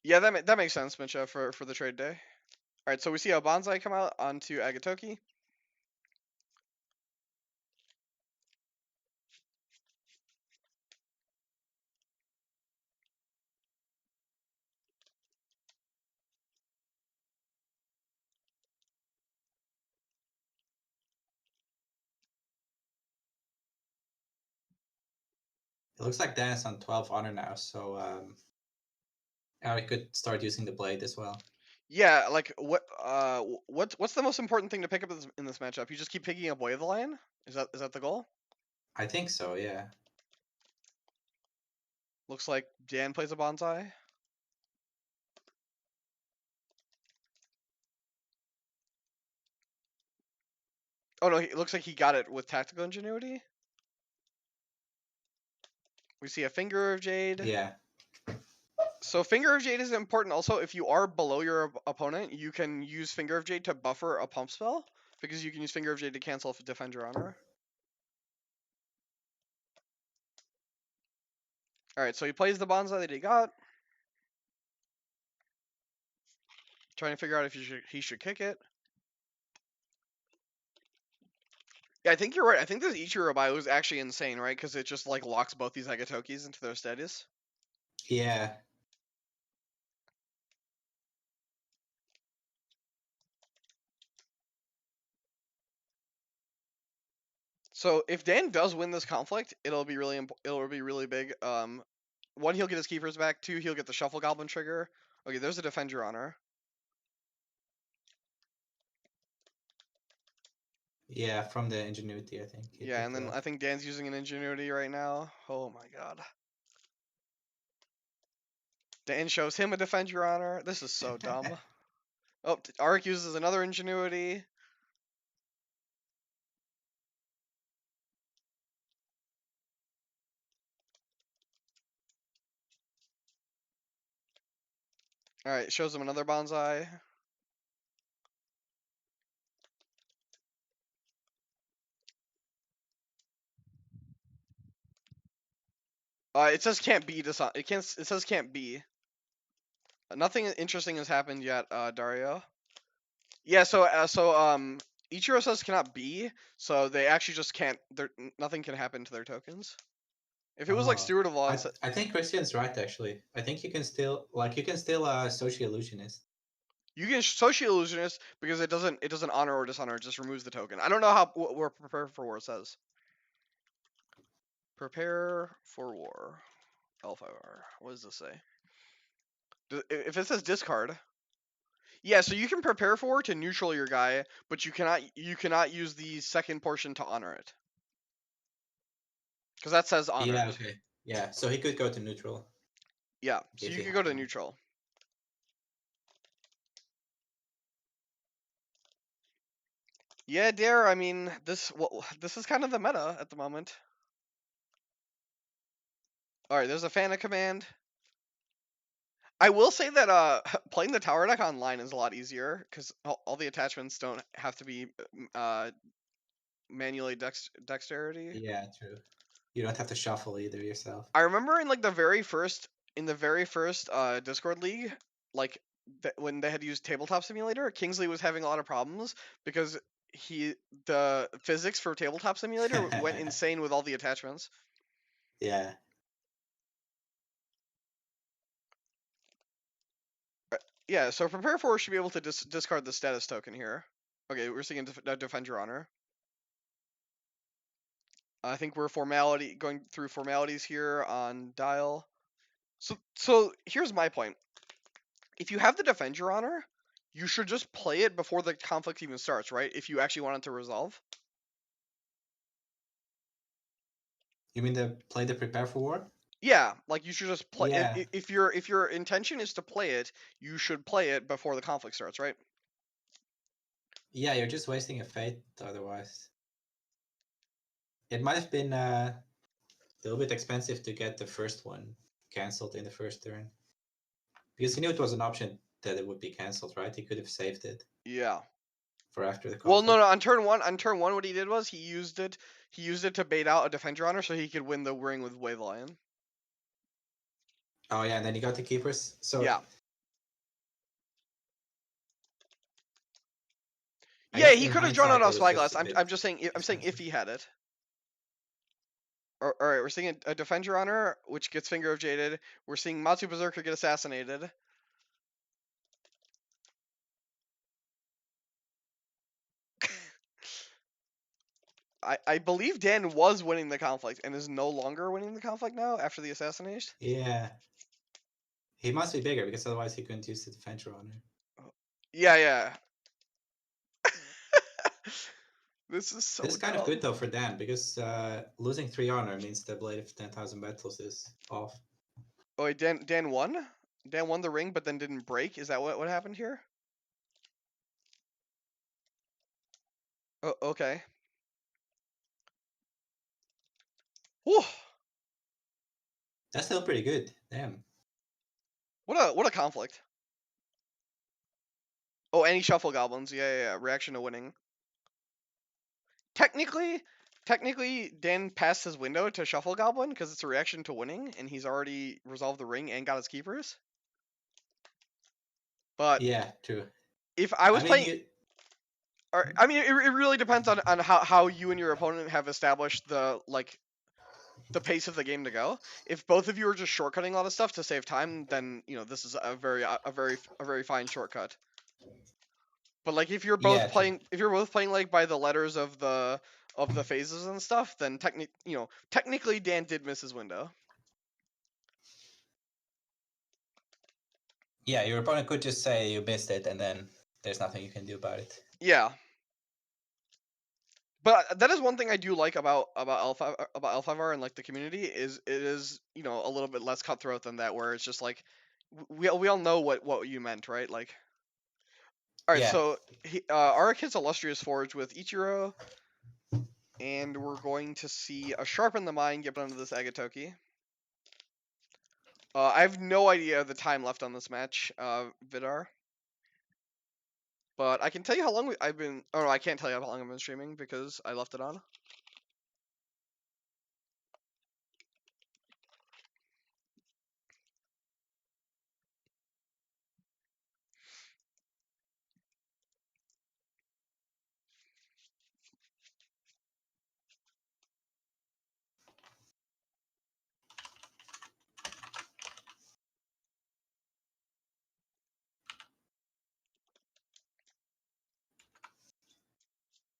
Yeah, that makes sense, Mitcha, for the trade day. Alright, so we see a Bonsai come out onto Agatoki. It looks like Dan is on 12 honor now, so now we could start using the blade as well. Yeah, like what's the most important thing to pick up in this matchup? You just keep picking up Way of the Lion? Is that the goal? I think so, yeah. Looks like Dan plays a bonsai. Oh no, it looks like he got it with tactical ingenuity. We see a finger of jade. Yeah. So finger of jade is important. Also, if you are below your opponent, you can use finger of jade to buffer a pump spell because you can use finger of jade to cancel if defend your honor. All right, so he plays the bonsai that he got, trying to figure out if he should kick it. Yeah, I think you're right. I think this Ichiro bio is actually insane, right? Because it just like locks both these Agatokis into their status. Yeah. So if Dan does win this conflict, it'll be really big. One, he'll get his keepers back. Two, he'll get the shuffle goblin trigger. Okay, there's a defend your honor. Yeah, from the ingenuity, I think. Yeah, and then I think Dan's using an ingenuity right now. Oh my god. Dan shows him a defend your honor. This is so dumb. Oh, Arik uses another ingenuity. All right, shows him another bonsai. It says can't be It can't. It says can't be. Nothing interesting has happened yet, Dario. Yeah. Ichiro says cannot be. So they actually just can't. Nothing can happen to their tokens. If it was like Oh, Steward of Law, I think Christian's right actually. I think you can still social illusionist. you can social illusionist because it doesn't honor or dishonor. It just removes the token. I don't know how where prepare for war says. Prepare for war. L5R. What does this say? If it says discard, yeah, so you can prepare for war to neutral your guy, but you cannot use the second portion to honor it. Because that says Yeah, honored. okay. Yeah, so he could go to neutral Yeah, so if you he could go had to one. neutral. Yeah, Dare, I mean, this is kind of the meta at the moment. Alright, there's a Fana command. I will say that playing the tower deck online is a lot easier, because all the attachments don't have to be manually dexterity. Yeah, true. You don't have to shuffle either yourself. I remember in the very first Discord league, like when they had used Tabletop Simulator, Kingsley was having a lot of problems because the physics for Tabletop Simulator went insane with all the attachments. Yeah. Yeah, so Prepare For should be able to discard the status token here. Okay, we're seeing Defend Your Honor. I think we're going through formalities here on Dial. So here's my point. If you have the Defend Your Honor, you should just play it before the conflict even starts, right? If you actually want it to resolve. You mean the play the prepare for war? Yeah, like you should just play. Yeah. If your intention is to play it, you should play it before the conflict starts, right? Yeah, you're just wasting a fate otherwise. It might have been a little bit expensive to get the first one cancelled in the first turn. Because he knew it was an option that it would be cancelled, right? He could have saved it Yeah. for after the Well, no, conflict. On turn one, what he did was he used it. He used it to bait out a Defend Your Honor so he could win the ring with Wave Lion. Oh yeah, and then he got the keepers. So Yeah. I Yeah, guess he in could have drawn out hindsight a it was just Spyglass. a I'm bit just saying. I'm saying if expensive. he had it. All right, we're seeing a Defend Your Honor, which gets Finger of Jaded. We're seeing Matsu Berserker get assassinated. I believe Dan was winning the conflict and is no longer winning the conflict now after the assassination. Yeah. He must be bigger because otherwise he couldn't use the defender on her. Yeah, yeah. This is so This is kind of dumb. good though for Dan because losing 3 honor means the Blade of 10,000 Battles is off. Oh, wait, Dan won. Dan won the ring, but then didn't break. Is that what happened here? Oh, okay. Whew. That's still pretty good. Damn. What a conflict. Oh, any shuffle goblins. Yeah. Reaction to winning. Technically, technically, Dan passed his window to shuffle goblin because it's a reaction to winning, and he's already resolved the ring and got his keepers. But Yeah, true. if I I was mean, playing, you. or I mean, it really depends on how you and your opponent have established the pace of the game to go. If both of you are just shortcutting a lot of stuff to save time, then this is a very fine shortcut. But like Yeah, true. if you're both playing like by the letters of the phases and stuff, then technically Dan did miss his window. Yeah, your opponent could just say you missed it, and then there's nothing you can do about it. Yeah. But that is one thing I do like about L5R and like the community is it is a little bit less cutthroat than that, where it's just like we all know what you meant, right? Like, all right, Yeah, so Arik hits Illustrious Forge with Ichiro, and we're going to see a Sharpen the Mind get put onto this Agatoki. I have no idea the time left on this match, Vidar, but I can tell you how long I've been. Oh no, I can't tell you how long I've been streaming because I left it on.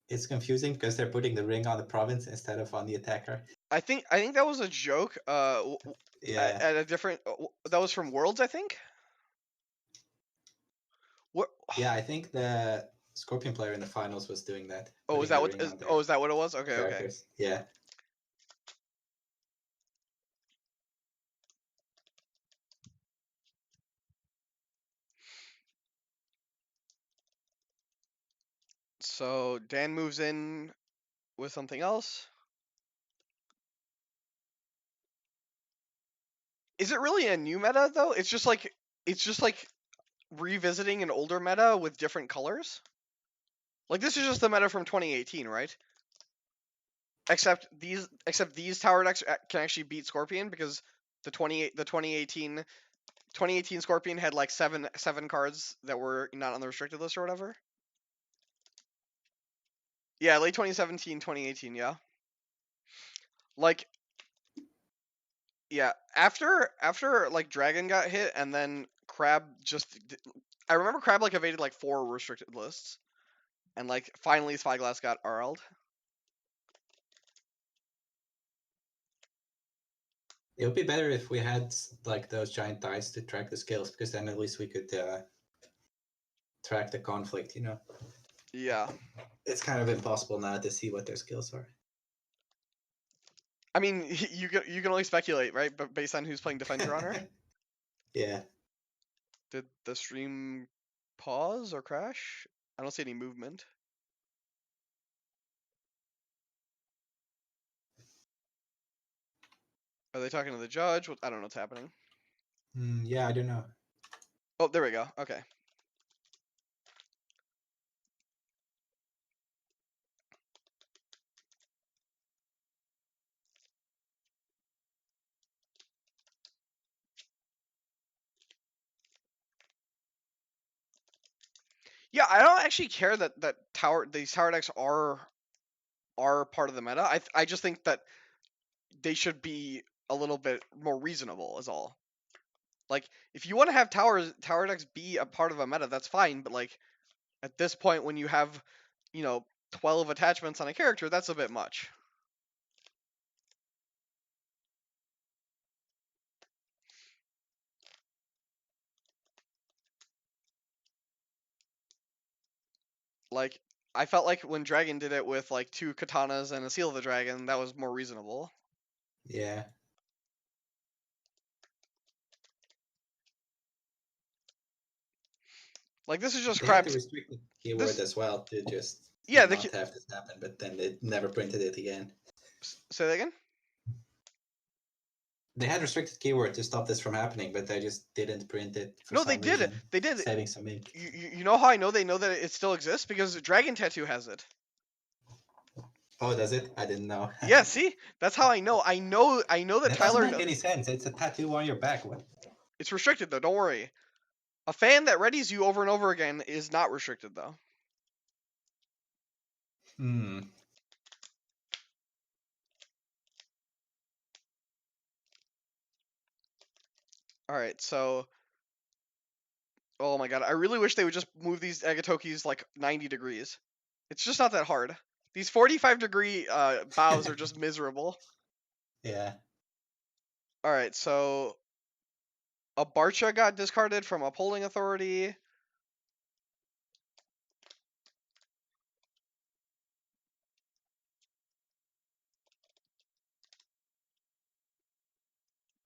it's confusing because they're putting the ring on the province instead of on the attacker. I think that was a joke. Yeah, At a different. That was from Worlds, I think. What? yeah. I think the Scorpion player in the finals was doing that, Oh, is putting that the what ring is? on Oh, their is that what it was? Okay, okay. characters. Yeah, So Dan moves in with something else. Is it really a new meta though? It's just like revisiting an older meta with different colors. Like this is just the meta from 2018, right? Except these tower decks can actually beat Scorpion because the 2018 Scorpion had like seven cards that were not on the restricted list or whatever. Yeah, late 2017, 2018, yeah. Like yeah, after like Dragon got hit and then Crab I remember Crab like evaded like four restricted lists and like finally Spyglass got RL'd. it would be better if we had like those giant dice to track the skills, because then at least we could track the conflict. Yeah. It's kind of impossible now to see what their skills are. I mean, you can only speculate, right? But based on who's playing Defend Your Honor. Yeah. Did the stream pause or crash? I don't see any movement. Are they talking to the judge? I don't know what's happening. Yeah, I don't know. Oh, there we go. Okay. Yeah, I don't actually care that these tower decks are part of the meta. I just think that they should be a little bit more reasonable is all. Like if you want to have tower decks be a part of a meta, that's fine, but like at this point when you have, you know, 12 attachments on a character, that's a bit much. Like I felt like when Dragon did it with like two katanas and a seal of the dragon, that was more reasonable. Yeah. Like this is just They had crap. to restrict the keyword This as well to just yeah, not have this happen, but then they never printed it again. say that again. They had restricted keyword to stop this from happening, but they just didn't print it for No, they some did. reason, They did. saving some ink. You know how I know they know that it still exists? Because Dragon Tattoo has it. Oh, does it? I didn't know. Yeah, see? That's how I know. I know that That doesn't Tyler make any sense. It's a tattoo on your back. What? it's restricted though, don't worry. A fan that readies you over and over again is not restricted though. Hmm. Alright, so oh my god, I really wish they would just move these Agatokis like 90 degrees. It's just not that hard. These 45-degree bows are just miserable. Yeah. Alright, so a Barcha got discarded from Upholding Authority.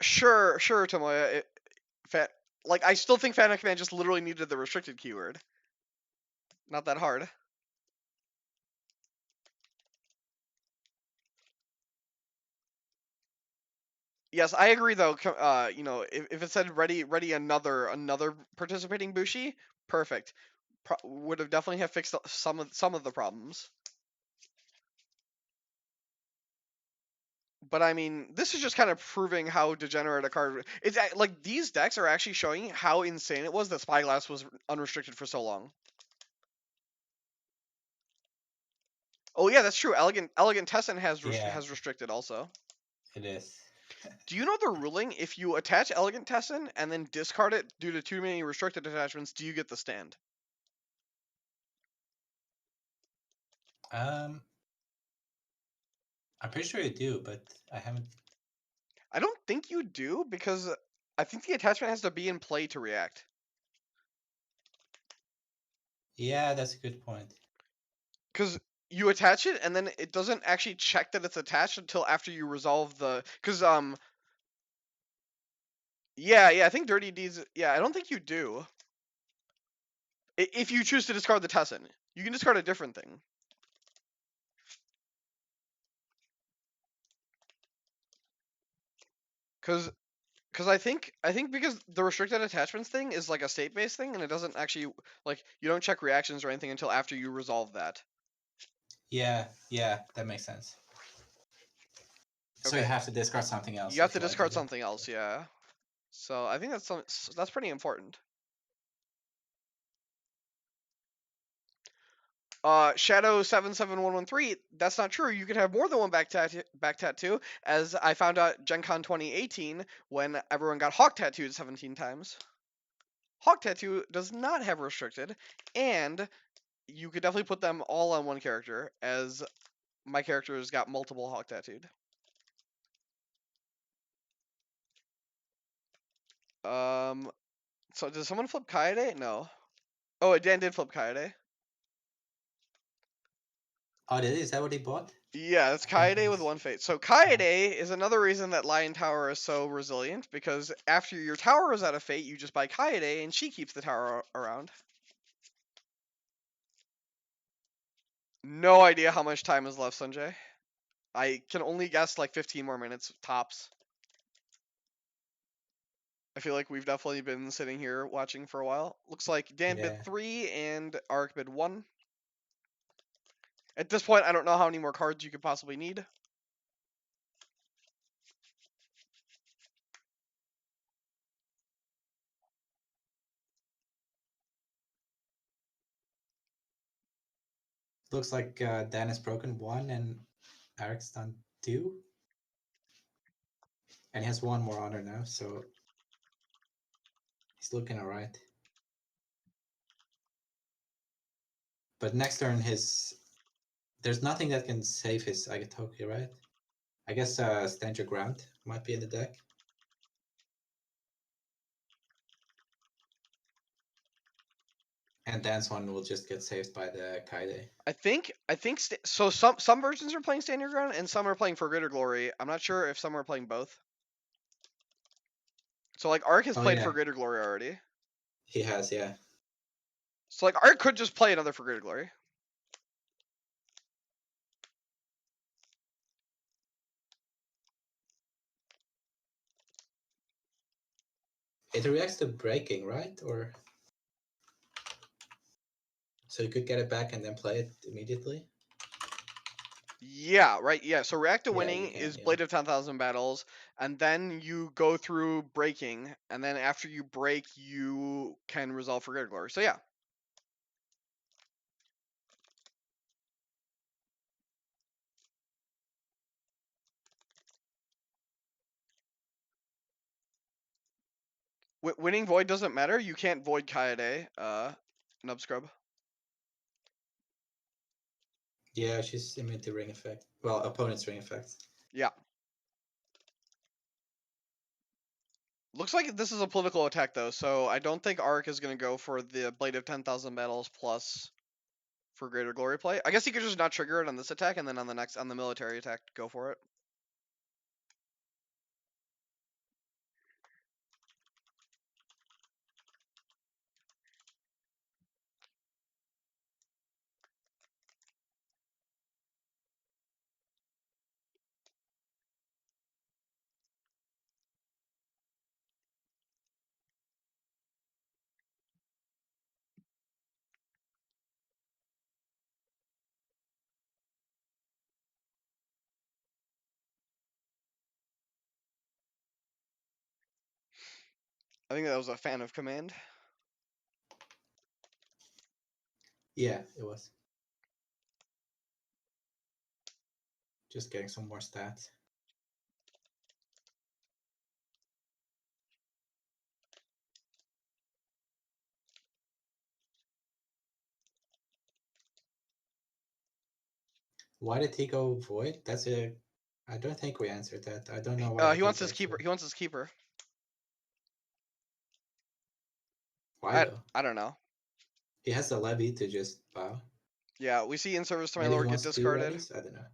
Sure, Tomoya. Like, I still think Fan Command just literally needed the restricted keyword. Not that hard. Yes, I agree though. You know, if it said ready another participating Bushi, perfect. Would have definitely have fixed some of the problems. But I mean, this is just kind of proving how degenerate a card. It's like these decks are actually showing how insane it was that Spyglass was unrestricted for so long. Oh yeah, that's true. Elegant Tessin Yeah, has restricted also. it is. Do you know the ruling? If you attach Elegant Tessin and then discard it due to too many restricted attachments, do you get the stand? Um, I'm pretty sure you do, but I haven't. I don't think you do because I think the attachment has to be in play to react. Yeah, that's a good point. Because you attach it and then it doesn't actually check that it's attached until after you resolve the. Because yeah, I think Dirty Deeds. Yeah, I don't think you do. If you choose to discard the Tessin, you can discard a different thing. Because I think because the restricted attachments thing is like a state based thing and it doesn't actually like you don't check reactions or anything until after you resolve that. Yeah, that makes sense. So you Okay, have to discard something else, you have most to likely. discard something else. Yeah. So I think that's pretty important. Shadow 77113. That's not true. You can have more than one back tattoo, as I found out Gen Con 2018 when everyone got Hawk tattooed 17 times. Hawk tattoo does not have restricted, and you could definitely put them all on one character, as my character's got multiple Hawk tattooed. Um, so did someone flip Kaede? No. Oh, Dan did flip Kaede. Oh, did is that what he bought? Yeah, it's I think Kaede with he's. one fate. So Yeah. Kaede is another reason that Lion Tower is so resilient, because after your tower is out of fate, you just buy Kaede and she keeps the tower around. No idea how much time is left, Sanjay. I can only guess like 15 more minutes tops. I feel like we've definitely been sitting here watching for a while. Looks like Dan bid Yeah. 3 and Arik bid 1. At this point, I don't know how many more cards you could possibly need. Looks like Dan has broken one and Eric's done two. And he has one more honor now, so he's looking alright. But next turn, there's nothing that can save his Agatoki, right? I guess Stand Your Ground might be in the deck. And Dan's one will just get saved by the Kaide. I think so. Some versions are playing Stand Your Ground and some are playing For Greater Glory. I'm not sure if some are playing both. So like Ark has Oh played For yeah, Greater Glory already. he has, yeah. So like Art could just play another For Greater Glory. It reacts to breaking, right? Or so you could get it back and then play it immediately. Yeah, right. Yeah. So react to Yeah, winning you can. is Yeah. Blade of 10,000 battles, and then you go through breaking, and then after you break, you can resolve For Greater Glory. So yeah. Winning Void doesn't matter. You can't Void Kaede, Nub Scrub. Yeah, she's immune to ring effect. Well, opponent's ring effect. Yeah. Looks like this is a political attack though, so I don't think Ark is gonna go for the Blade of 10,000 battles plus For Greater Glory play. I guess he could just not trigger it on this attack, and then on the military attack, go for it. I think that was a fan of command. Yeah, it was. Just getting some more stats. Why did he go void? That's a. I don't think we answered that. I don't know why he He did wants his keeper. actually. He wants his keeper. Why I though? I don't know. He has the levy to just bow. Yeah, we see In Service to My Maybe he Lord get wants two discarded. levies. I don't know.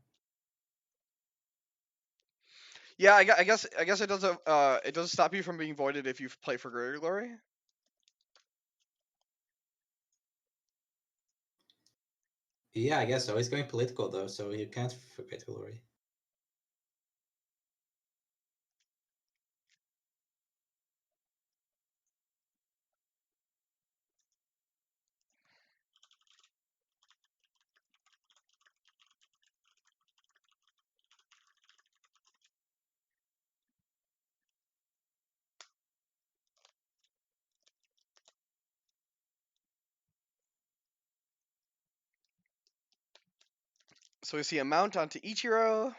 Yeah, I guess it does stop you from being voided if you play For Greater Glory. Yeah, I guess so. He's going political though, so you can't forget glory. So we see a mount onto Ichiro.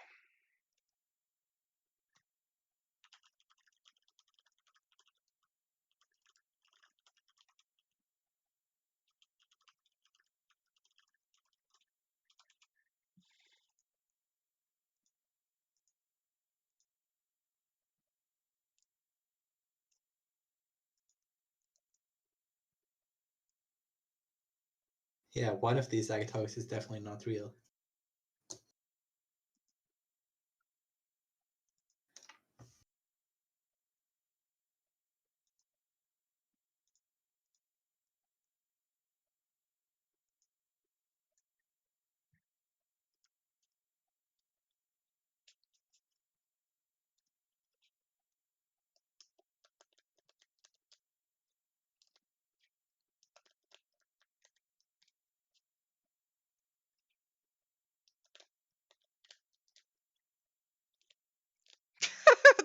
Yeah, one of these Agatogs is definitely not real.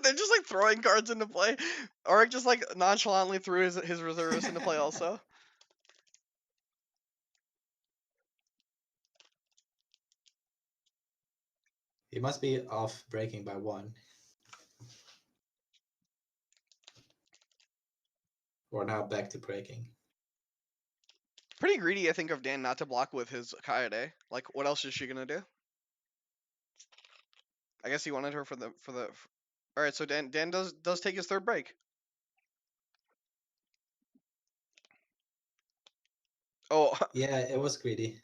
They're just like throwing cards into play. Auric just like nonchalantly threw his reservists into play also. He must be off breaking by one. Or now back to breaking. Pretty greedy, I think, of Dan not to block with his Kaede. Like, what else is she gonna do? I guess he wanted her for the. All right, so Dan does take his third break. Oh, Yeah, it was greedy.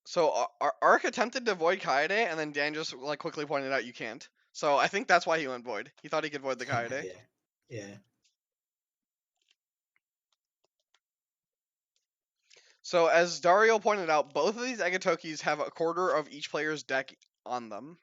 so Ark attempted to void Kaede, and then Dan just like quickly pointed out you can't. So I think that's why he went void. He thought he could void the Kaede. Yeah. Yeah. So as Dario pointed out, both of these Agatokis have a quarter of each player's deck on them.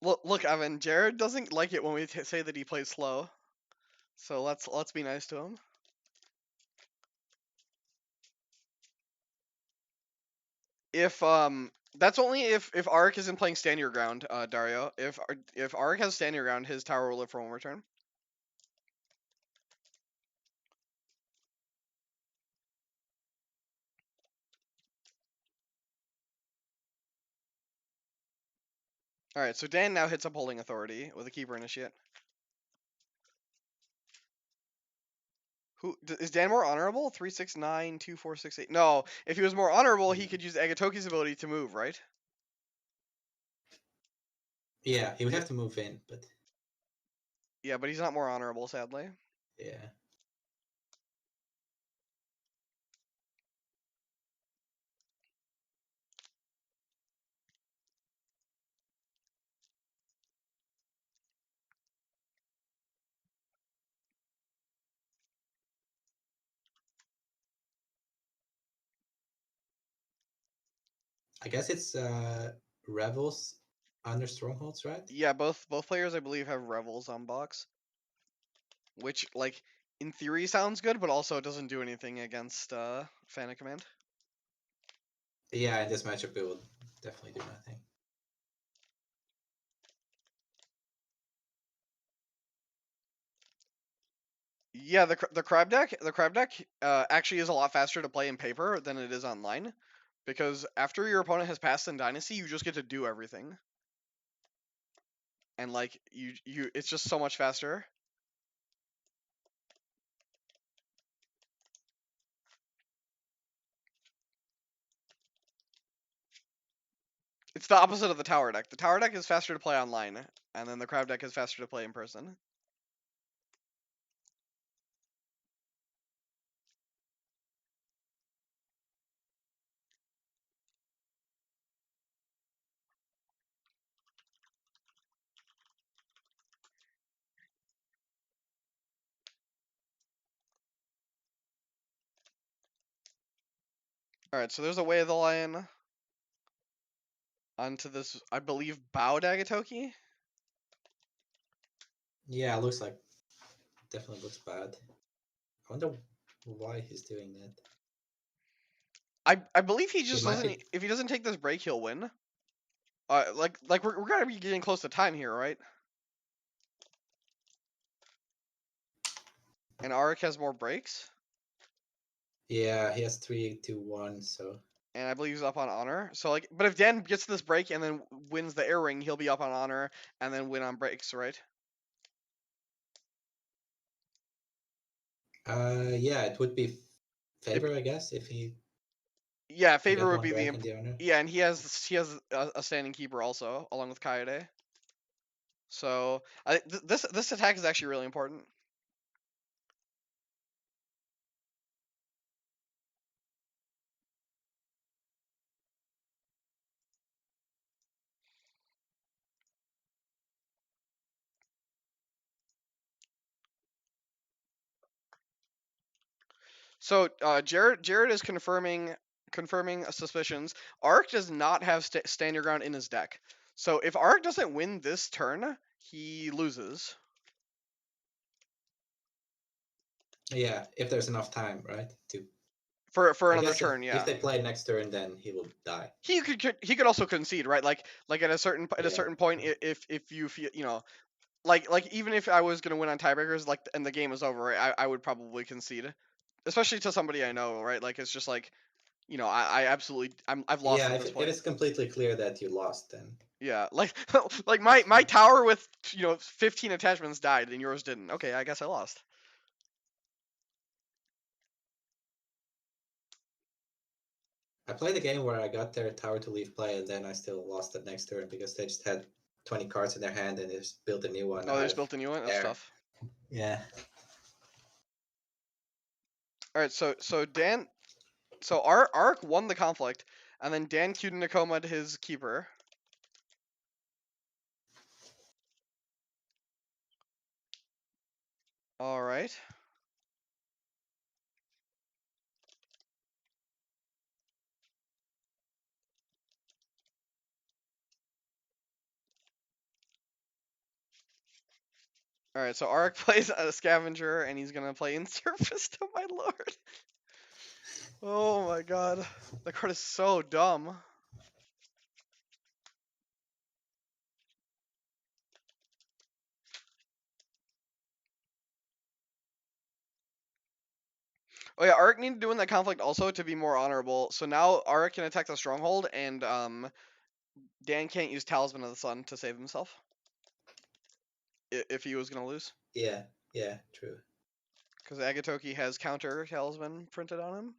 Look, Evan. Jared doesn't like it when we say that he plays slow. So let's be nice to him. If that's only if Arik isn't playing stand your ground, Dario. If Arik has stand your ground, his tower will live for one more turn. All right, so Dan now hits up holding authority with a keeper initiate. Who is Dan more honorable? 369 2468. No, if he was more honorable, he could use Agatoki's ability to move, right? Yeah, he would have to move in, but Yeah, but he's not more honorable, sadly. yeah. I guess it's Rebels under Strongholds, right? Yeah, both players I believe have Revels on box, which like in theory sounds good, but also doesn't do anything against Fana Command. Yeah, in this matchup it will definitely do nothing. Yeah, the crab deck actually is a lot faster to play in paper than it is online, because after your opponent has passed in Dynasty, you just get to do everything, and like it's just so much faster. It's the opposite of the tower deck. The tower deck is faster to play online, and then the crab deck is faster to play in person. All right, so there's a Way of the Lion onto this, I believe, Bao Dagatoki. Yeah, it looks like definitely looks bad. I wonder why he's doing that. I believe he He just might doesn't. be. If he doesn't take this break, he'll win. Like we're gonna be getting close to time here, right? And Arik has more breaks, Yeah, he has 3-2-1, so and I believe he's up on honor. So like, but if Dan gets this break and then wins the air ring, he'll be up on honor and then win on breaks, right? yeah, it would be It, favor, I guess, if he yeah, can favor get would one be break in the honor. yeah, and he has a standing keeper also along with Kaede. So this attack is actually really important. So Jared is confirming suspicions. Ark does not have stand your ground in his deck. So if Ark doesn't win this turn, he loses Yeah, if there's enough time, right? To for I another guess turn. if Yeah, they play next turn, then he will die. he could also concede, right? Like at a Yeah, certain point, true. if you feel like even if I was gonna win on tiebreakers, like and the game is over, right, I would probably concede, especially to somebody I know, right? Like it's just like I absolutely I've lost Yeah, at if this if point. it's completely clear that you lost, then Yeah, like like my tower with 15 attachments died and yours didn't. Okay, I guess I lost. I played a game where I got their tower to leave play, and then I still lost the next turn because they just had 20 cards in their hand and they just built a new one Oh, they out just of built a new one. That's air. tough. Yeah. All right, so Ark won the conflict, and then Dan queued Nakoma to his keeper. All right. All right, so Ark plays a scavenger, and he's gonna play in Surface to my lord. Oh my god, that card is so dumb. Oh yeah, Ark needed to win that conflict also to be more honorable. So now Ark can attack the stronghold, and Dan can't use Talisman of the Sun to save himself if he was gonna lose, Yeah. Yeah. True. because Agatoki has counter Talisman printed on him.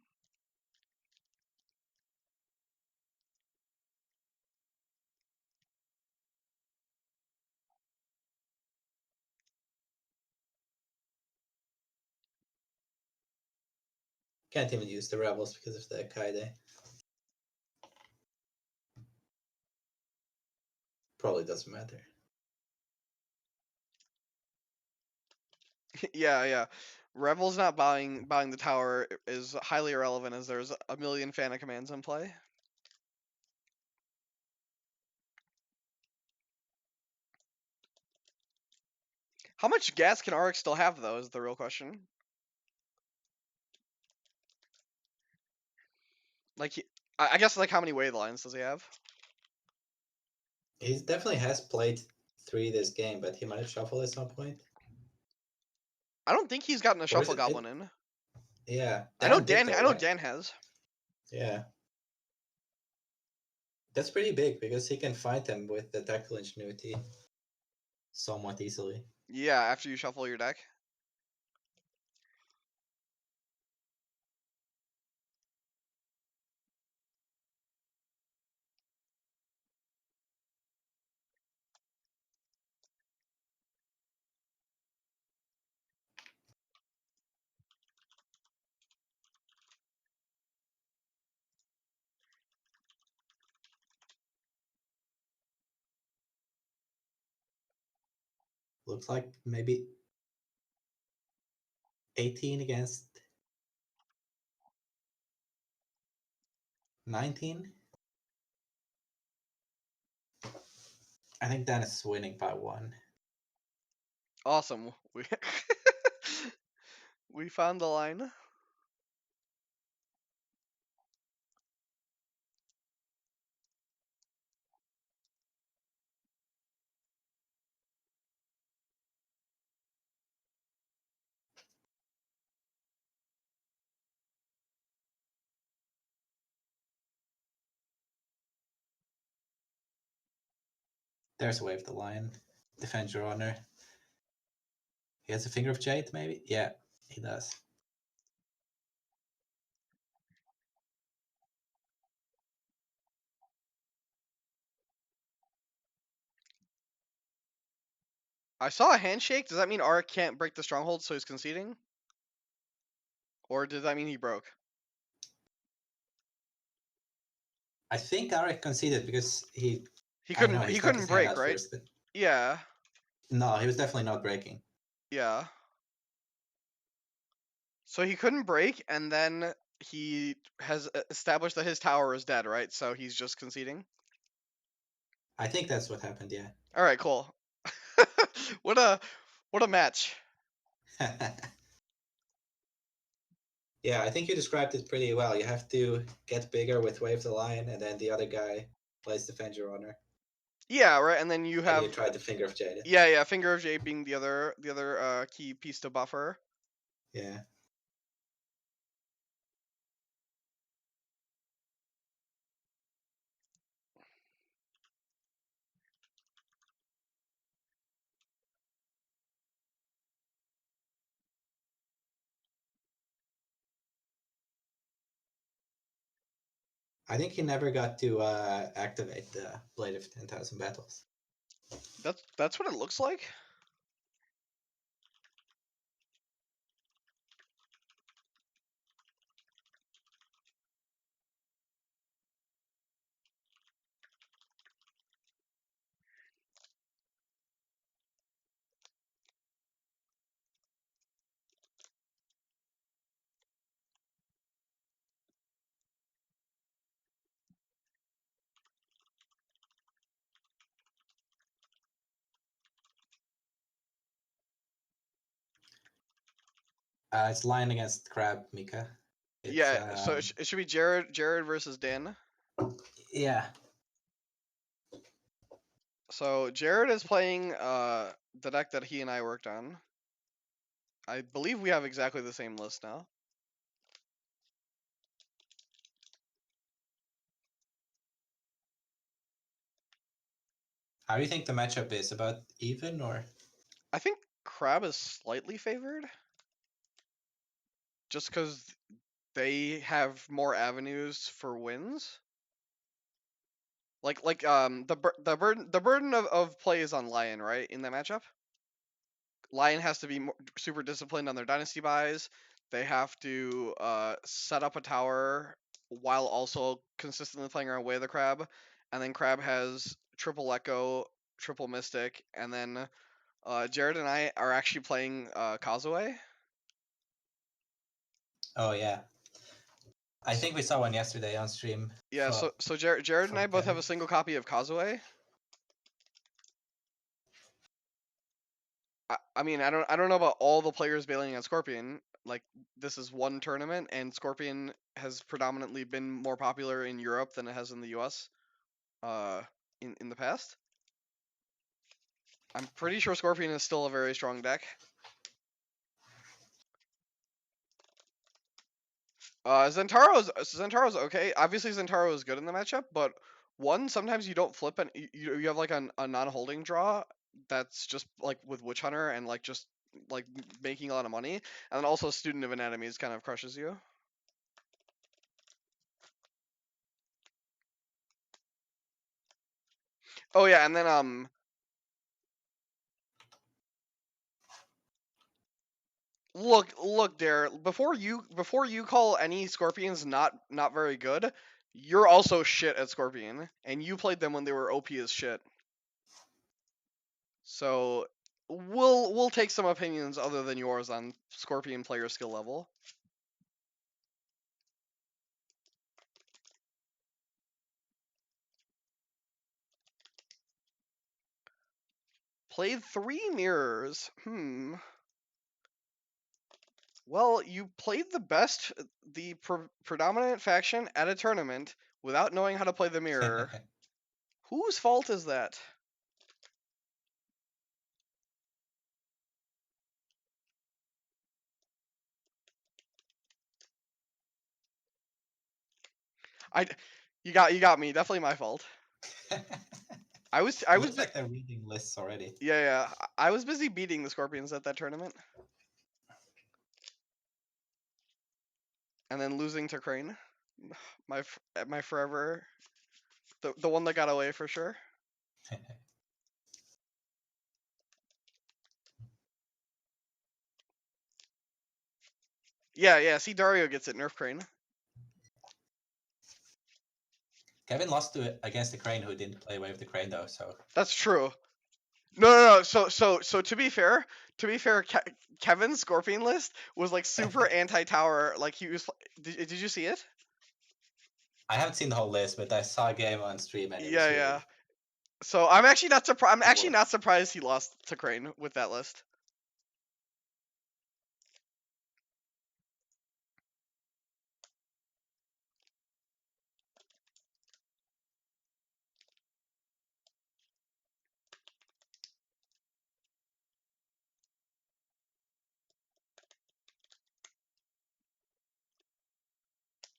Can't even use the rebels because of the Kaide. Probably doesn't matter. Yeah, yeah. Rebel's not buying the tower is highly irrelevant as there's a million Fana commands in play. How much gas can Arik still have though is the real question. Like I guess like how many wave lines does he have? He definitely has played 3 this game, but he might have shuffled at some point. I don't think he's gotten a Or is shuffle it? goblin in. Yeah. Dan did though, I know right? Dan has. Yeah. That's pretty big because he can fight them with the tactical ingenuity somewhat easily. Yeah, after you shuffle your deck. Looks like maybe 18 against 19. I think Dan is winning by 1. Awesome. We we found the line. There's Wave the Lion. Defend your honor. He has a Finger of Jade, maybe? Yeah, he does. I saw a handshake. Does that mean Arik can't break the stronghold so he's conceding? Or does that mean he broke? I think Arik conceded because I don't know, he He stuck couldn't his hand break, out right? first, but Yeah. no, he was definitely not breaking. Yeah. So he couldn't break, and then he has established that his tower is dead, right? So he's just conceding. I think that's what happened, yeah. All right, cool. what a match. Yeah, I think you described it pretty well. You have to get bigger with Wave the Lion, and then the other guy plays Defend Your Honor, Yeah, right. And then you and have you try the Finger of Jade. yeah, Finger of Jade being the other key piece to buffer. Yeah. I think he never got to activate the Blade of 10,000 Battles. That's what it looks like. It's Lion against Crab, Mika. It's Yeah, so it should be Jared versus Dan. yeah. So Jared is playing the deck that he and I worked on. I believe we have exactly the same list now. How do you think the matchup is? About even or? I think Crab is slightly favored, just because they have more avenues for wins. Like the burden of play is on Lion, right? In that matchup, Lion has to be super disciplined on their dynasty buys. They have to set up a tower while also consistently playing around Way of the Crab, and then Crab has triple Echo, triple Mystic, and then Jared and I are actually playing Kazuo. Oh yeah. I think we saw one yesterday on stream. Yeah, so Jared and From I both have Kevin. a single copy of Kazuo. I mean, I don't know about all the players bailing on Scorpion. Like, this is one tournament, and Scorpion has predominantly been more popular in Europe than it has in the U.S. Uh, in the past. I'm pretty sure Scorpion is still a very strong deck. Zentaro's okay. Obviously, Zentaro is good in the matchup, but one, sometimes you don't flip and you have like a non-holding draw that's just like with Witch Hunter and like just like making a lot of money, and then also Student of Anatomies kind of crushes you. Oh yeah, and then look, Dare. Before you call any Scorpions not very good, you're also shit at Scorpion, and you played them when they were OP as shit. So we'll take some opinions other than yours on Scorpion player skill level. Played 3 mirrors. Well, you played the predominant faction at a tournament without knowing how to play the mirror. Whose fault is that? I, you got me. Definitely my fault. I It was looks like they're reading lists already. yeah. I was busy beating the Scorpions at that tournament, and then losing to Crane, my forever, the one that got away for sure. Yeah. See, Dario gets it. Nerf Crane. Kevin lost to it against the Crane, who didn't play Wave the Crane though. So That's true. No. So to be fair, Kevin's Scorpion list was like super anti-tower. Like he was. Did you see it? I haven't seen the whole list, but I saw a game on stream and it was Yeah. really So I'm actually not surprised. I'm actually poor. not surprised he lost to Crane with that list.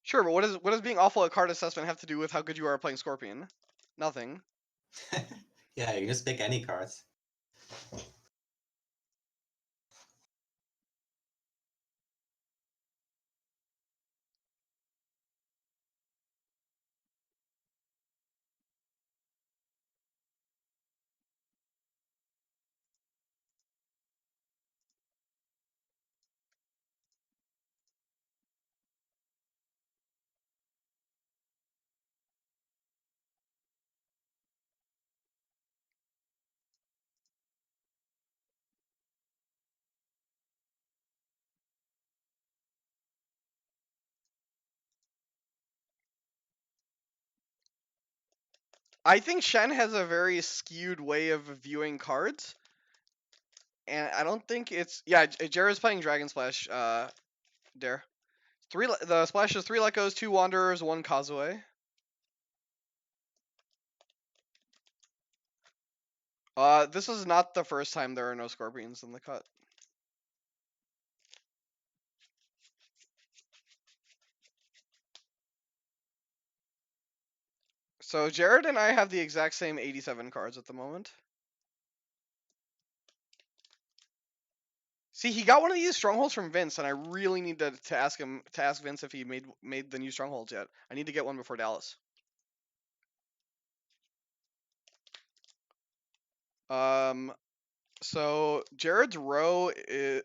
Sure, but what does being awful at card assessment have to do with how good you are at playing Scorpion? Nothing. Yeah, you just pick any cards. I think Shen has a very skewed way of viewing cards, and I don't think it's Jared's playing Dragon Splash. There. The splash is 3 Let Goes, 2 Wanderers, 1 Causeway. This is not the first time there are no Scorpions in the cut. So Jared and I have the exact same 87 cards at the moment. See, he got one of these strongholds from Vince, and I really need to ask Vince if he made the new strongholds yet. I need to get one before Dallas. So Jared's row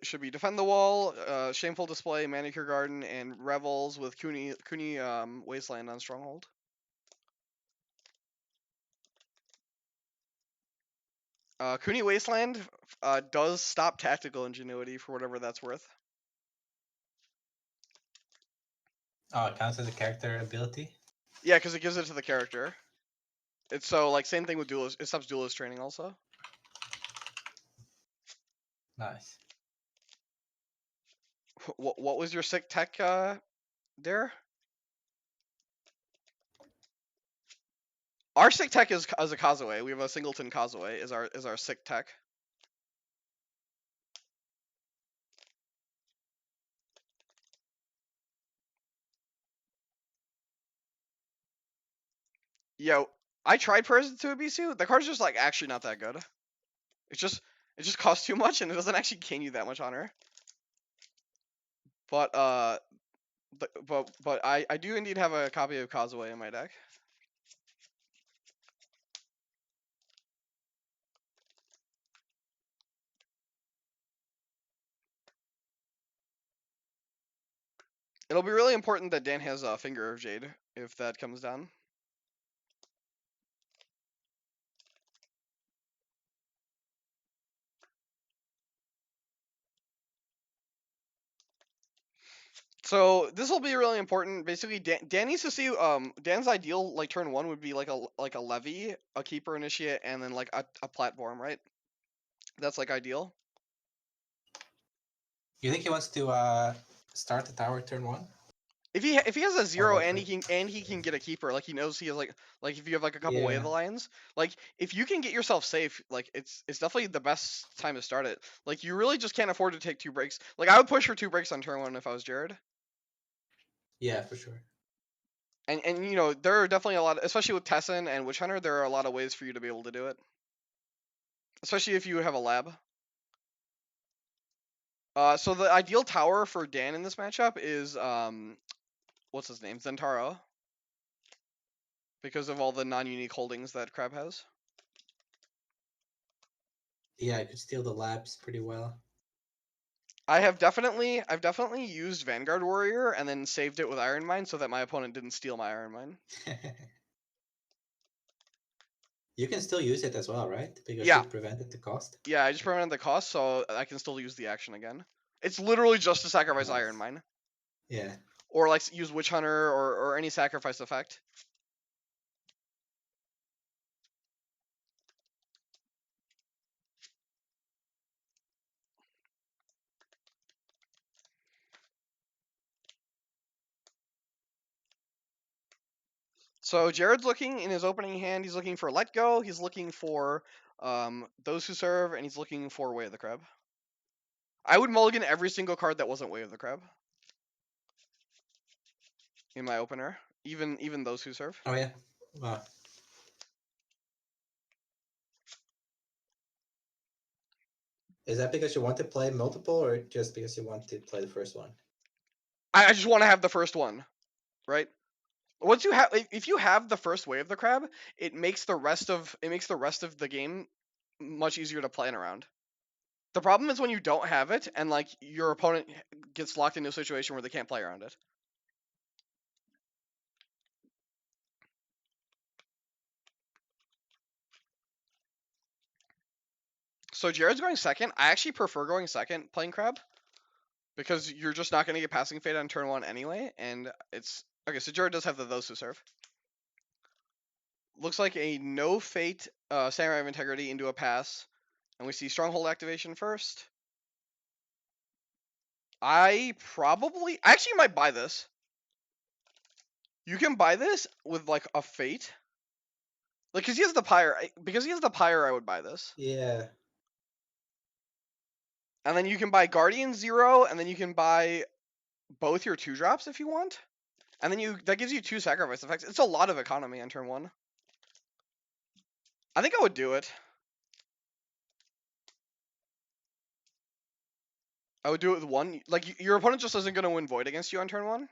should be Defend the Wall, Shameful Display, Manicure Garden, and Revels with Cooney Wasteland on Stronghold. Cooney Wasteland does stop Tactical Ingenuity for whatever that's worth. Oh, it counts as a character ability? Yeah, because it gives it to the character. It's so like same thing with Duelist. It stops Duelist training also. Nice. What was your sick tech there? Our sick tech is a Causeway. We have a Singleton Causeway is our sick tech. Yo, I tried Present to Abisu. The card's just like actually not that good. It just costs too much and it doesn't actually gain you that much honor. But I do indeed have a copy of Causeway in my deck. It'll be really important that Dan has a Finger of Jade if that comes down. So this will be really important. Basically, Dan needs to see Dan's ideal like turn 1 would be like a levy, a keeper initiate, and then like a platform, right? That's like ideal. You think he wants to start the tower turn 1? If he has a Or 0 wait and for it? he can get a keeper, like he knows he has like if you have like a couple way of Yeah. the lines, like if you can get yourself safe, like it's definitely the best time to start it. Like you really just can't afford to take 2 breaks. Like I would push for 2 breaks on turn 1 if I was Jared. Yeah, for sure. And you know there are definitely a lot, especially with Tessin and Witch Hunter, there are a lot of ways for you to be able to do it. Especially if you have a lab. So the ideal tower for Dan in this matchup is what's his name, Zentaro, because of all the non-unique holdings that Crab has. Yeah, I could steal the labs pretty well. I've definitely used Vanguard Warrior and then saved it with Iron Mine so that my opponent didn't steal my Iron Mine. You can still use it as well, right? Because Yeah, you prevented the cost. yeah, I just prevented the cost so I can still use the action again. It's literally just to sacrifice Iron Nice. Mine. Yeah. Or like use Witch Hunter or any sacrifice effect. So Jared's looking in his opening hand, he's looking for Let Go, he's looking for Those Who Serve, and he's looking for Way of the Crab. I would mulligan every single card that wasn't Way of the Crab in my opener, even Those Who Serve. Oh yeah. Wow. Is that because you want to play multiple, or just because you want to play the first one? I just want to have the first one, right? Once you have, if you have the first Way of the Crab, it makes the rest of the game much easier to plan around. The problem is when you don't have it and like your opponent gets locked into a situation where they can't play around it. So Jared's going second. I actually prefer going second playing Crab because you're just not going to get Passing Fade on turn 1 anyway, and it's okay. So Jared does have the Those Who Serve. looks like a no fate Samurai of Integrity into a pass, and we see Stronghold activation first. I actually might buy this. You can buy this with like a fate, like because he has the pyre. Because he has the pyre, I would buy this. Yeah. And then you can buy Guardian 0, and then you can buy both your 2-drops if you want. And then that gives you 2 sacrifice effects. It's a lot of economy on turn 1. I think I would do it. I would do it with 1. Like, your opponent just isn't going to win Void against you on turn 1.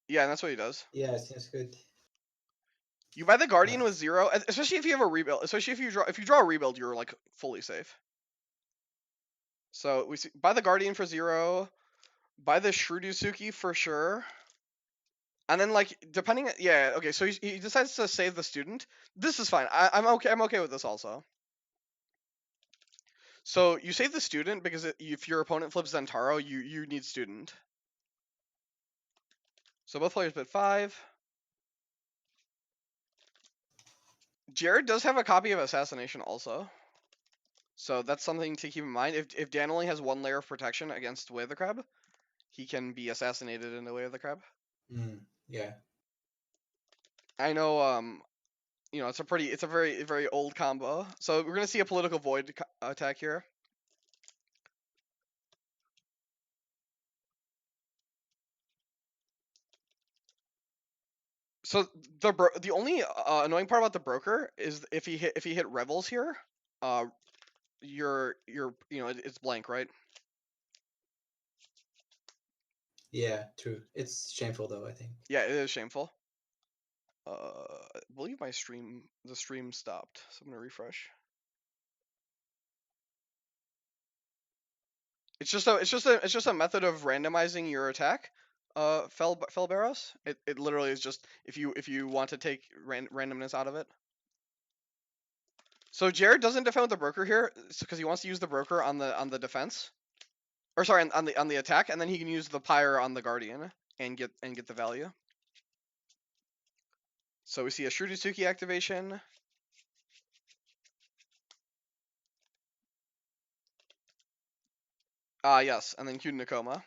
Yeah, and that's what he does. Yeah, seems good. You buy the Guardian Uh, with 0, especially if you have a rebuild. Especially if you draw a rebuild, you're like fully safe. So we buy the Guardian for 0, buy the Shrudusuki for sure. And then like depending, yeah, okay. So he decides to save the student. This is fine. I'm okay. I'm okay with this also. So you save the student because if your opponent flips Zentaro, you need student. So both players bid 5. Jared does have a copy of Assassination also. So that's something to keep in mind. If Dan only has 1 layer of protection against Way of the Crab, he can be assassinated in the Way of the Crab. yeah. I know it's a very very old combo. So we're gonna see a political void attack here. So the only annoying part about the broker is if he hit Revels here, uh, it's blank, right? Yeah, true. It's shameful though, I think. Yeah, it is shameful. I believe the stream stopped, so I'm gonna refresh. It's just a method of randomizing your attack. Felberos. It literally is just if you want to take randomness out of it. So Jared doesn't defend with the broker here because he wants to use the broker on the defense, or sorry, on the attack, and then he can use the pyre on the guardian and get the value. So we see a Shrudusuki activation. Yes, and then Q Nakoma.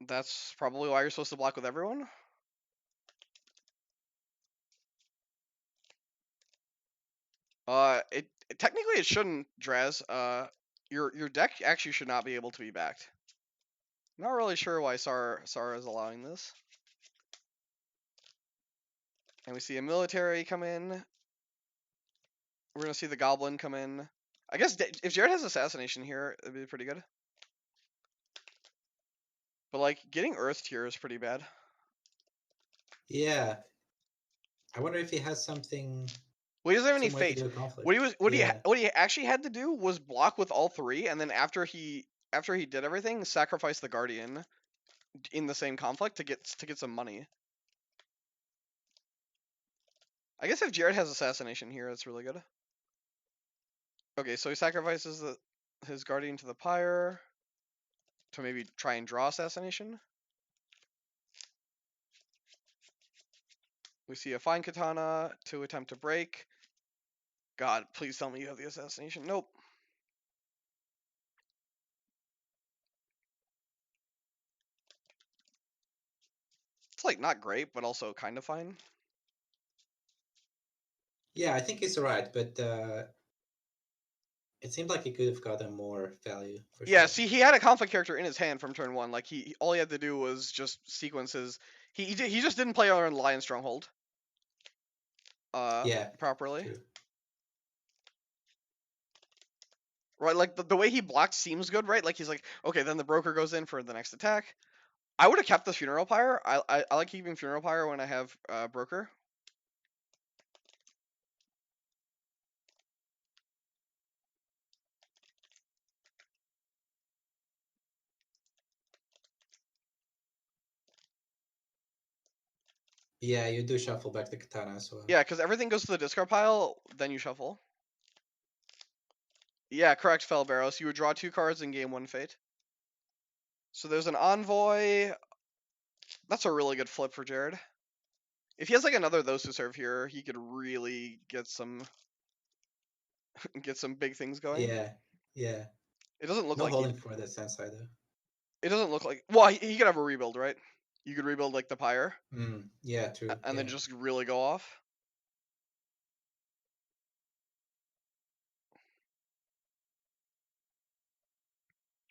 That's probably why you're supposed to block with everyone. Technically it shouldn't, Draz. Your deck actually should not be able to be backed. Not really sure why Sar is allowing this. And we see a military come in. We're gonna see the goblin come in. I guess if Jared has assassination here, it'd be pretty good. But like getting earthed here is pretty bad. Yeah. I wonder if he has something, Well, he doesn't have any some way to fate. do a conflict. Yeah. What he actually had to do was block with all 3, and then after he did everything, sacrifice the guardian in the same conflict to get some money. I guess if Jared has assassination here, that's really good. Okay, so he sacrifices his guardian to the pyre to maybe try and draw assassination. We see a fine katana to attempt to break. God, please tell me you have the assassination. Nope. It's like not great, but also kind of fine. Yeah, I think it's alright, but it seemed like he could have gotten more value for Yeah, sure. see, he had a conflict character in his hand from turn 1. Like all he had to do was just sequences. He just didn't play our Lion Stronghold. Yeah, Properly. true. Right, like the way he blocked seems good, right? Like he's like, okay, then the broker goes in for the next attack. I would have kept the funeral pyre. I like keeping funeral pyre when I have broker. Yeah, you do shuffle back the katana as well. Yeah, because everything goes to the discard pile, then you shuffle. Yeah, correct, Felbarrow. So you would draw 2 cards and gain 1 fate. So there's an envoy. That's a really good flip for Jared. If he has like another those to serve here, he could really get some get some big things going. Yeah, yeah. It doesn't look No like he. holding for the Sensei though. It doesn't look like. Well, he could have a rebuild, right? You could rebuild like the pyre, Yeah, true. and then Yeah. just really go off.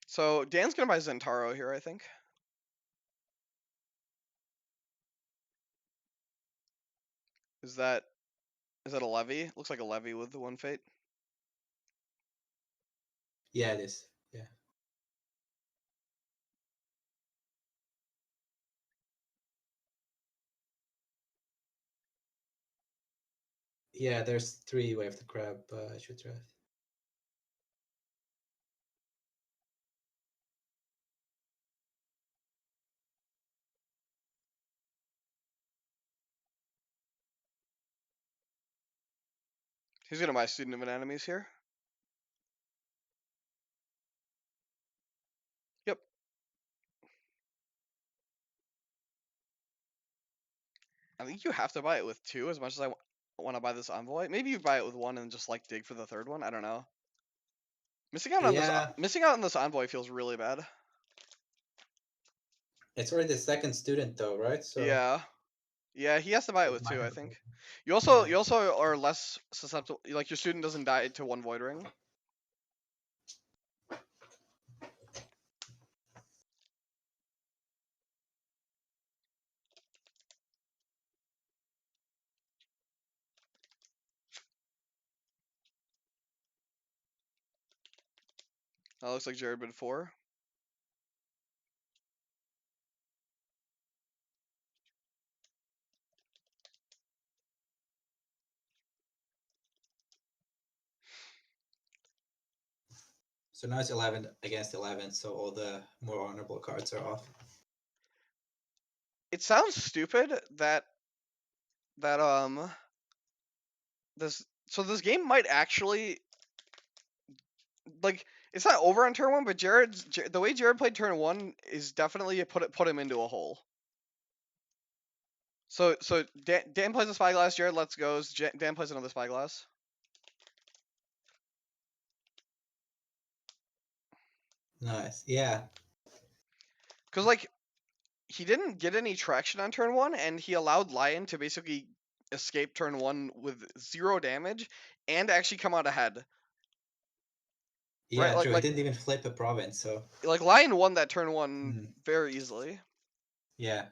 So Dan's gonna buy Zentaro here, I think. Is that a levy? Looks like a levy with the one fate. Yeah, it is. Yeah. Yeah, there's 3 Wave the Crab I should draft. He's gonna buy Student of Enemies here. Yep. I think you have to buy it with 2 as much as I want to buy this Envoy. Maybe you buy it with 1 and just like dig for the 3rd one. I don't know. Yeah, Missing out on this Envoy feels really bad. it's already the second student though, right? So Yeah. Yeah, he has to buy it it with might 2, I have a think. problem. You Yeah. also are less susceptible, like your student doesn't die to 1 Void Ring. That looks like Jared bid 4. So now it's 11 against 11, so all the more honorable cards are off. It sounds stupid that that this game might actually, like, it's not over on turn 1, but the way Jared played turn 1 is definitely put him into a hole. So Dan plays a Spyglass, Jared lets goes, Dan plays another Spyglass. Nice. Yeah. Cause like he didn't get any traction on turn 1, and he allowed Lion to basically escape turn 1 with 0 damage and actually come out ahead. Right? Yeah, true. He didn't even flip a province, so Like Lion won that turn 1 mm, very easily. yeah.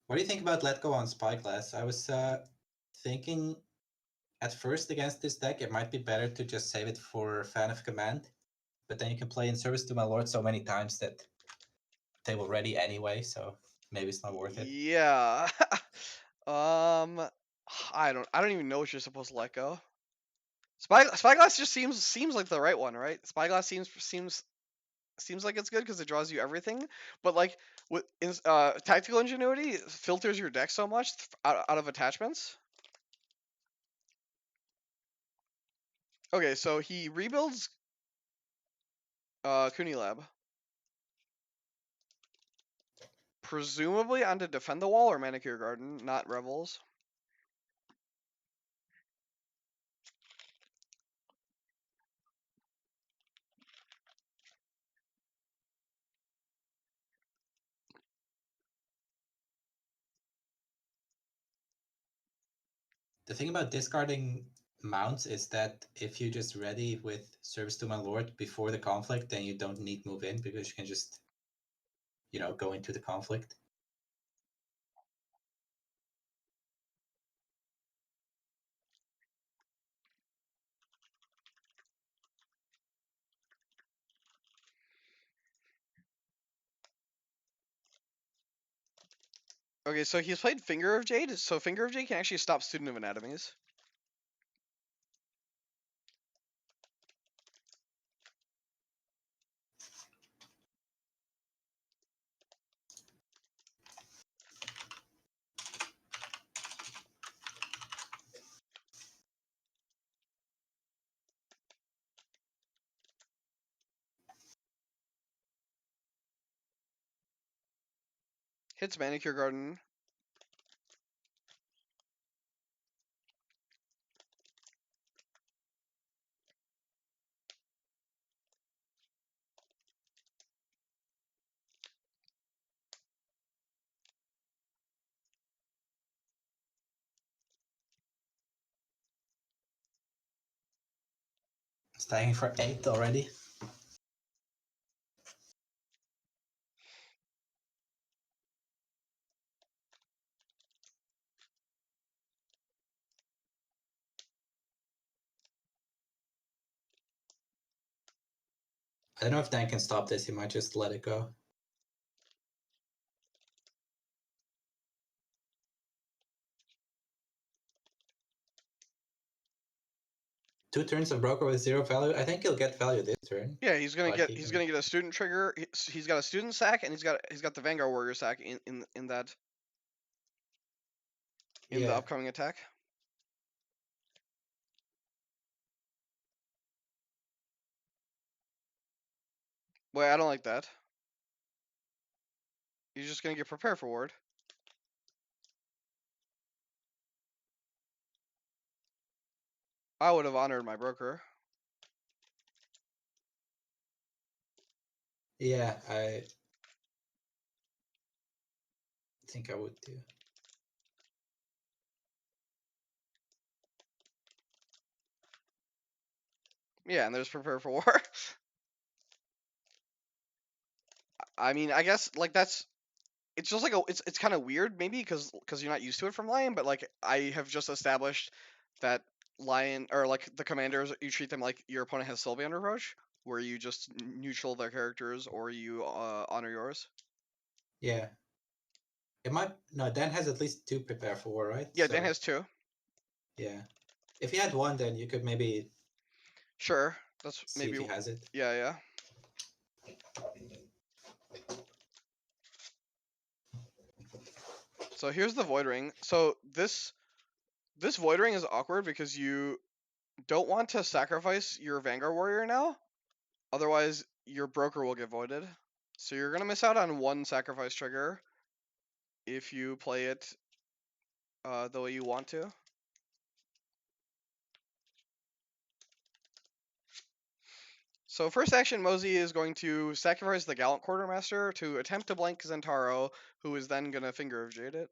What do you think about let go on Spyglass? I was thinking at first against this deck it might be better to just save it for Fan of Command, but then you can play in Service to My Lord so many times that they will ready anyway, so maybe it's not worth it. Yeah. um I don't even know what you're supposed to let go. Spyglass just seems like the right one, right? Spyglass seems like it's good because it draws you everything, but like with tactical ingenuity filters your deck so much out of attachments. Okay, so he rebuilds Cooney Lab, presumably on to defend the wall or manicure garden, not rebels. The thing about discarding mounts is that if you just ready with Service to My Lord before the conflict, then you don't need move in because you can just, go into the conflict. Okay, so he's played Finger of Jade, so Finger of Jade can actually stop Student of Anatomies. Hits Manicure Garden. Staying for 8 already. I don't know if Dan can stop this. He might just let it go. Two turns of broker with 0 value. I think he'll get value this turn. Yeah, he's gonna Like get he's gonna get a student trigger. He's got a student sack, and he's got the Vanguard Warrior sack in that in the Yeah. upcoming attack. Wait, I don't like that. He's just gonna get prepared for ward. I would have honored my broker. Yeah, I think I would too. Yeah, and there's prepare for war. I mean, I guess like that's it's just like it's kind of weird maybe because you're not used to it from Lion, but like I have just established that Lion or like the commanders, you treat them like your opponent has Sylveon Reproach, where you just neutral their characters or you honor yours. Yeah. It might no, Dan has at least 2 prepare for war, right? Yeah, Dan So has two. yeah. If he had 1, then you could maybe Sure, that's see if maybe. he has it. Yeah, yeah. So here's the Void Ring. So this Void Ring is awkward because you don't want to sacrifice your Vanguard Warrior now. Otherwise, your broker will get voided. So you're gonna miss out on one sacrifice trigger if you play it the way you want to. So first action, Mosey is going to sacrifice the Gallant Quartermaster to attempt to blank Zentaro, who is then gonna Finger of Jade it.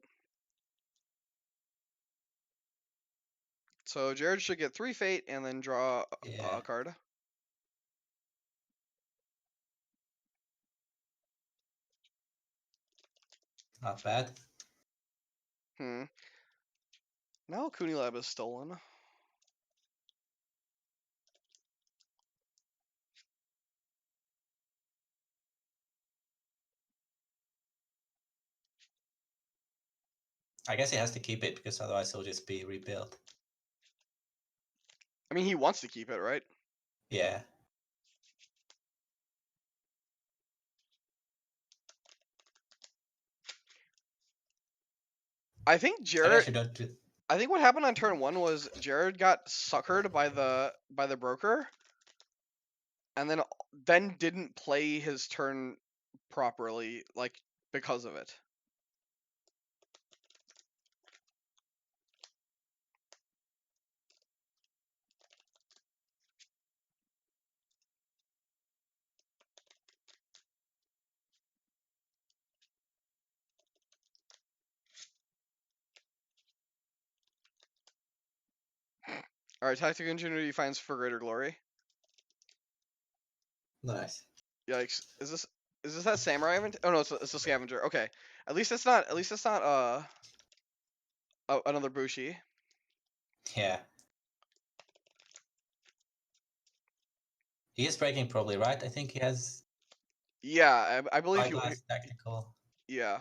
So Jared should get 3 Fate and then draw Yeah. a card. Not bad. Now Kunilab is stolen. I guess he has to keep it because otherwise he'll just be rebuilt. I mean, he wants to keep it, right? Yeah. I think I Jared. guess you don't do I think what happened on turn 1 was Jared got suckered by the broker, and then didn't play his turn properly, like because of it. All right, tactical ingenuity finds for greater glory. nice. Yikes! Is this that samurai event? Oh no, it's a scavenger. Okay, at least it's not another Bushi. Yeah. He is breaking probably, right? I think he has Yeah, I believe eyeglass tactical. yeah.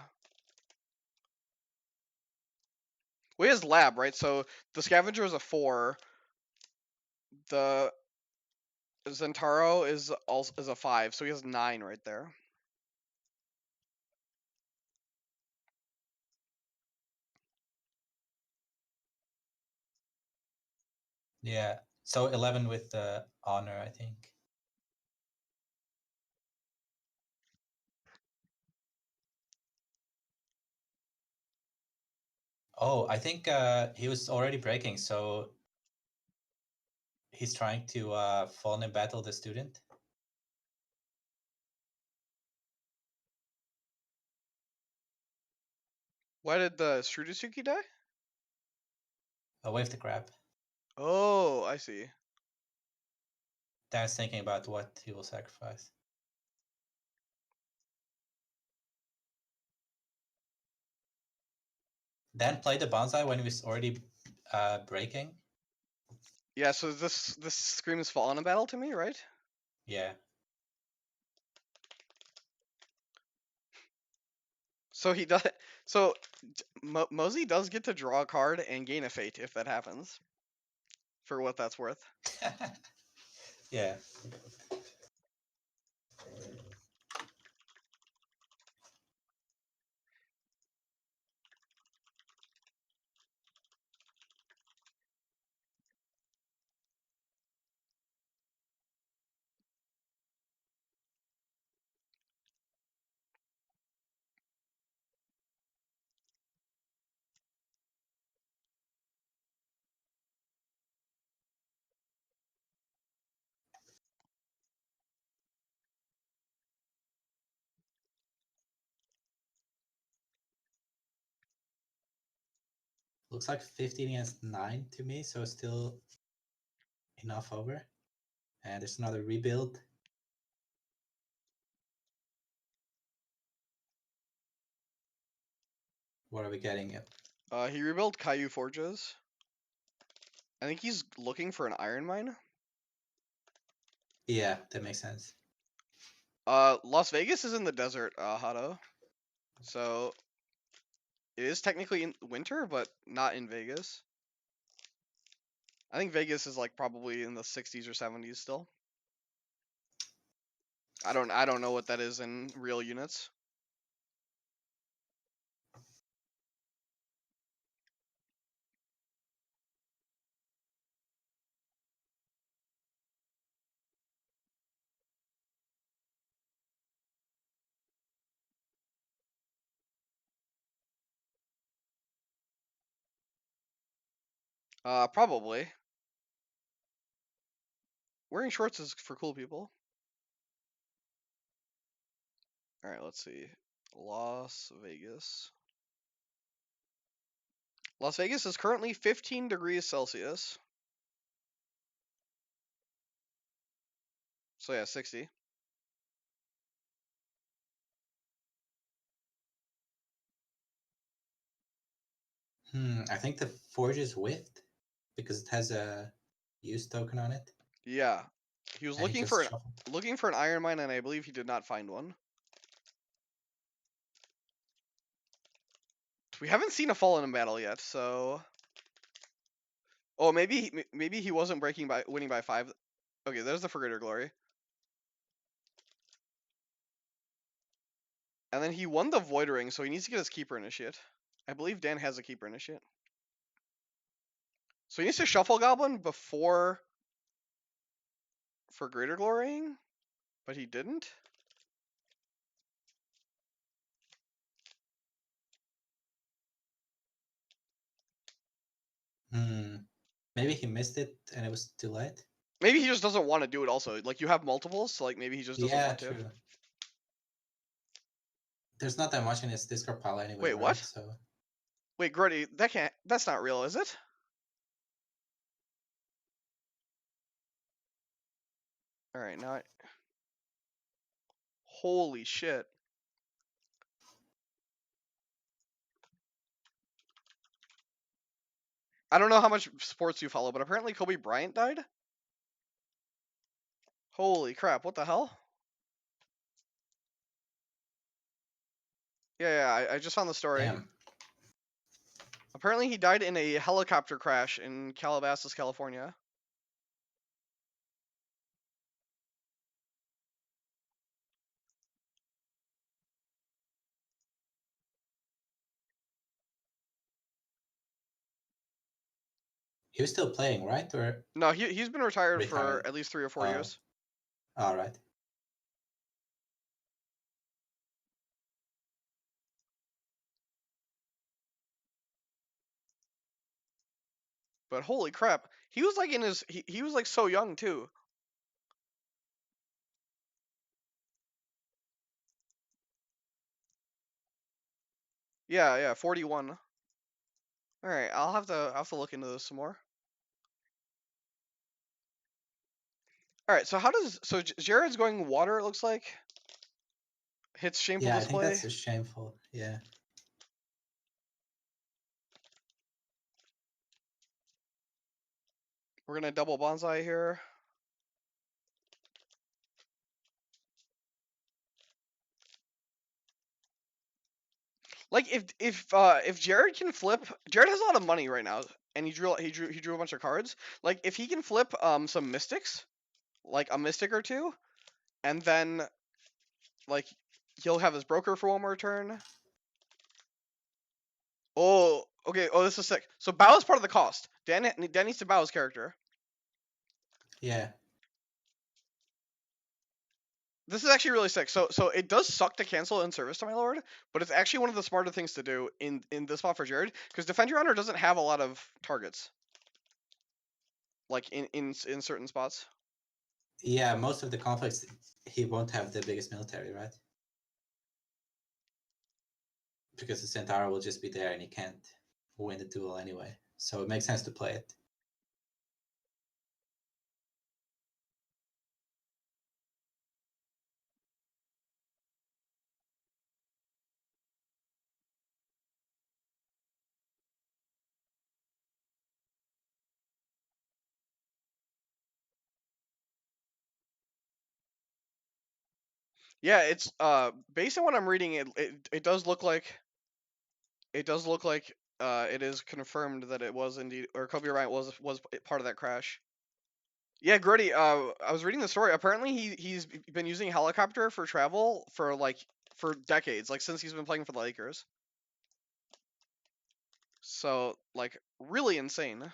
Well, he has lab, right? So the scavenger is a 4. The Zentaro is also is a 5, so he has 9 right there. Yeah. So 11 with the honor, I think. Oh, I think he was already breaking, so he's trying to fall in battle the student. Why did the Shrudisuki die? Away with the crab. Oh, I see. Dan's thinking about what he will sacrifice. Dan played the bonsai when he was already breaking. Yeah, so this screams fallen in battle to me, right? Yeah. So he does. So Mosey does get to draw a card and gain a fate if that happens. For what that's worth. Yeah. Looks like 15 against 9 to me, so still enough over. And there's another rebuild. What are we getting? He rebuilt Caillou Forges. I think he's looking for an iron mine. Yeah, that makes sense. Las Vegas is in the desert, Hato. So it is technically in winter, but not in Vegas. I think Vegas is like probably in the 60s or 70s still. I don't know what that is in real units. Probably. Wearing shorts is for cool people. All right, let's see. Las Vegas. Las Vegas is currently 15 degrees Celsius. So yeah, 60. I think the forge is width because it has a use token on it. Yeah. He was And he looking just for an shuffled. iron mine, and I believe he did not find one. We haven't seen a fallen in battle yet, so. Oh, maybe he wasn't winning by 5. Okay, there's the For Greater Glory. And then he won the Void Ring, so he needs to get his Keeper Initiate. I believe Dan has a Keeper Initiate. So he needs to shuffle Goblin before For Greater Glorying, but he didn't. Maybe he missed it and it was too late. Maybe he just doesn't want to do it also. Like, you have multiples, so like maybe he just doesn't Yeah, want to. true. There's not that much in his discard pile anyway, Wait, right? what? So Wait, Grody, that's not real, is it? Alright, now holy shit. I don't know how much sports you follow, but apparently Kobe Bryant died? Holy crap, what the hell? Yeah, I just found the story. damn. Apparently he died in a helicopter crash in Calabasas, California. He was still playing, right? Or No, he's been retired for retired? at least 3 or 4 Oh, years. all right. But holy crap, he was like in his he was like so young too. Yeah, yeah, 41. All right, I'll have to look into this some more. All right, so how does Jared's going water? It looks like hits shameful Yeah, I think display. that's just shameful. Yeah. We're gonna double bonsai here. Like if Jared can flip, Jared has a lot of money right now, and he drew a bunch of cards. Like if he can flip some mystics, like a mystic or two, and then like he'll have his broker for one more turn. Oh, okay. Oh, this is sick. So bow is part of the cost. Dan needs to bow his character. Yeah. This is actually really sick. So it does suck to cancel in service to my lord, but it's actually one of the smarter things to do in this spot for Jared because Defend Your Honor doesn't have a lot of targets like in certain spots. Yeah, most of the conflicts he won't have the biggest military, right? Because the Centaur will just be there and he can't win the duel anyway. So it makes sense to play it. Yeah, it's based on what I'm reading, it does look like it is confirmed that it was indeed or Kobe Bryant was part of that crash. Yeah, Grody. I was reading the story. Apparently, he's been using helicopter for travel for decades, like since he's been playing for the Lakers. So like really insane.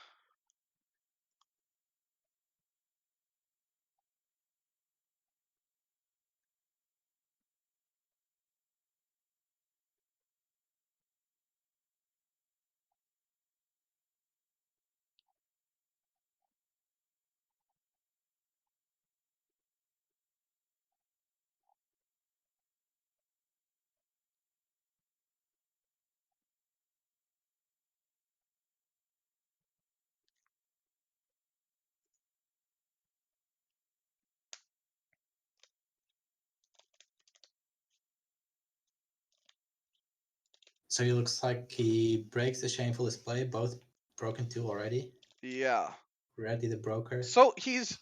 So it looks like he breaks the shameful display, both broken two already. Yeah. Ready the broker. So he's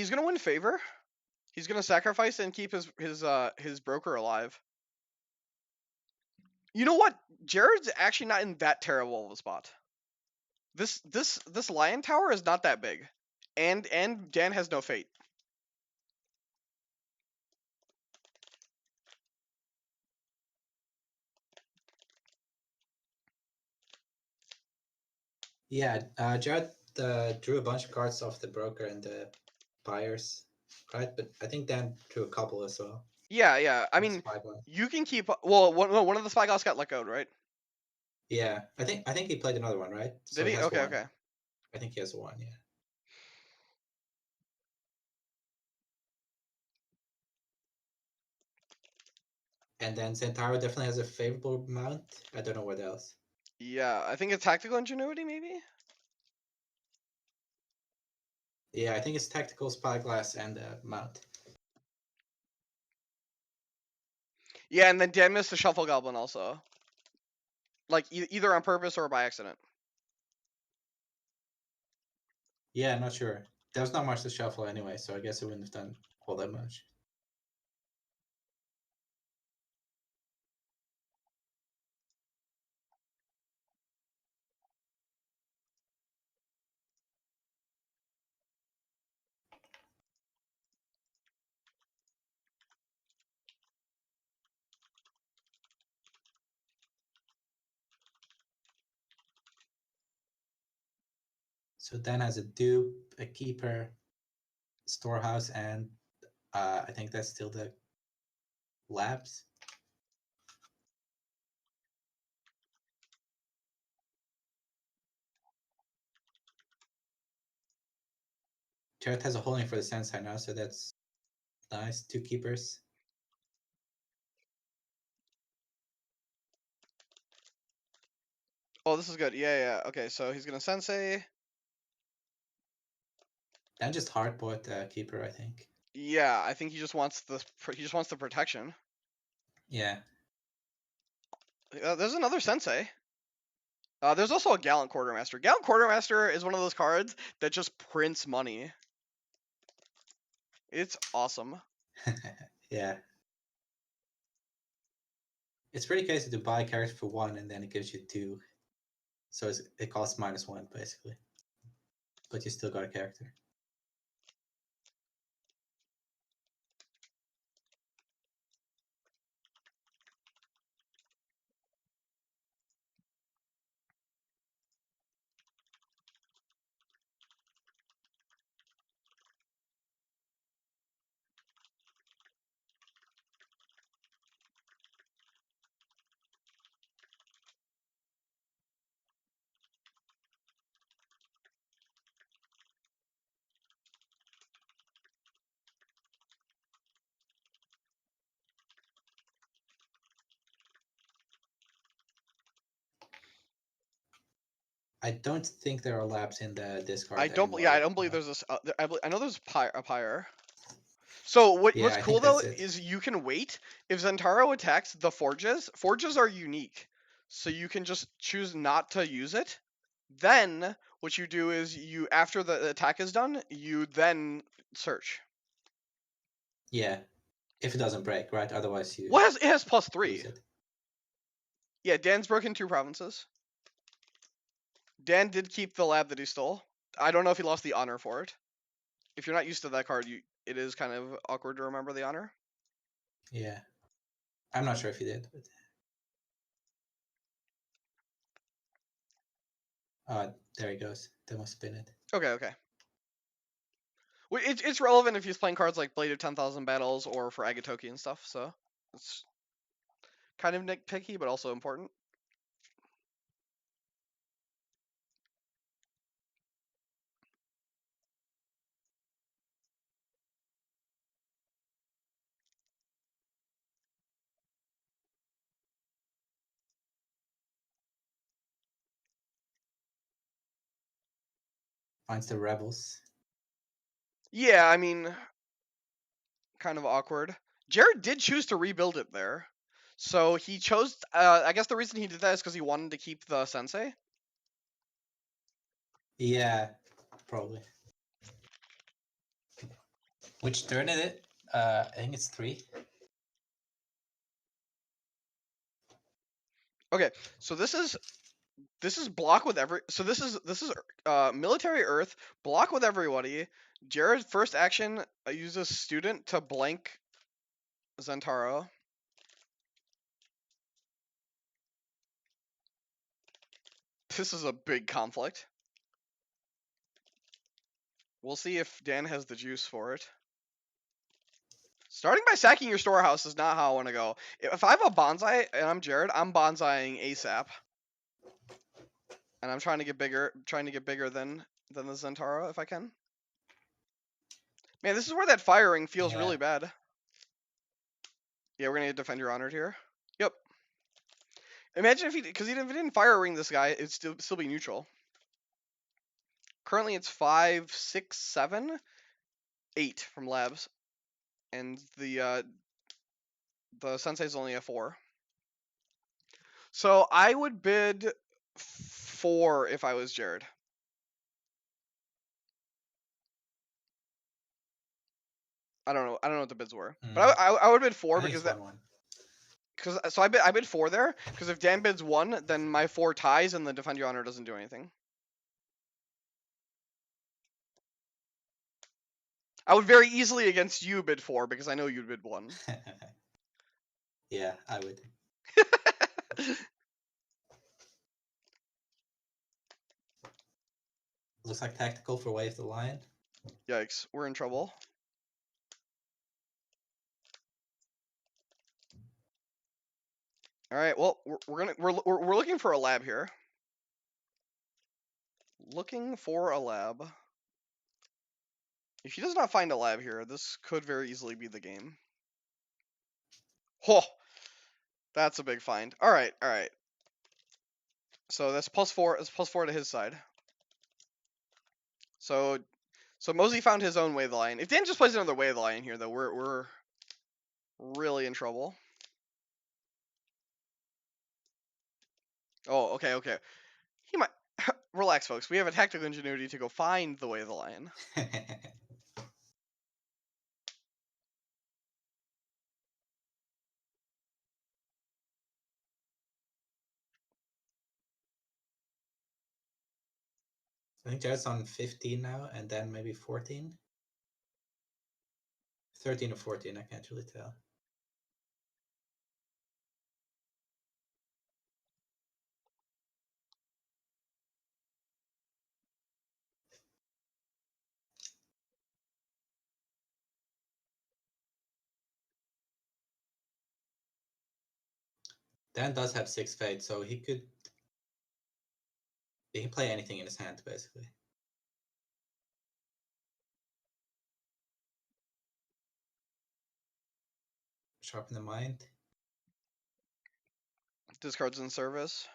gonna win favor. He's gonna sacrifice and keep his broker alive. You know what? Jared's actually not in that terrible of a spot. This lion tower is not that big, and Dan has no fate. Yeah, Jared drew a bunch of cards off the broker and the buyers, right? But I think Dan drew a couple as well. Yeah, yeah. I The mean, spyglass. you can keep. Well, one of the spyglass got let go, right? Yeah, I think he played another one, right? So Did he he? has Okay, one. okay. I think he has one. Yeah. And then Centauro definitely has a favorable mount. I don't know what else. Yeah, I think it's tactical ingenuity, maybe. Yeah, I think it's tactical spyglass and mount. Yeah, and then Dan missed the shuffle goblin also, like either on purpose or by accident. Yeah, not sure. There was not much to shuffle anyway, so I guess it wouldn't have done all that much. So Dan has a dupe, a keeper, storehouse, and I think that's still the labs. Jared has a holding for the Sensei now, so that's nice. 2 keepers. Oh, this is good. Yeah. Okay, so he's gonna Sensei. And just hardboard the keeper, I think. Yeah, I think he just wants the protection. Yeah. There's another Sensei. There's also a Gallant Quartermaster. Gallant Quartermaster is one of those cards that just prints money. It's awesome. Yeah. It's pretty crazy to buy a character for 1 and then it gives you 2. So it costs -1, basically. But you still got a character. I don't think there are labs in the discard anymore. I don't believe there's this. I know there's a pyre. So Yeah, what's I cool think though that's it. is you can wait if Zentaro attacks the forges. Forges are unique, so you can just choose not to use it. Then what you do is you after the attack is done, you then search. Yeah. If it doesn't break, right? Otherwise you It has +3. lose it. Yeah, Dan's broken 2 provinces. Dan did keep the lab that he stole. I don't know if he lost the honor for it. If you're not used to that card, it is kind of awkward to remember the honor. Yeah. I'm not sure if he did, but there he goes. That must have been it. Okay. It's relevant if he's playing cards like Blade of 10,000 Battles or for Agatoki and stuff, so it's kind of nitpicky, but also important. Finds the rebels. Yeah, I mean, kind of awkward. Jared did choose to rebuild it there. So he chose, I guess the reason he did that is because he wanted to keep the Sensei. Yeah, probably. Which turn is it? I think it's 3. Okay, so this is block with so this is military earth, block with everybody. Jared's first action uses student to blank Zentaro. This is a big conflict. We'll see if Dan has the juice for it. Starting by sacking your storehouse is not how I want to go. If I have a bonsai and I'm Jared, I'm bonsaiing ASAP. And I'm trying to get bigger than the Zentaro if I can. Man, this is where that firing feels Yeah. really bad. Yeah, we're gonna defend your honor here. Yep. Imagine if he didn't fire ring this guy, it'd still be neutral. Currently it's 5, 6, 7, 8 from labs, and the sensei's only a 4. So I would bid 4 if I was Jared. I don't know what the bids were, but I would bid 4 I think because it's 1-1. so I bid 4 there because if Dan bids 1, then my 4 ties and the defend your honor doesn't do anything. I would very easily against you bid 4 because I know you'd bid 1. Yeah, I would. Looks like tactical for Wave the Lion. Yikes, we're in trouble. All right, well, we're looking for a lab here. Looking for a lab. If he does not find a lab here, this could very easily be the game. Oh, that's a big find. All right, all right. So that's +4. It's +4 to his side. So Mosey found his own way of the lion. If Dan just plays another way of the lion here, though, we're really in trouble. Oh, okay, okay. He might relax, folks. We have a tactical ingenuity to go find the way of the lion. I think Jared's on 15 now, and then maybe 14. 13 or 14, I can't really tell. Dan does have 6 fade, so he can play anything in his hand, basically. Sharpen the mind. Discards in service.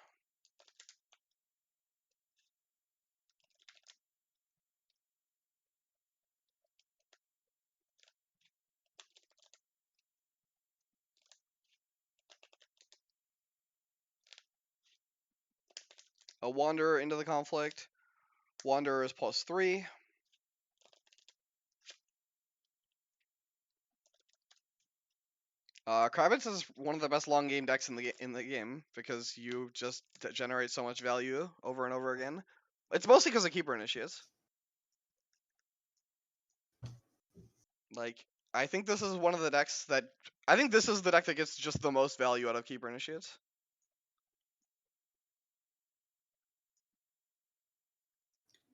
A Wanderer into the conflict. Wanderer is +3. Kravitz is one of the best long game decks in the game because you just generate so much value over and over again. It's mostly because of Keeper Initiates. Like, I think this is one of the decks that I think this is the deck that gets just the most value out of Keeper Initiates.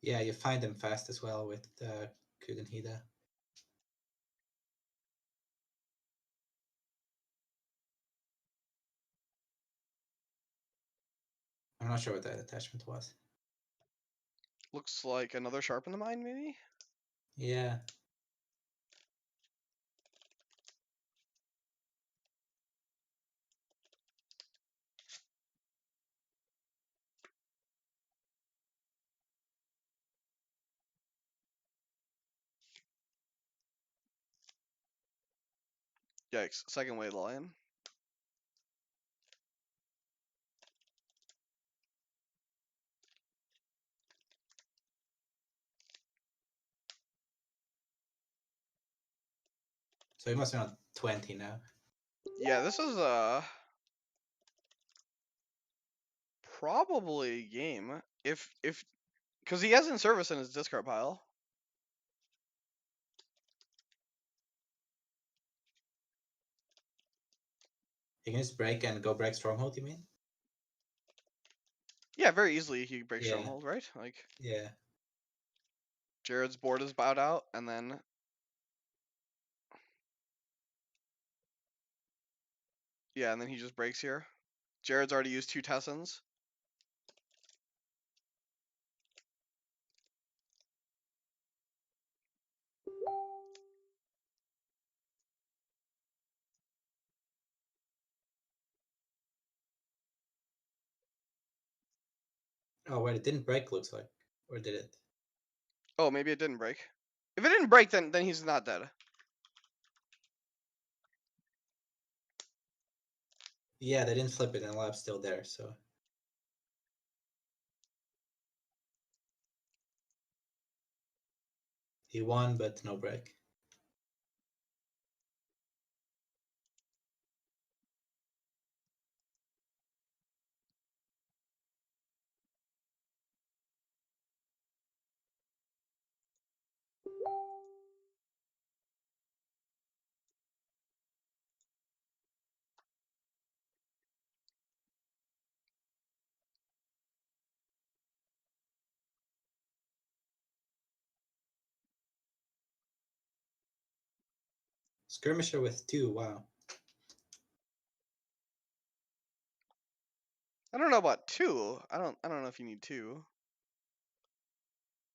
Yeah, you find them fast as well with Kudenhida. I'm not sure what that attachment was. Looks like another Sharpen the Mind, maybe? Yeah. Yikes. Second Way Lion. So he must be on 20 now. Yeah, this is probably game. If because he has in service in his discard pile. He can just break and go break Stronghold, you mean? Yeah, very easily he breaks Yeah. Stronghold, right? Like, Yeah. Jared's board is bowed out, and then yeah, and then he just breaks here. Jared's already used 2 Tessons. Oh, wait, it didn't break, looks like. Or did it? Oh, maybe it didn't break. If it didn't break, then he's not dead. Yeah, they didn't flip it, and the lab's still there, so. He won, but no break. Skirmisher with 2, wow. I don't know about 2. I don't know if you need 2.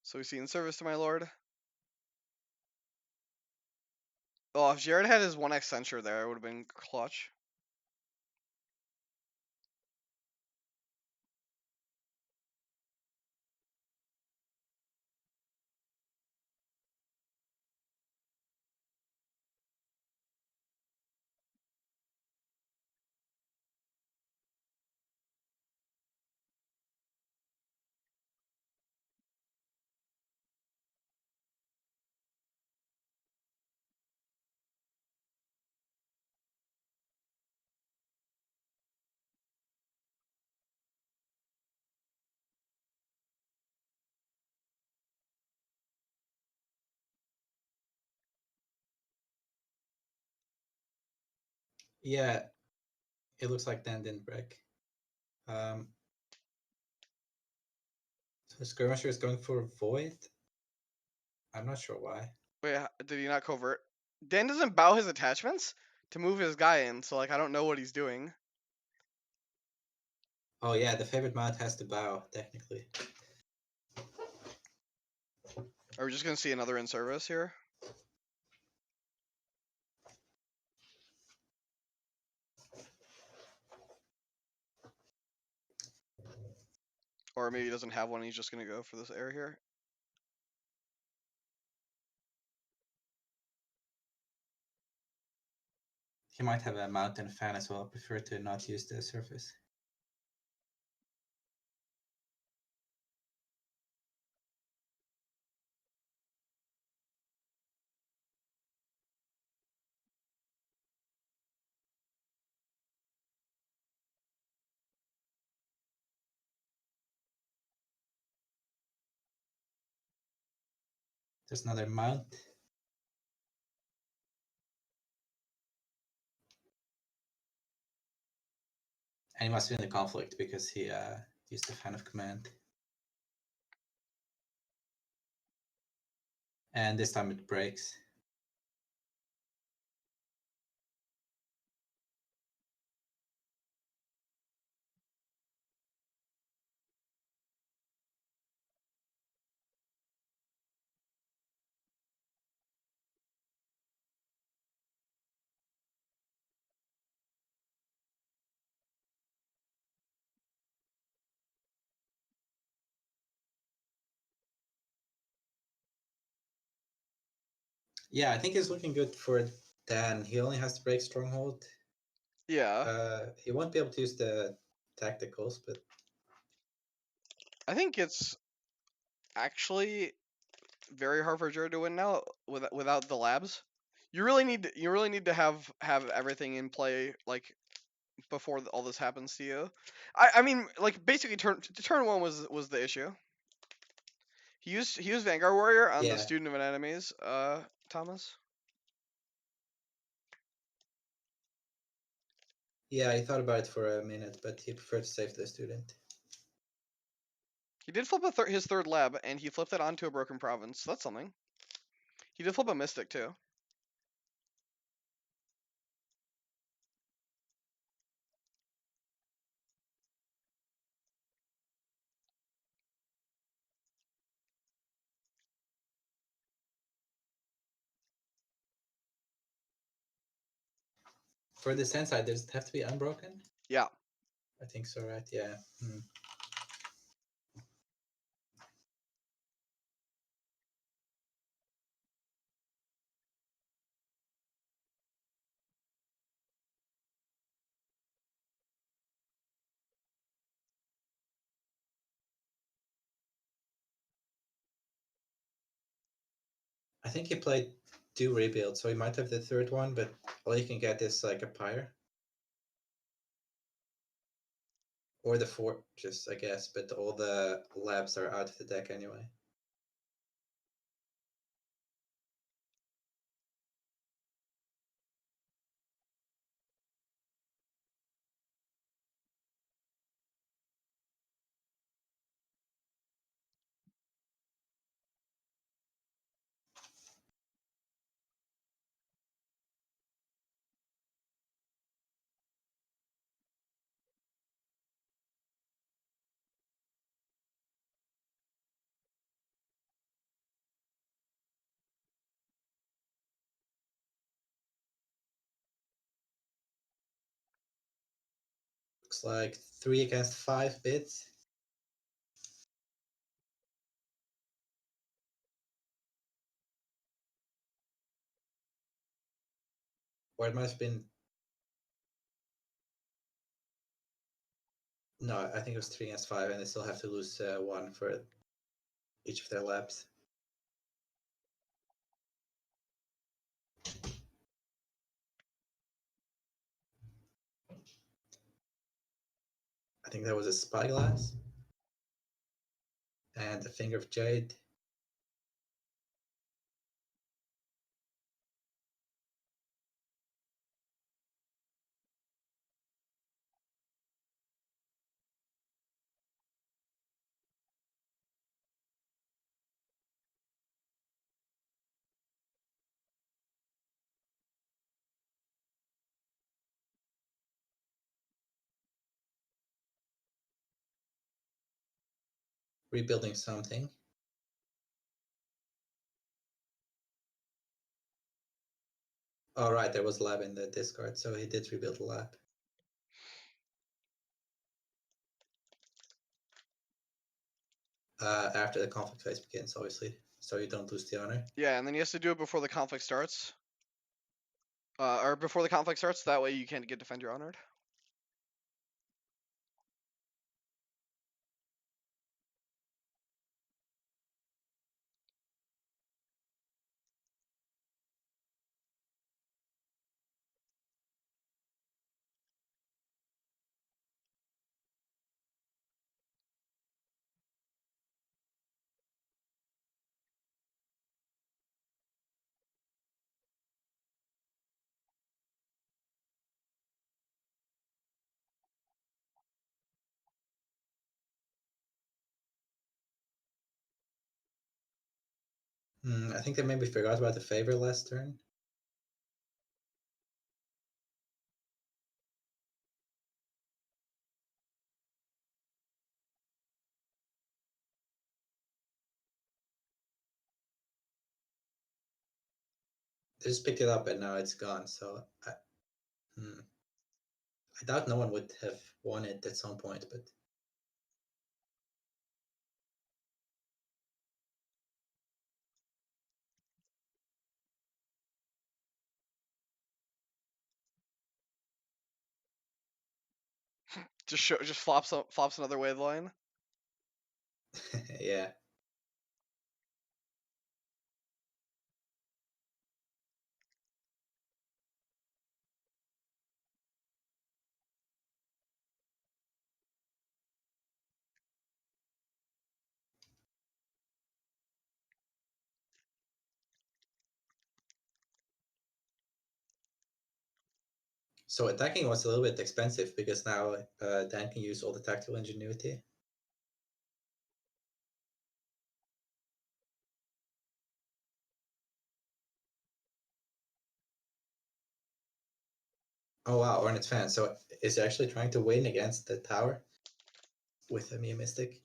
So we see in service to my lord. Oh, if Jared had his 1x censure there, it would have been clutch. Yeah, it looks like Dan didn't break. So Skirmisher is going for Void. I'm not sure why. Wait, did he not covert? Dan doesn't bow his attachments to move his guy in, so like I don't know what he's doing. Oh yeah, the favorite mount has to bow, technically. Are we just gonna see another in service here? Or maybe he doesn't have one, he's just gonna go for this air here. He might have a mountain fan as well. Prefer to not use the surface. There's another mount. And he must be in the conflict because he used the fan of command. And this time it breaks. Yeah, I think it's looking good for Dan. He only has to break Stronghold. Yeah. He won't be able to use the tacticals, but I think it's actually very hard for Jared to win now without the labs. You really need to have everything in play like before all this happens to you. I mean like basically turn one was the issue. He used Vanguard Warrior on the yeah. student of an enemies, Thomas. Yeah, he thought about it for a minute, but he preferred to save the student. He did flip his third lab, and he flipped it onto a broken province. So that's something. He did flip a mystic too. For the Sensei, does it have to be unbroken? Yeah. I think so, right? Yeah. I think he played 2 rebuilds, so he might have the third one, but all you can get is like a pyre. Or the fortress, I guess, but all the labs are out of the deck anyway. Looks like 3 against 5 bids. Or it might have been. No, I think it was 3 against 5, and they still have to lose 1 for each of their laps. I think that was a spyglass and a finger of jade. Rebuilding something. Oh, right, there was lab in the discard, so he did rebuild the lab. After the conflict phase begins, obviously, so you don't lose the honor. Yeah, and then he has to do it before the conflict starts. Or before the conflict starts, that way you can't get defend your honored. I think they maybe forgot about the favor last turn. They just picked it up and now it's gone, so I doubt no one would have won it at some point, but Just flops another wave line. yeah. So attacking was a little bit expensive because now Dan can use all the tactical ingenuity. Oh wow, Ornit's fan. So is he actually trying to win against the tower with a Mia Mystic?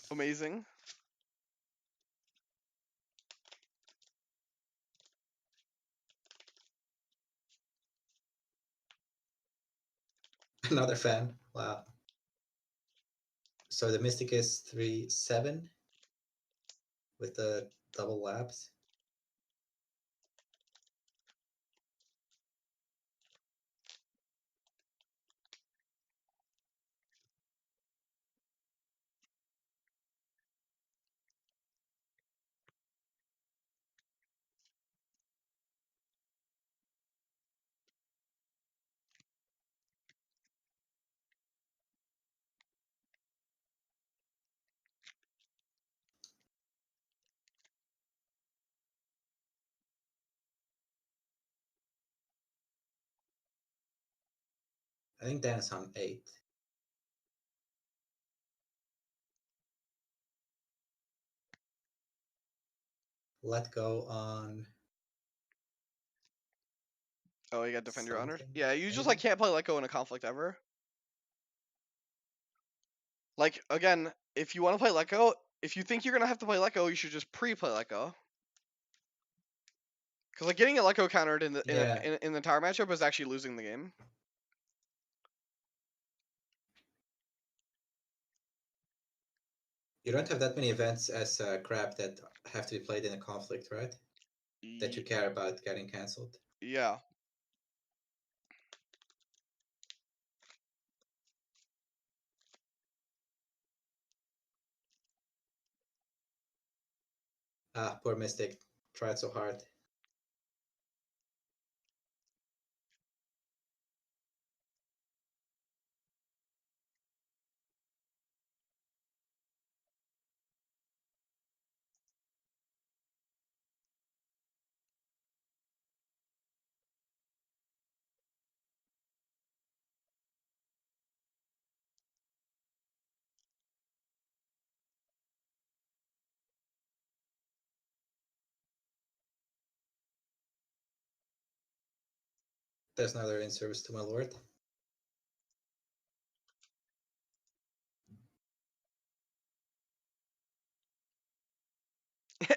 Amazing. Another fan. Wow. So the Mystic is 3/7 with the double labs. I think Dan is on 8. Let go on Oh, you got defend your honored. something. Yeah, you just Maybe? can't play let go in a conflict ever. Like again, if you want to play let go, if you think you're gonna have to play let go, you should just pre-play let go. Because getting a let go countered in the Yeah. in the tower matchup is actually losing the game. You don't have that many events as crap that have to be played in a conflict, right? That you care about getting cancelled. Yeah. Ah, poor Mystic. Tried so hard. There's another in service to my lord.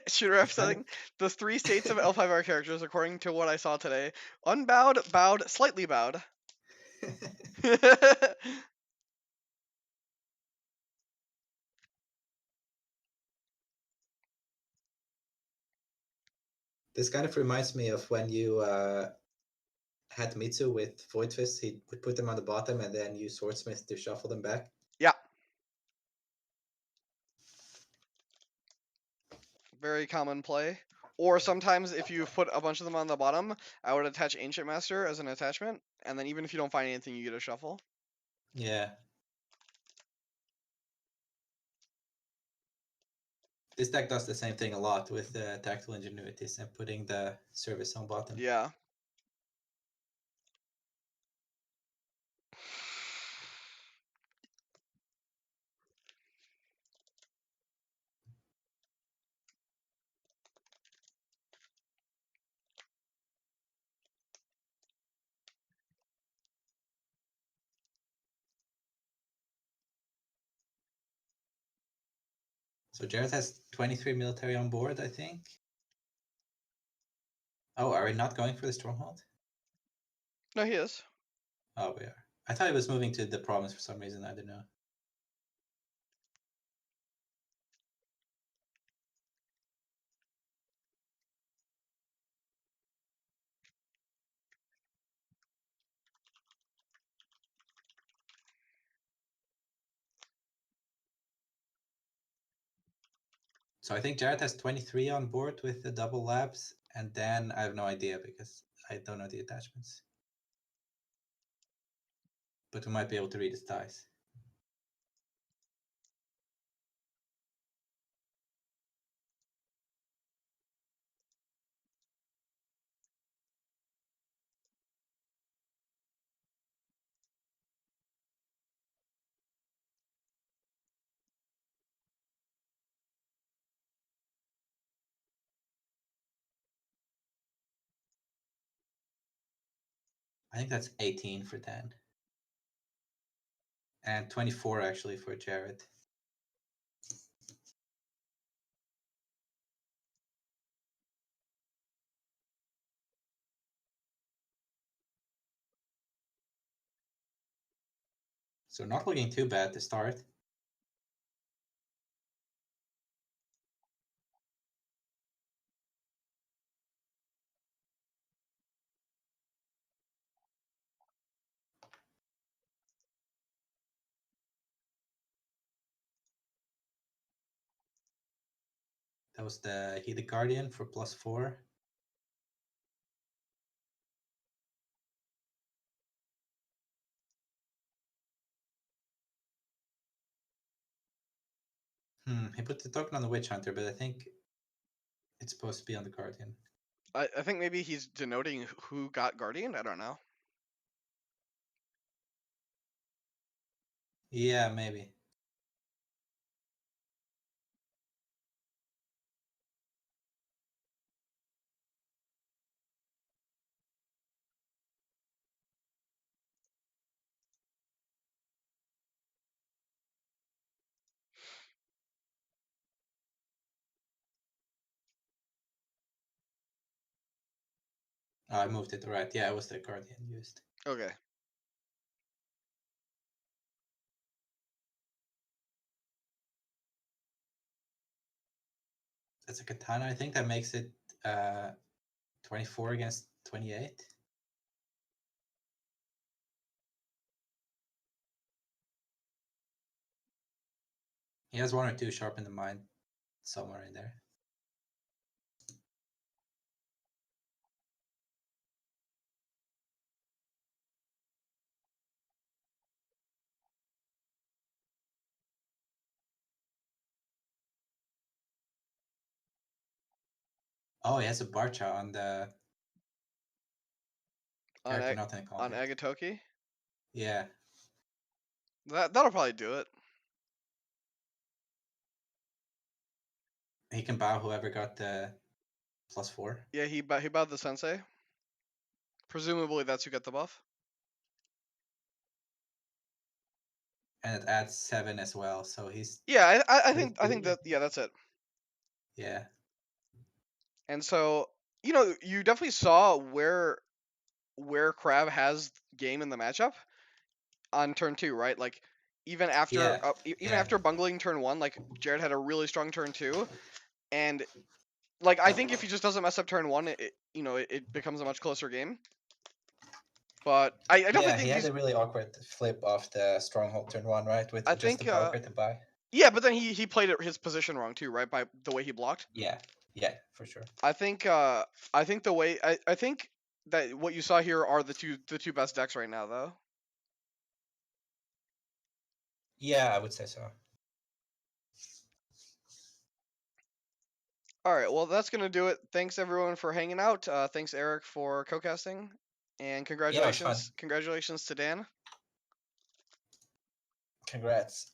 Shooter Kind of. setting. The 3 states of L5R characters, according to what I saw today: unbowed, bowed, slightly bowed. This kind of reminds me of when you had Mitsu with Void Fist. He would put them on the bottom and then use Swordsmith to shuffle them back. Yeah. Very common play. Or sometimes if you put a bunch of them on the bottom, I would attach Ancient Master as an attachment, and then even if you don't find anything, you get a shuffle. Yeah. This deck does the same thing a lot with Tactical Ingenuities and putting the service on bottom. Yeah. So Jared has 23 military on board, I think. Oh, are we not going for the stronghold? No, he is. Oh, we are. I thought he was moving to the province for some reason. I don't know. So I think Jared has 23 on board with the double labs, and then I have no idea because I don't know the attachments. But we might be able to read his dice. I think that's 18 for Dan. And 24 actually for Jared. So not looking too bad to start. That was the Heated Guardian for +4. He put the token on the Witch Hunter, but I think it's supposed to be on the Guardian. I think maybe he's denoting who got Guardian. I don't know. Yeah, maybe. Oh, I moved it right. Yeah, it was the Guardian used. Okay. That's a katana. I think that makes it 24 against 28. He has one or two sharp in the mind somewhere in there. Oh, he has a Barcha on the on character not in the on conflict. Agatoki. Yeah. That'll probably do it. He can bow whoever got the +4. Yeah, he bowed the sensei. Presumably that's who got the buff. And it adds 7 as well, so he's Yeah, I think pretty- that that's it. Yeah. And so you definitely saw where Crab has game in the matchup on turn 2, right? Like even after Yeah. even Yeah. after bungling turn 1, like Jared had a really strong turn 2, and like I think if he just doesn't mess up turn 1, it becomes a much closer game. But I definitely Yeah, he think had a really awkward flip off the stronghold turn 1, right? With I just think the poker to buy. yeah, but then he played his position wrong too, right? By the way he blocked. Yeah. Yeah, for sure. I think the way I think that what you saw here are the two best decks right now, though. Yeah, I would say so. All right, well that's gonna do it. Thanks everyone for hanging out. Thanks Eric for co-casting, and Yeah, it was fun. congratulations to Dan. Congrats.